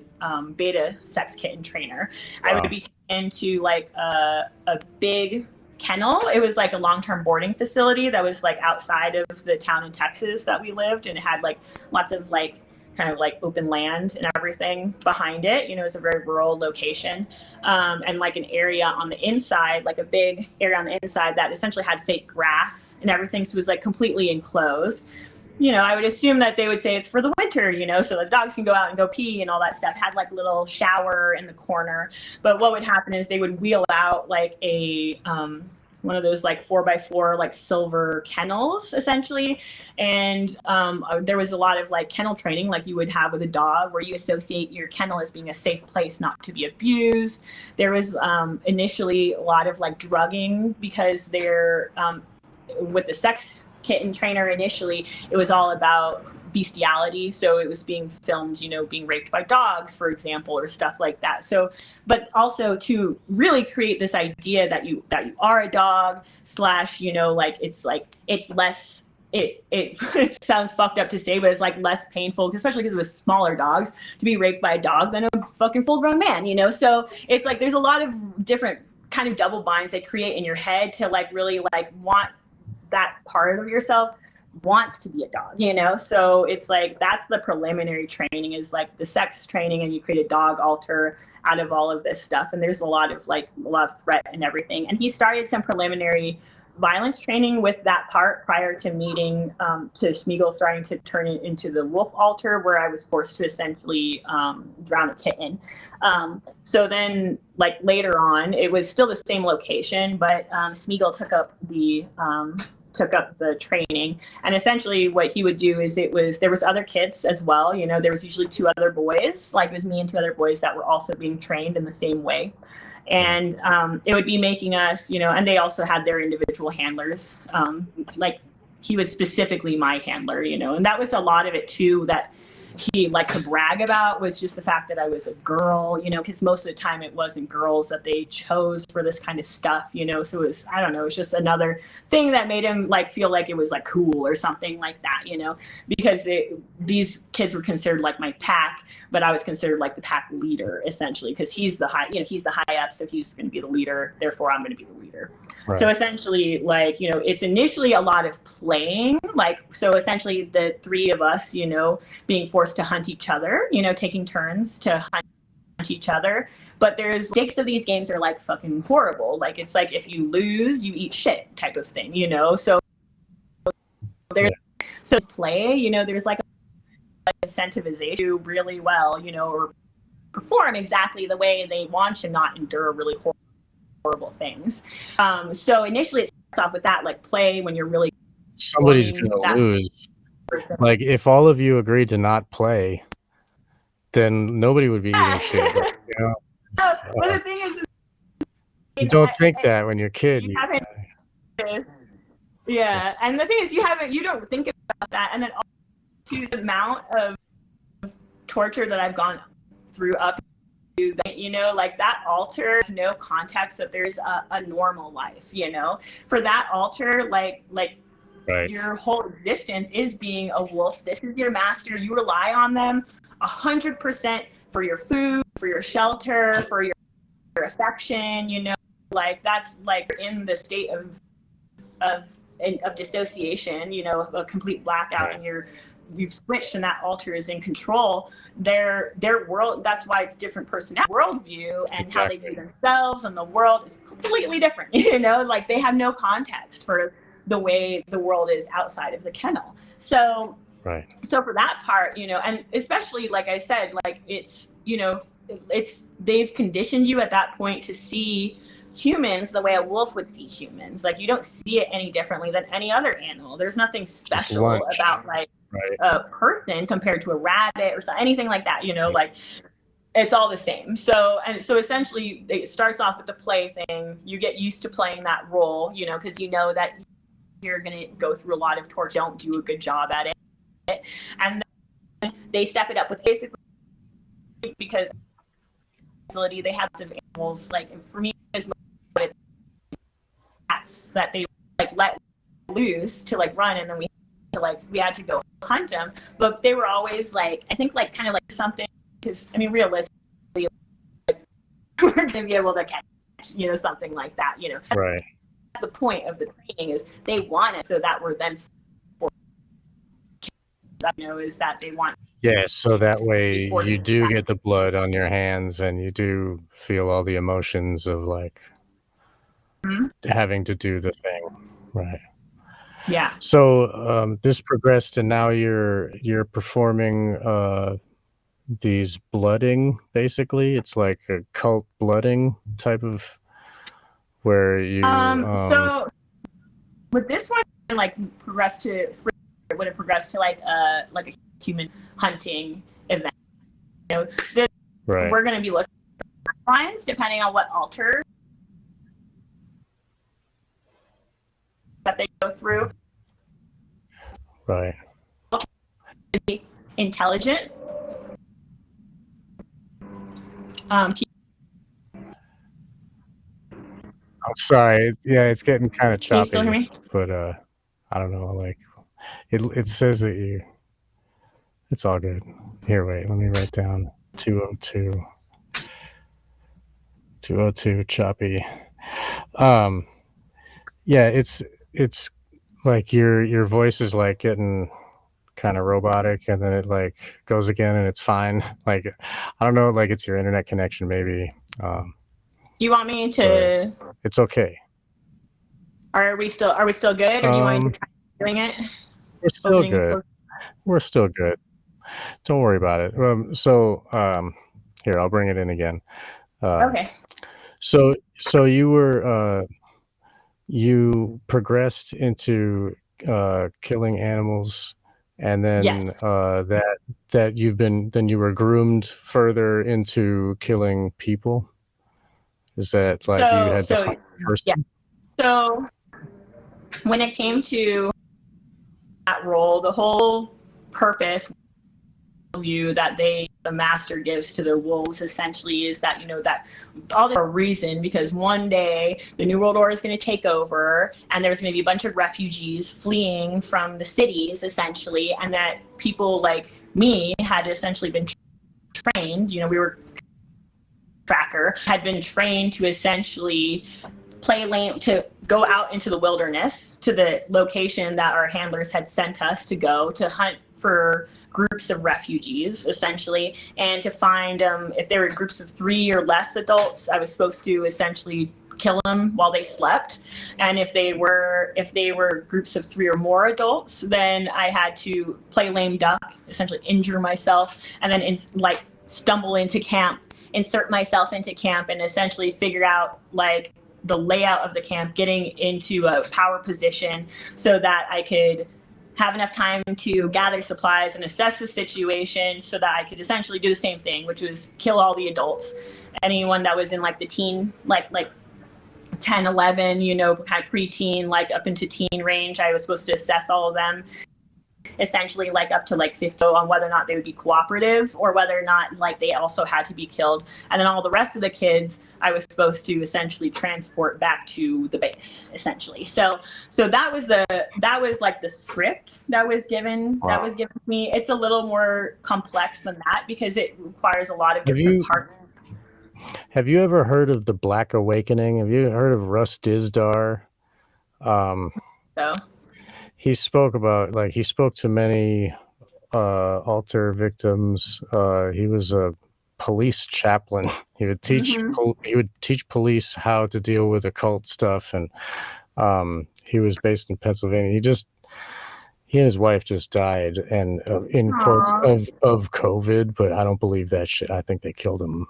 beta sex kitten trainer. Wow. I would be taken to like a big kennel. It was like a long-term boarding facility that was like outside of the town in Texas that we lived, and it had like lots of like kind of like open land and everything behind it. You know, it's a very rural location, and like an area on the inside, like a big area on the inside that essentially had fake grass and everything. So it was like completely enclosed. You know, I would assume that they would say it's for the winter, you know, so the dogs can go out and go pee and all that stuff. Had like a little shower in the corner. But what would happen is they would wheel out like a one of those like 4x4 like silver kennels, essentially, and there was a lot of like kennel training like you would have with a dog, where you associate your kennel as being a safe place not to be abused. There was initially a lot of like drugging, because they're with the sex kitten trainer initially, it was all about bestiality. So it was being filmed, you know, being raped by dogs, for example, or stuff like that. So, but also to really create this idea that you are a dog, slash, you know, like it's less it sounds fucked up to say, but it's like less painful, especially because it was smaller dogs, to be raped by a dog than a fucking full grown man, you know? So it's like there's a lot of different kind of double binds they create in your head to like really like want that part of yourself wants to be a dog, you know? So it's like that's the preliminary training, is like the sex training, and you create a dog alter out of all of this stuff. And there's a lot of threat and everything. And he started some preliminary violence training with that part prior to meeting to Smeagol starting to turn it into the wolf altar, where I was forced to essentially drown a kitten. So then like later on, it was still the same location, but Smeagol took up the training. And essentially what he would do is there was other kids as well, you know, there was usually two other boys, like it was me and two other boys that were also being trained in the same way. And it would be making us, you know, and they also had their individual handlers. Like he was specifically my handler, you know, and that was a lot of it too that he liked to brag about, was just the fact that I was a girl, you know, because most of the time it wasn't girls that they chose for this kind of stuff, you know. So it was, I don't know, it's just another thing that made him like feel like it was like cool or something like that, you know, because these kids were considered like my pack, but I was considered like the pack leader essentially, because he's the high up, so he's going to be the leader, therefore I'm going to be the leader. Right. So essentially, like, you know, it's initially a lot of playing, like, so essentially the three of us, you know, being forced to hunt each other, you know, taking turns to hunt each other. But there's stakes of these games are like fucking horrible. Like it's like if you lose, you eat shit type of thing, you know. So there's so play, you know, there's like incentivization to really well, you know, or perform exactly the way they want to, not endure really horrible things. So initially it starts off with that, like play when you're really somebody's gonna lose. Like if all of you agreed to not play, then nobody would be eating shit. Like, you know? But the thing is you don't think that when you're a kid. Yeah, and the thing is, you don't think about that, and then also the amount of torture that I've gone through up to, you know, like that altar has no context that there's a normal life, you know. For that altar, like right. Your whole existence is being a wolf. This is your master. You rely on them 100% for your food, for your shelter, for your affection, you know, like that's like in the state of dissociation, you know, a complete blackout, and you've switched and that altar is in control. Their world, that's why it's different personality, worldview, and how they view themselves and the world is completely different, you know, like they have no context for the way the world is outside of the kennel. So so for that part, you know, and especially like I said, like it's, you know, they've conditioned you at that point to see humans the way a wolf would see humans. Like you don't see it any differently than any other animal. There's nothing special about like a person compared to a rabbit or anything like that, you know, like it's all the same. So essentially it starts off with the play thing. You get used to playing that role, you know, because you know that you're going to go through a lot of torture, don't do a good job at it. And then they step it up with basically, because they have some animals, like for me it's cats that they like let loose to like run, and then we had to go hunt them, but they were always like, I think like kind of like something, because I mean realistically like, we're gonna be able to catch, you know, something like that, you know. Right. That's the point of the training, is they want it so that we're then you know, is that they want so that way you do get the blood on your hands and you do feel all the emotions of like having to do the thing, right? Yeah. So this progressed, and now you're performing these blooding, basically. It's like a cult blooding type of, where you so with this one, like progressed to, it would have progressed to like a human hunting event, you know. We're going to be looking at lines depending on what altar that they go through. Right. Intelligent. I'm sorry. Yeah, it's getting kind of choppy. Can you still hear me? But I don't know. Like, It says that you. It's all good. Here, wait. Let me write down 202. 202 choppy. Yeah, it's like your voice is like getting kind of robotic, and then it like goes again and it's fine. Like I don't know, like it's your internet connection maybe. Do you want me to? It's okay. Are we still good, or do you want me to try doing it? We're still good. We're still good. Don't worry about it. Here, I'll bring it in again. Okay. So you were you progressed into killing animals, and then Yes. that you were groomed further into killing people. Is that like you had to hunt first? Yeah. So when it came to that role, the whole purpose view that the master gives to the wolves essentially is that, you know, that all for a reason, because one day the New World Order is going to take over and there's going to be a bunch of refugees fleeing from the cities essentially, and that people like me had essentially been trained, you know, we were tracker, had been trained to essentially play lame, to go out into the wilderness to the location that our handlers had sent us to go to hunt for groups of refugees essentially, and to find if there were groups of 3 or less adults, I was supposed to essentially kill them while they slept, and if they were groups of 3 or more adults, then I had to play lame duck, essentially injure myself, and then stumble into camp, insert myself into camp, and essentially figure out like the layout of the camp, getting into a power position so that I could have enough time to gather supplies and assess the situation so that I could essentially do the same thing, which was kill all the adults. Anyone that was in like the teen, like 10, 11, you know, kind of preteen, like up into teen range, I was supposed to assess all of them, essentially like up to like 50, on whether or not they would be cooperative or whether or not like they also had to be killed. And then all the rest of the kids I was supposed to essentially transport back to the base essentially. So that was like the script that was given. Wow. That was given to me. It's a little more complex than that because it requires a lot of different parts. Have you ever heard of the Black Awakening? Have you heard of Russ Dizdar? So he spoke to many altar victims. He was a police chaplain. He would teach police how to deal with occult stuff, and he was based in Pennsylvania. He and his wife just died, and in quotes of COVID, but I don't believe that shit. I think they killed him.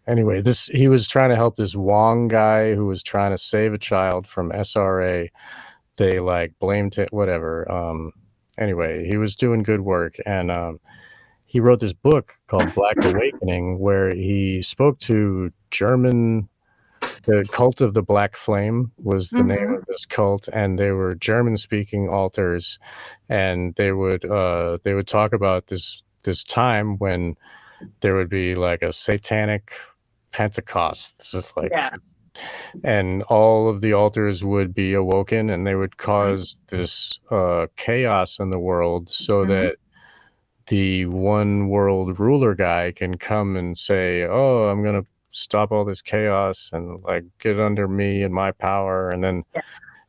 Anyway, he was trying to help this Wong guy who was trying to save a child from SRA. They like blamed it, whatever. Anyway, he was doing good work, and he wrote this book called Black Awakening, where he spoke to the cult of the Black Flame was the name of this cult, and they were German-speaking altars, and they would talk about this time when there would be like a satanic Pentecost. This is like, and all of the altars would be awoken, and they would cause this chaos in the world, so that the one world ruler guy can come and say, "Oh, I'm gonna stop all this chaos and like get under me and my power." And then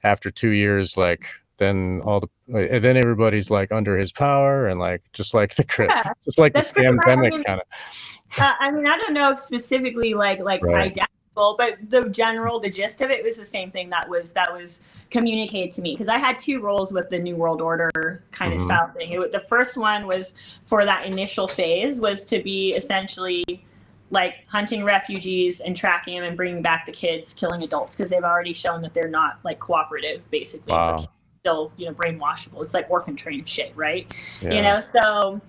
after 2 years, like then then everybody's like under his power, and like just like the scamdemic kind of. I mean, I don't know if specifically like identical, but the gist of it was the same thing that was communicated to me, because I had 2 roles with the New World Order kind of style thing. The first one was for that initial phase was to be essentially like hunting refugees and tracking them and bringing back the kids, killing adults, because they've already shown that they're not like cooperative, basically. Wow. Still, you know, brainwashable. It's like orphan train shit, right? Yeah. You know, so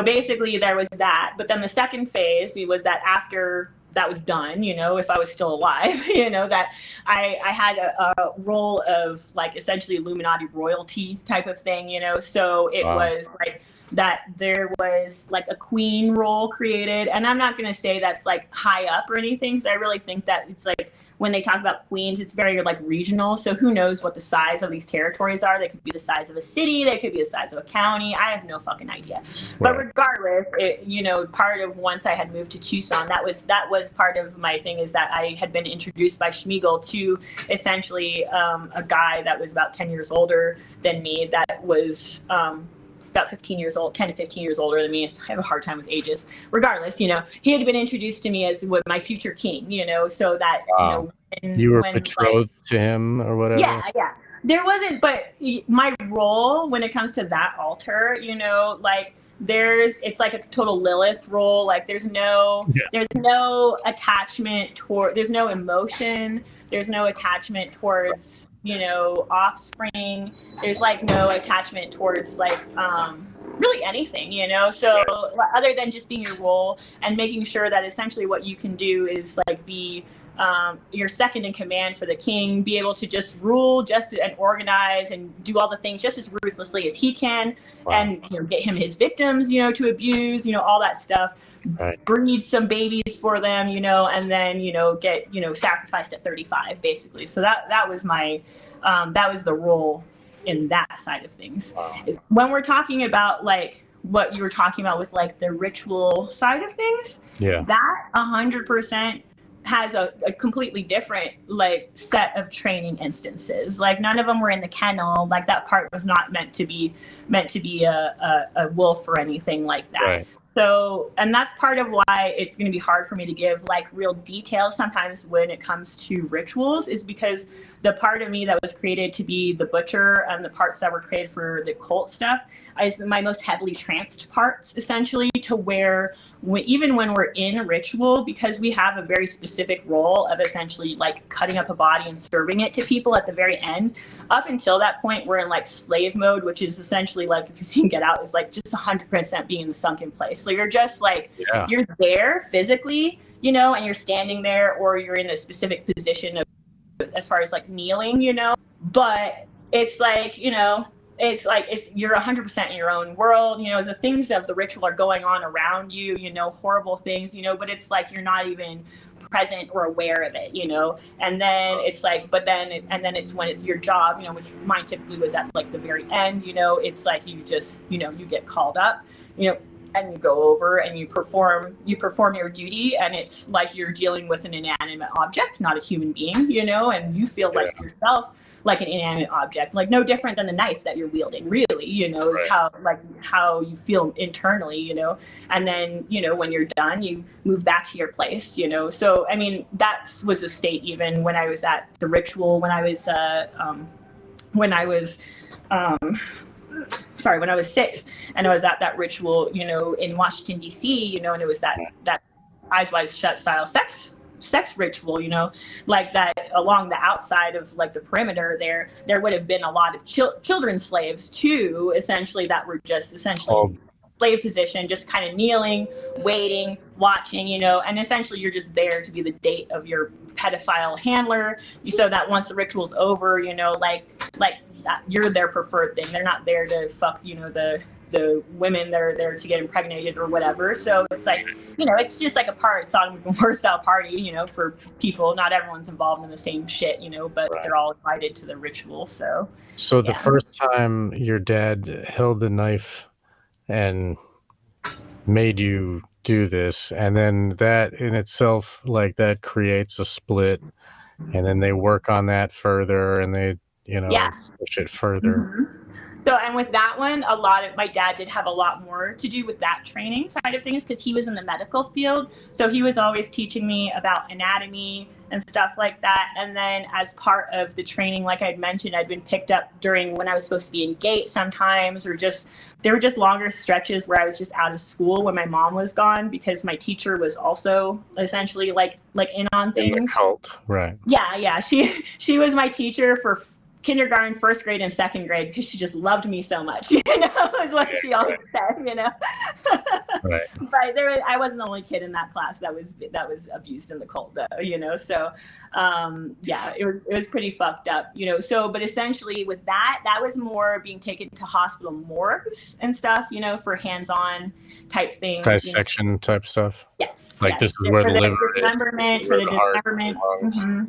basically there was that. But then the second phase was that after that was done, you know, if I was still alive, you know, that I had a role of like essentially Illuminati royalty type of thing, you know. So it was like that there was like a queen role created. And I'm not going to say that's like high up or anything, because I really think that it's like when they talk about queens, it's very like regional. So who knows what the size of these territories are? They could be the size of a city, they could be the size of a county. I have no fucking idea. But regardless, part of once I had moved to Tucson, that was part of my thing, is that I had been introduced by Schmiegel to essentially a guy that was about 10 years older than me, that was about 15 years old, 10 to 15 years older than me. I have a hard time with ages. Regardless, he had been introduced to me as my future king, so that, you were betrothed to him or whatever. Yeah. There wasn't, but my role when it comes to that altar, it's like a total Lilith role. Like there's no attachment there's no emotion. There's no attachment towards, offspring. There's like no attachment towards like, really anything, so other than just being your role and making sure that essentially what you can do is like be you're second in command for the king, be able to just rule and organize and do all the things just as ruthlessly as he can. Wow. And get him his victims, to abuse, all that stuff. Right. Breed some babies for them, and then get sacrificed at 35 basically. So that was my that was the role in that side of things. Wow. When we're talking about like what you were talking about with like the ritual side of things, that 100% has a completely different like set of training instances. Like none of them were in the kennel. Like that part was not meant to be a wolf or anything like that. Right. So, and that's part of why it's going to be hard for me to give like real details sometimes when it comes to rituals, is because the part of me that was created to be the butcher and the parts that were created for the cult stuff is my most heavily tranced parts, essentially, to where even when we're in a ritual, because we have a very specific role of essentially like cutting up a body and serving it to people at the very end, up until that point we're in like slave mode, which is essentially like, if you've seen Get Out, is like just 100% being in the sunken place. So you're just like, you're there physically, and you're standing there, or you're in a specific position of, as far as like kneeling, but it's like, you're 100% in your own world. The things of the ritual are going on around you, horrible things, but it's like you're not even present or aware of it, and then it's like, and then it's when it's your job, which mine typically was at like the very end, it's like you just, you get called up, and you go over and you perform your duty, and it's like you're dealing with an inanimate object, not a human being, and you feel like yourself like an inanimate object, like no different than the knife that you're wielding, really, is how you feel internally, and then, when you're done, you move back to your place, so, I mean, that was a state even when I was at the ritual, when I was 6 and I was at that ritual, in Washington, D.C., and it was that Eyes Wide Shut style sex ritual, like that along the outside of like the perimeter there would have been a lot of children slaves too, essentially, that were just essentially slave position, just kind of kneeling, waiting, watching, and essentially you're just there to be the date of your pedophile handler, so that once the ritual's over, like that you're their preferred thing. They're not there to fuck, the women, they're there to get impregnated or whatever. So it's like, it's just like it's on a worst out party, for people. Not everyone's involved in the same shit, but they're all invited to the ritual. So the first time your dad held the knife and made you do this, and then that in itself, like that creates a split, and then they work on that further, and they push it further. Mm-hmm. So, and with that one, my dad did have a lot more to do with that training side of things, because he was in the medical field. So he was always teaching me about anatomy and stuff like that. And then as part of the training, like I'd mentioned, I'd been picked up during when I was supposed to be in gate sometimes, or there were just longer stretches where I was just out of school when my mom was gone, because my teacher was also essentially like in on things. In the cult, right? Yeah. She was my teacher for kindergarten, first grade, and second grade because she just loved me so much, you know, is what she always said, you know. Right. But I wasn't the only kid in that class that was abused in the cult, though, you know. So, yeah, it was pretty fucked up, you know. So, but essentially, with that was more being taken to hospital morgues and stuff, you know, for hands-on type things. Dissection, you know, type stuff. Yes. Like yes. this is where the liver dismemberment, is. For the dismemberment. Mm-hmm.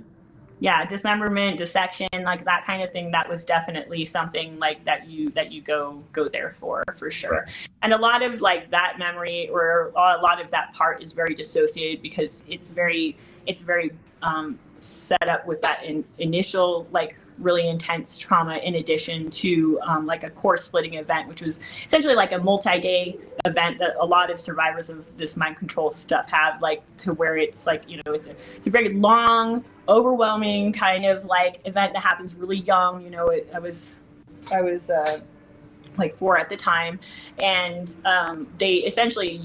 Yeah, dismemberment, dissection, like that kind of thing. That was definitely something like that you go there for sure. Right. And a lot of like that memory or a lot of that part is very dissociated because it's very set up with that initial like really intense trauma in addition to like a core splitting event, which was essentially like a multi-day event that a lot of survivors of this mind control stuff have, like to where it's like, you know, it's a very long, overwhelming kind of like event that happens really young. You know, I was like 4 at the time, and they essentially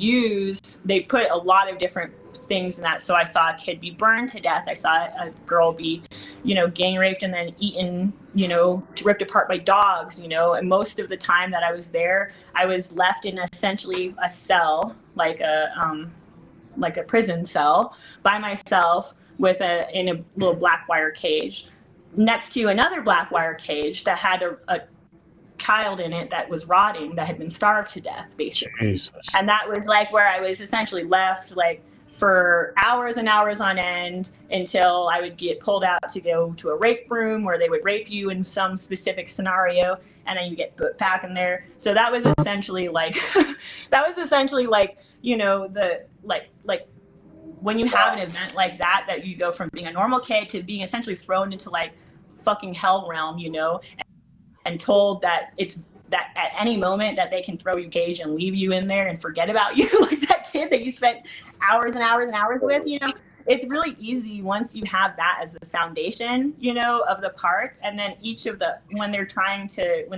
they put a lot of different things in that. So I saw a kid be burned to death. I saw a girl be, you know, gang raped and then eaten, you know, ripped apart by dogs, you know. And most of the time that I was there, I was left in essentially a cell, like a prison cell by myself in a little black wire cage next to another black wire cage that had a child in it that was rotting, that had been starved to death, basically. Jesus. And that was like where I was essentially left like for hours and hours on end until I would get pulled out to go to a rape room where they would rape you in some specific scenario, and then you get put back in there. So that was essentially like you know, the like when you have an event like that you go from being a normal kid to being essentially thrown into like fucking hell realm, you know, and told that that at any moment that they can throw you cage and leave you in there and forget about you, like that kid that you spent hours and hours and hours with, you know. It's really easy once you have that as the foundation, you know, of the parts. And then when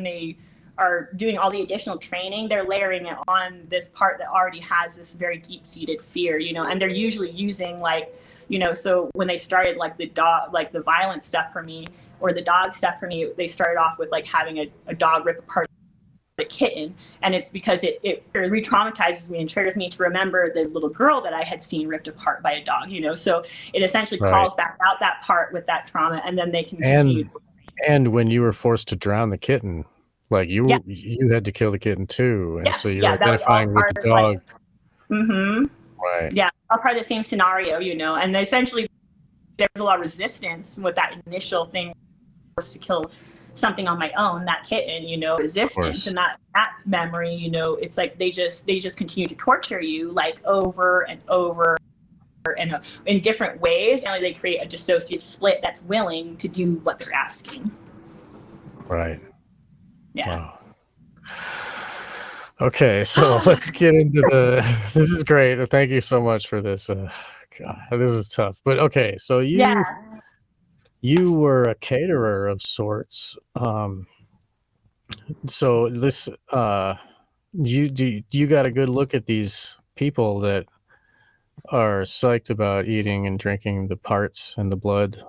they are doing all the additional training, they're layering it on this part that already has this very deep-seated fear, you know. And they're usually using like, you know, so when they started like the violent stuff for me, or the dog stuff for me, they started off with like having a dog rip apart a kitten, and it's because it re-traumatizes me and triggers me to remember the little girl that I had seen ripped apart by a dog, you know. So it essentially calls back out that part with that trauma, and then they can continue. And when you were forced to drown the kitten, like you had to kill the kitten too, and so you're identifying with the dog. Like, mm-hmm. Right. Yeah, all part of the same scenario, you know. And essentially, there's a lot of resistance with that initial thing to kill something on my own, that kitten, you know, resistance, and that memory, you know, it's like they just continue to torture you like over and over and in different ways, and they create a dissociative split that's willing to do what they're asking. Right. Yeah. Wow. Okay, so let's get into this is great. Thank you so much for this. God, this is tough. But okay, so you were a caterer of sorts. So this you got a good look at these people that are psyched about eating and drinking the parts and the blood.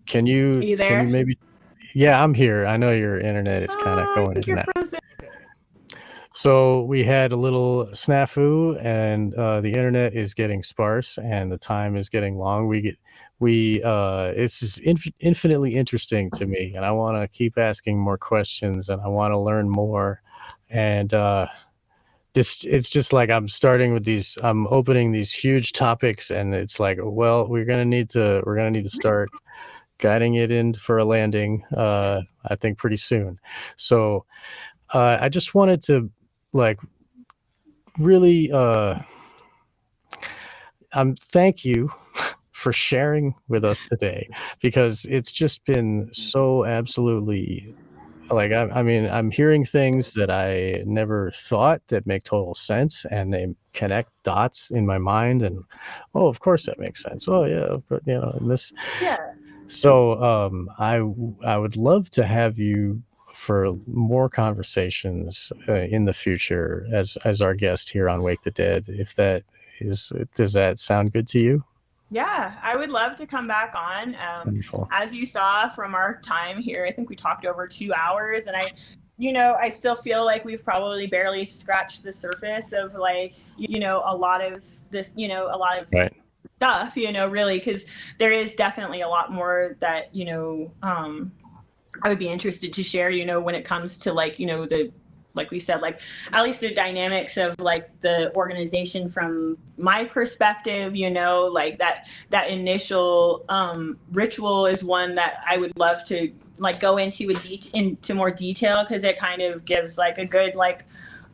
Can you maybe? Yeah, I'm here. I know your internet is kind of going in and out. So we had a little snafu, and the internet is getting sparse, and the time is getting long. It's infinitely interesting to me, and I want to keep asking more questions, and I want to learn more. And it's just like I'm opening these huge topics, and it's like, well, we're gonna need to start guiding it in for a landing. I think pretty soon. So I just wanted to like really thank you for sharing with us today, because it's just been so absolutely like I'm hearing things that I never thought that make total sense, and they connect dots in my mind, and oh, of course that makes sense. Oh yeah, but you know, and this so I would love to have you for more conversations in the future as our guest here on Wake the Dead. If that is, does that sound good to you? Yeah, I would love to come back on. Wonderful. As you saw from our time here, I think we talked over 2 hours, and I still feel like we've probably barely scratched the surface of like, a lot of this, a lot of Right. stuff, really, because there is definitely a lot more that, I would be interested to share, when it comes to like, like we said, like at least the dynamics of like the organization from my perspective, like that initial ritual is one that I would love to like go into more detail, because it kind of gives like a good like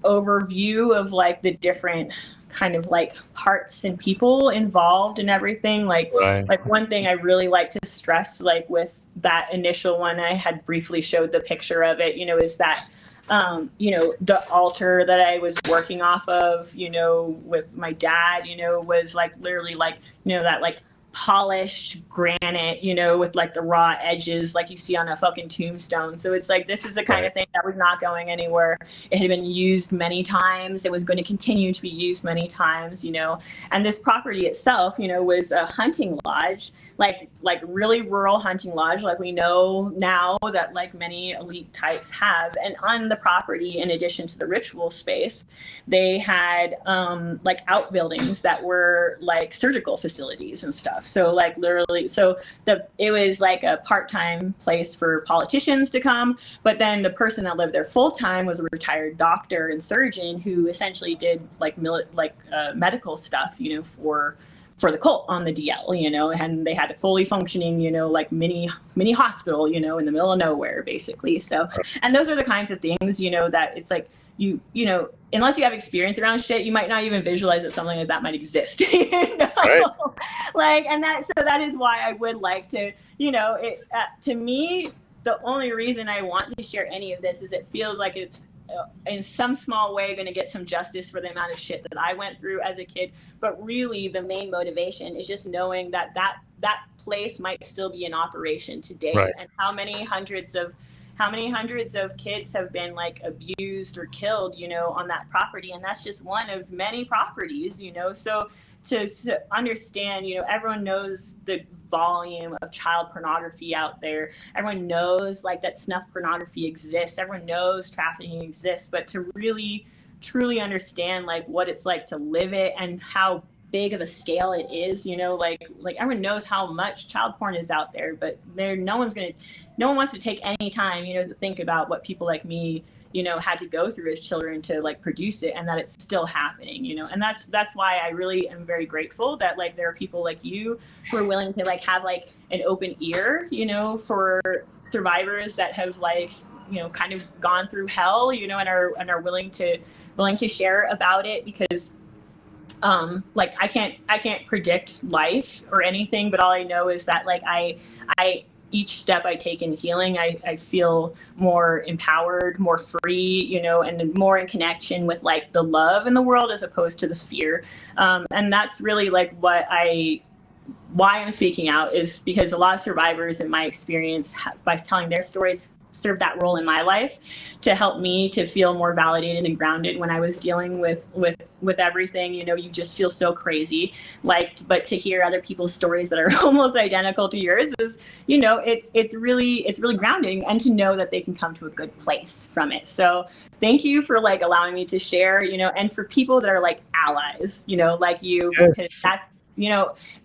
overview of like the different kind of like parts and people involved and everything. Right. Like one thing I really like to stress, like with that initial one, I had briefly showed the picture of it, is that the altar that I was working off of, with my dad, was like literally like, that like polished granite, with like the raw edges like you see on a fucking tombstone. So it's like, this is the kind Right. of thing that was not going anywhere. It had been used many times. It was going to continue to be used many times, and this property itself, was a hunting lodge, like really rural hunting lodge, like we know now that like many elite types have. And on the property, in addition to the ritual space, they had like outbuildings that were like surgical facilities and stuff. So like literally, so it was like a part-time place for politicians to come, but then the person that lived there full-time was a retired doctor and surgeon who essentially did like medical stuff, for the cult on the DL, and they had a fully functioning, like mini hospital, in the middle of nowhere, basically. So, and those are the kinds of things, that it's like unless you have experience around shit, you might not even visualize that something like that might exist. Right. Like, and that is why I would like to, to me, the only reason I want to share any of this is it feels like it's in some small way going to get some justice for the amount of shit that I went through as a kid. But really, the main motivation is just knowing that place might still be in operation today, Right. and how many hundreds of kids have been like abused or killed, on that property. And that's just one of many properties, so to understand, everyone knows the volume of child pornography out there. Everyone knows like that snuff pornography exists. Everyone knows trafficking exists, but to really truly understand like what it's like to live it and how big of a scale it is, like everyone knows how much child porn is out there, but no one wants to take any time, to think about what people like me, had to go through as children to like produce it, and that it's still happening, and that's why I really am very grateful that like there are people like you who are willing to like have like an open ear, for survivors that have like, kind of gone through hell, and are willing to share about it. Because like I can't predict life or anything, but all I know is that like I each step I take in healing, I feel more empowered, more free, and more in connection with like the love in the world as opposed to the fear. And that's really like why I'm speaking out, is because a lot of survivors in my experience, by telling their stories, served that role in my life to help me to feel more validated and grounded when I was dealing with everything. You just feel so crazy, like, but to hear other people's stories that are almost identical to yours is, it's really grounding, and to know that they can come to a good place from it. So thank you for like allowing me to share, and for people that are like allies, like you, because Yes. that's,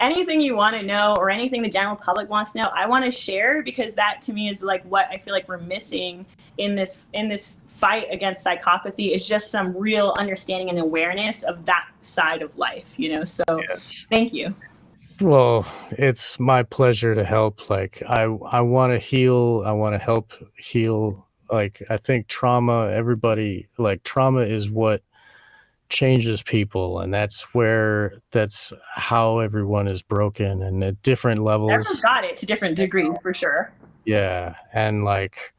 anything you want to know or anything the general public wants to know, I want to share, because that to me is like what I feel like we're missing in this fight against psychopathy, is just some real understanding and awareness of that side of life, so Yes. thank you. Well, it's my pleasure to help. Like I want to heal. I want to help heal. Like I think everybody, like trauma is what changes people, and that's how everyone is broken, and at different Everyone's levels. got it to different degrees, for sure. Yeah. And like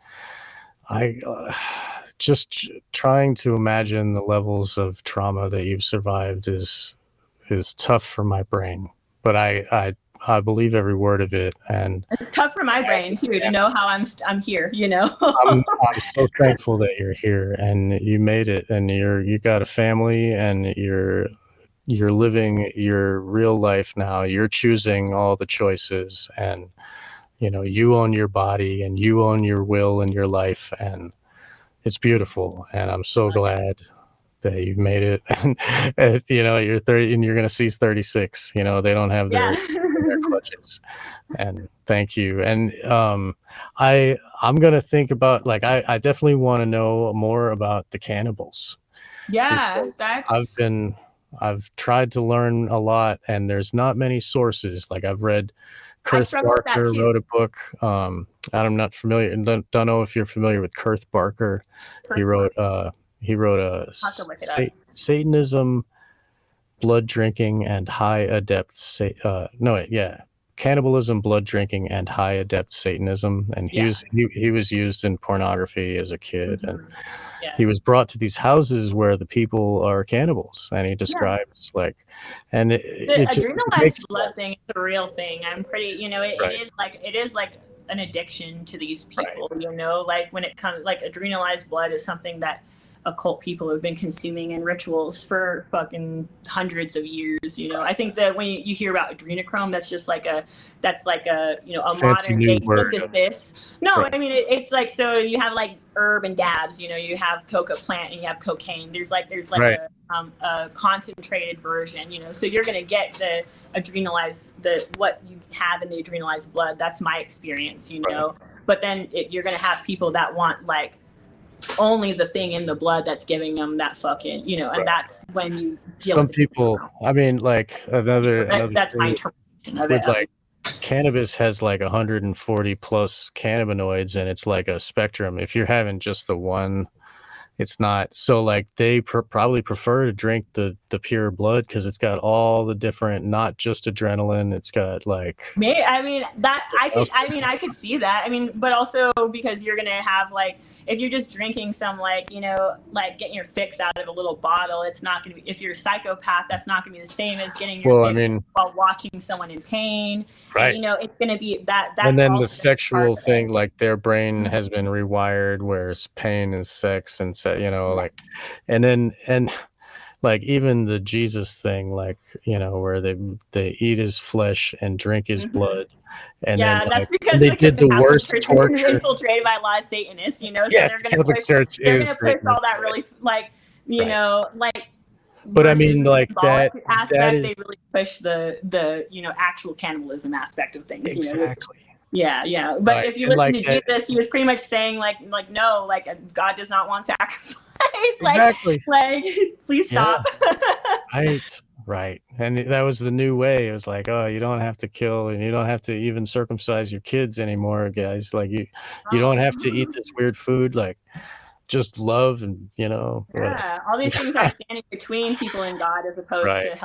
I just trying to imagine the levels of trauma that you've survived is tough for my brain, but I believe every word of it. And It's tough for my brain too to know how I'm here. I'm so thankful that you're here and you made it, and you got a family, and you're you're living your real life now. You're choosing all the choices, and you own your body and you own your will and your life, and it's beautiful. And I'm so glad that you've made it. And you're 30 and you're going to see 36. They don't have Yeah. their clutches. And thank you. And I'm going to think about, like, I definitely want to know more about the cannibals, Yeah, because that's I've tried to learn a lot, and there's not many sources. Like, I've read I Kurth struggle with that Barker too. wrote a book. I'm not familiar. Don't know if you're familiar with Kurth Barker. He wrote a I'll have to look it up. Satanism, blood drinking, and high adept. Cannibalism, blood drinking, and high adept Satanism. And Yeah. he was used in pornography as a kid, and Yeah. he was brought to these houses where the people are cannibals, and he describes and The it just makes adrenalized blood sense. thing is a real thing. I'm pretty, Right. it is like an addiction to these people, Right. like when it comes, like adrenalized blood is something that occult people have been consuming in rituals for fucking hundreds of years. I think that when you hear about adrenochrome, that's like a Fancy modern day new word. synthesis. No, Right. I mean it's like, so you have like herb and dabs. You have coca plant and you have cocaine. There's Right. a concentrated version. So you're gonna get the what you have in the adrenalized blood. That's my experience. Right. But then you're gonna have people that want like only the thing in the blood that's giving them that fucking, and Right. that's when you deal Some with people, I mean, like another that's my thing interpretation of it. with, like, cannabis has like 140 plus cannabinoids, and it's like a spectrum. If you're having just the one, it's not. So, like, they probably prefer to drink the pure blood because it's got all the different, not just adrenaline. It's got like, I mean that I else. could see that. I mean, but also because you're gonna have like, if you're just drinking some like like getting your fix out of a little bottle, it's not gonna be. If you're a psychopath, that's not gonna be the same as getting your Well, I fix mean, while watching someone in pain. And right. it's gonna be that. And That's then the also gonna be part sexual of it. thing, like their brain has been rewired, whereas pain is sex, and like, and then, and like even the Jesus thing, like, where they eat his flesh and drink his blood, and then, Yeah, that's like, and because they the did the Catholic worst Church has been torture. infiltrated by a lot of Satanists, so Yes, the Catholic Church they're gonna is push all Satanist, that really like right? like But I versus mean, the like, symbolic that aspect. is They really push the actual cannibalism aspect of things. exactly Yeah. But right, if you and listen like to that Jesus, he was pretty much saying like no, like God does not want sacrifice. exactly. like please Yeah, stop. right. And that was the new way. It was like, oh, you don't have to kill, and you don't have to even circumcise your kids anymore, guys. Like, you don't have to eat this weird food. Like, just love, and whatever. Yeah, all these things are standing between people and God as opposed Right.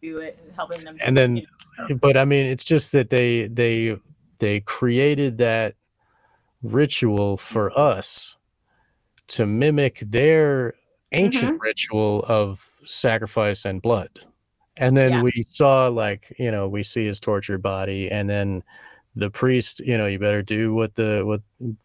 to helping them And do it. then, but I mean, it's just that they created that ritual for us to mimic their ancient Mm-hmm. ritual of sacrifice and blood. And then Yeah. we saw, like, we see his tortured body, and then the priest, you better do what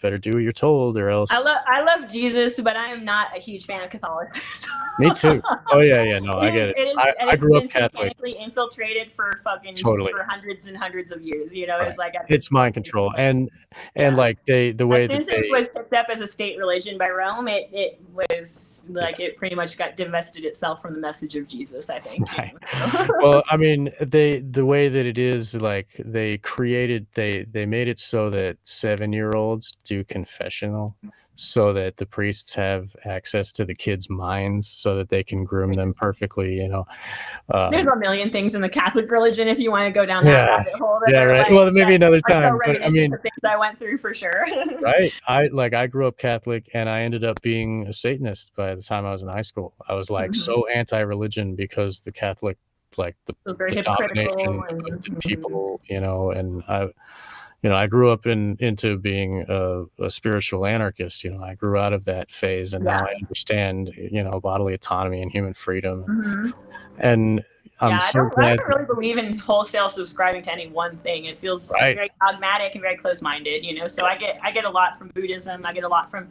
better do what you're told, or else. I love Jesus, but I am not a huge fan of Catholicism. Me too. Oh yeah, no, I get it. It I has grew up been Catholic. satanically infiltrated for Totally. hundreds and hundreds of years. Right. It's like at this It's point, mind control, and yeah. like the way that Since it they, was picked up as a state religion by Rome, it was like yeah. it pretty much got divested itself from the message of Jesus, I think. Right. So. Well, I mean, the way that it is, like, they made it so that 7-year-olds do confessional, so that the priests have access to the kids' minds, so that they can groom them perfectly. There's Um, a million things in the Catholic religion if you want to go down that yeah, rabbit hole that yeah, are right. like Well, maybe that another are so time, but I reminiscent mean, of things I went through for sure. right. I grew up Catholic, and I ended up being a Satanist by the time I was in high school. I was like Mm-hmm. so anti-religion because the Catholic, like So very the hypocritical domination and of the people, and I grew up into being a spiritual anarchist. I grew out of that phase, and now yeah. I understand, bodily autonomy and human freedom. Mm-hmm. And I'm I so glad. don't really believe in wholesale subscribing to any one thing. It feels Right. very dogmatic and very close-minded, you know. So I get a lot from Buddhism. I get a lot from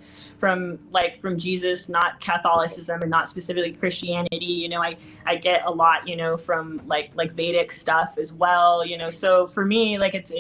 Jesus, not Catholicism, and not specifically Christianity. You know, I get a lot, you know, from like Vedic stuff as well. You know, so for me, like it's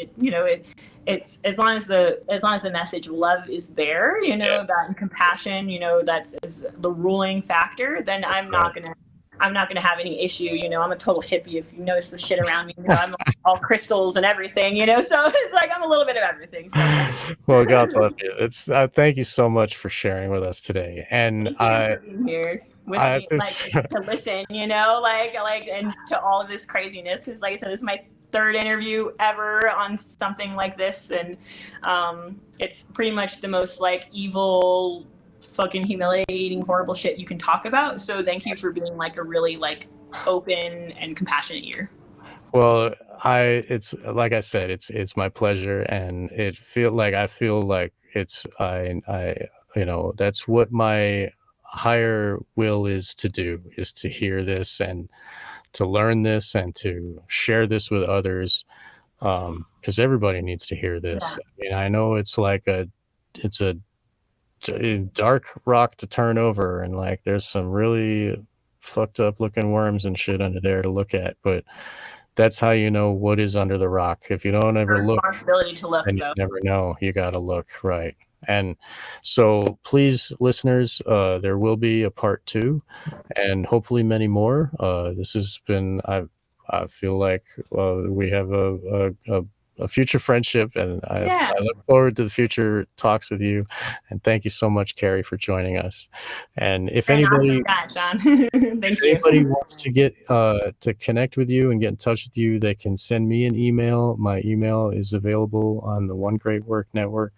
as long as the message of love is there, you know, Yes. that compassion, you know, that's is the ruling factor, then I'm not gonna have any issue. You know, I'm a total hippie. If you notice the shit around me, you know, I'm all crystals and everything. You know, so it's like I'm a little bit of everything. So yeah. Well, God bless you. It's thank you so much for sharing with us today. And Thank you for being here with I me, like this to listen. You know, and to all of this craziness. Because like I said, this is my third interview ever on something like this, and it's pretty much the most like evil, fucking humiliating, horrible shit you can talk about. So thank you for being like a really like open and compassionate ear. well, it's like I said, it's my pleasure, and I feel like it's I you know, that's what my higher will is to do, is to hear this and to learn this and to share this with others, because everybody needs to hear this. Yeah. I mean, I know it's a dark rock to turn over, and like there's some really fucked up looking worms and shit under there to look at, but that's how you know what is under the rock. If you don't ever Our look, responsibility to look then you though. never know. You got to look, right? And so please, listeners, there will be a part 2 and hopefully many more. This has been, I feel like we have a future friendship, and Yeah. I look forward to the future talks with you. And thank you so much, Carrie, for joining us. And if An awesome anybody guy, Sean. if Thank you. anybody wants to get to connect with you and get in touch with you, they can send me an email. My email is available on the One Great Work Network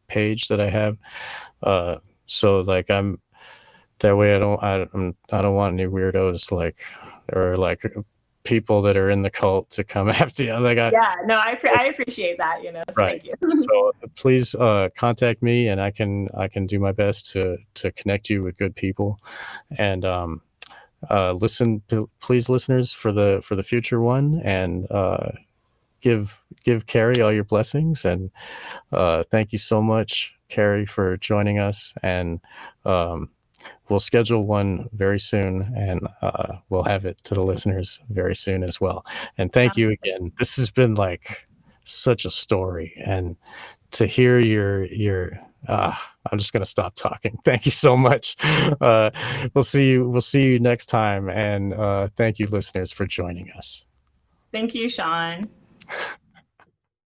page that I have. So like I'm that way. I don't want any weirdos like or like people that are in the cult to come after you. Like Yeah, no, I appreciate that, you know, so right. thank you. So please contact me, and I can do my best to connect you with good people. And listen, please, listeners, for the future one, and give Carrie all your blessings. And thank you so much, Carrie, for joining us. And we'll schedule one very soon, and we'll have it to the listeners very soon as well. And thank you again. This has been like such a story, and to hear your I'm just gonna stop talking. Thank you so much. We'll see you next time, and thank you, listeners, for joining us. Thank you, Sean.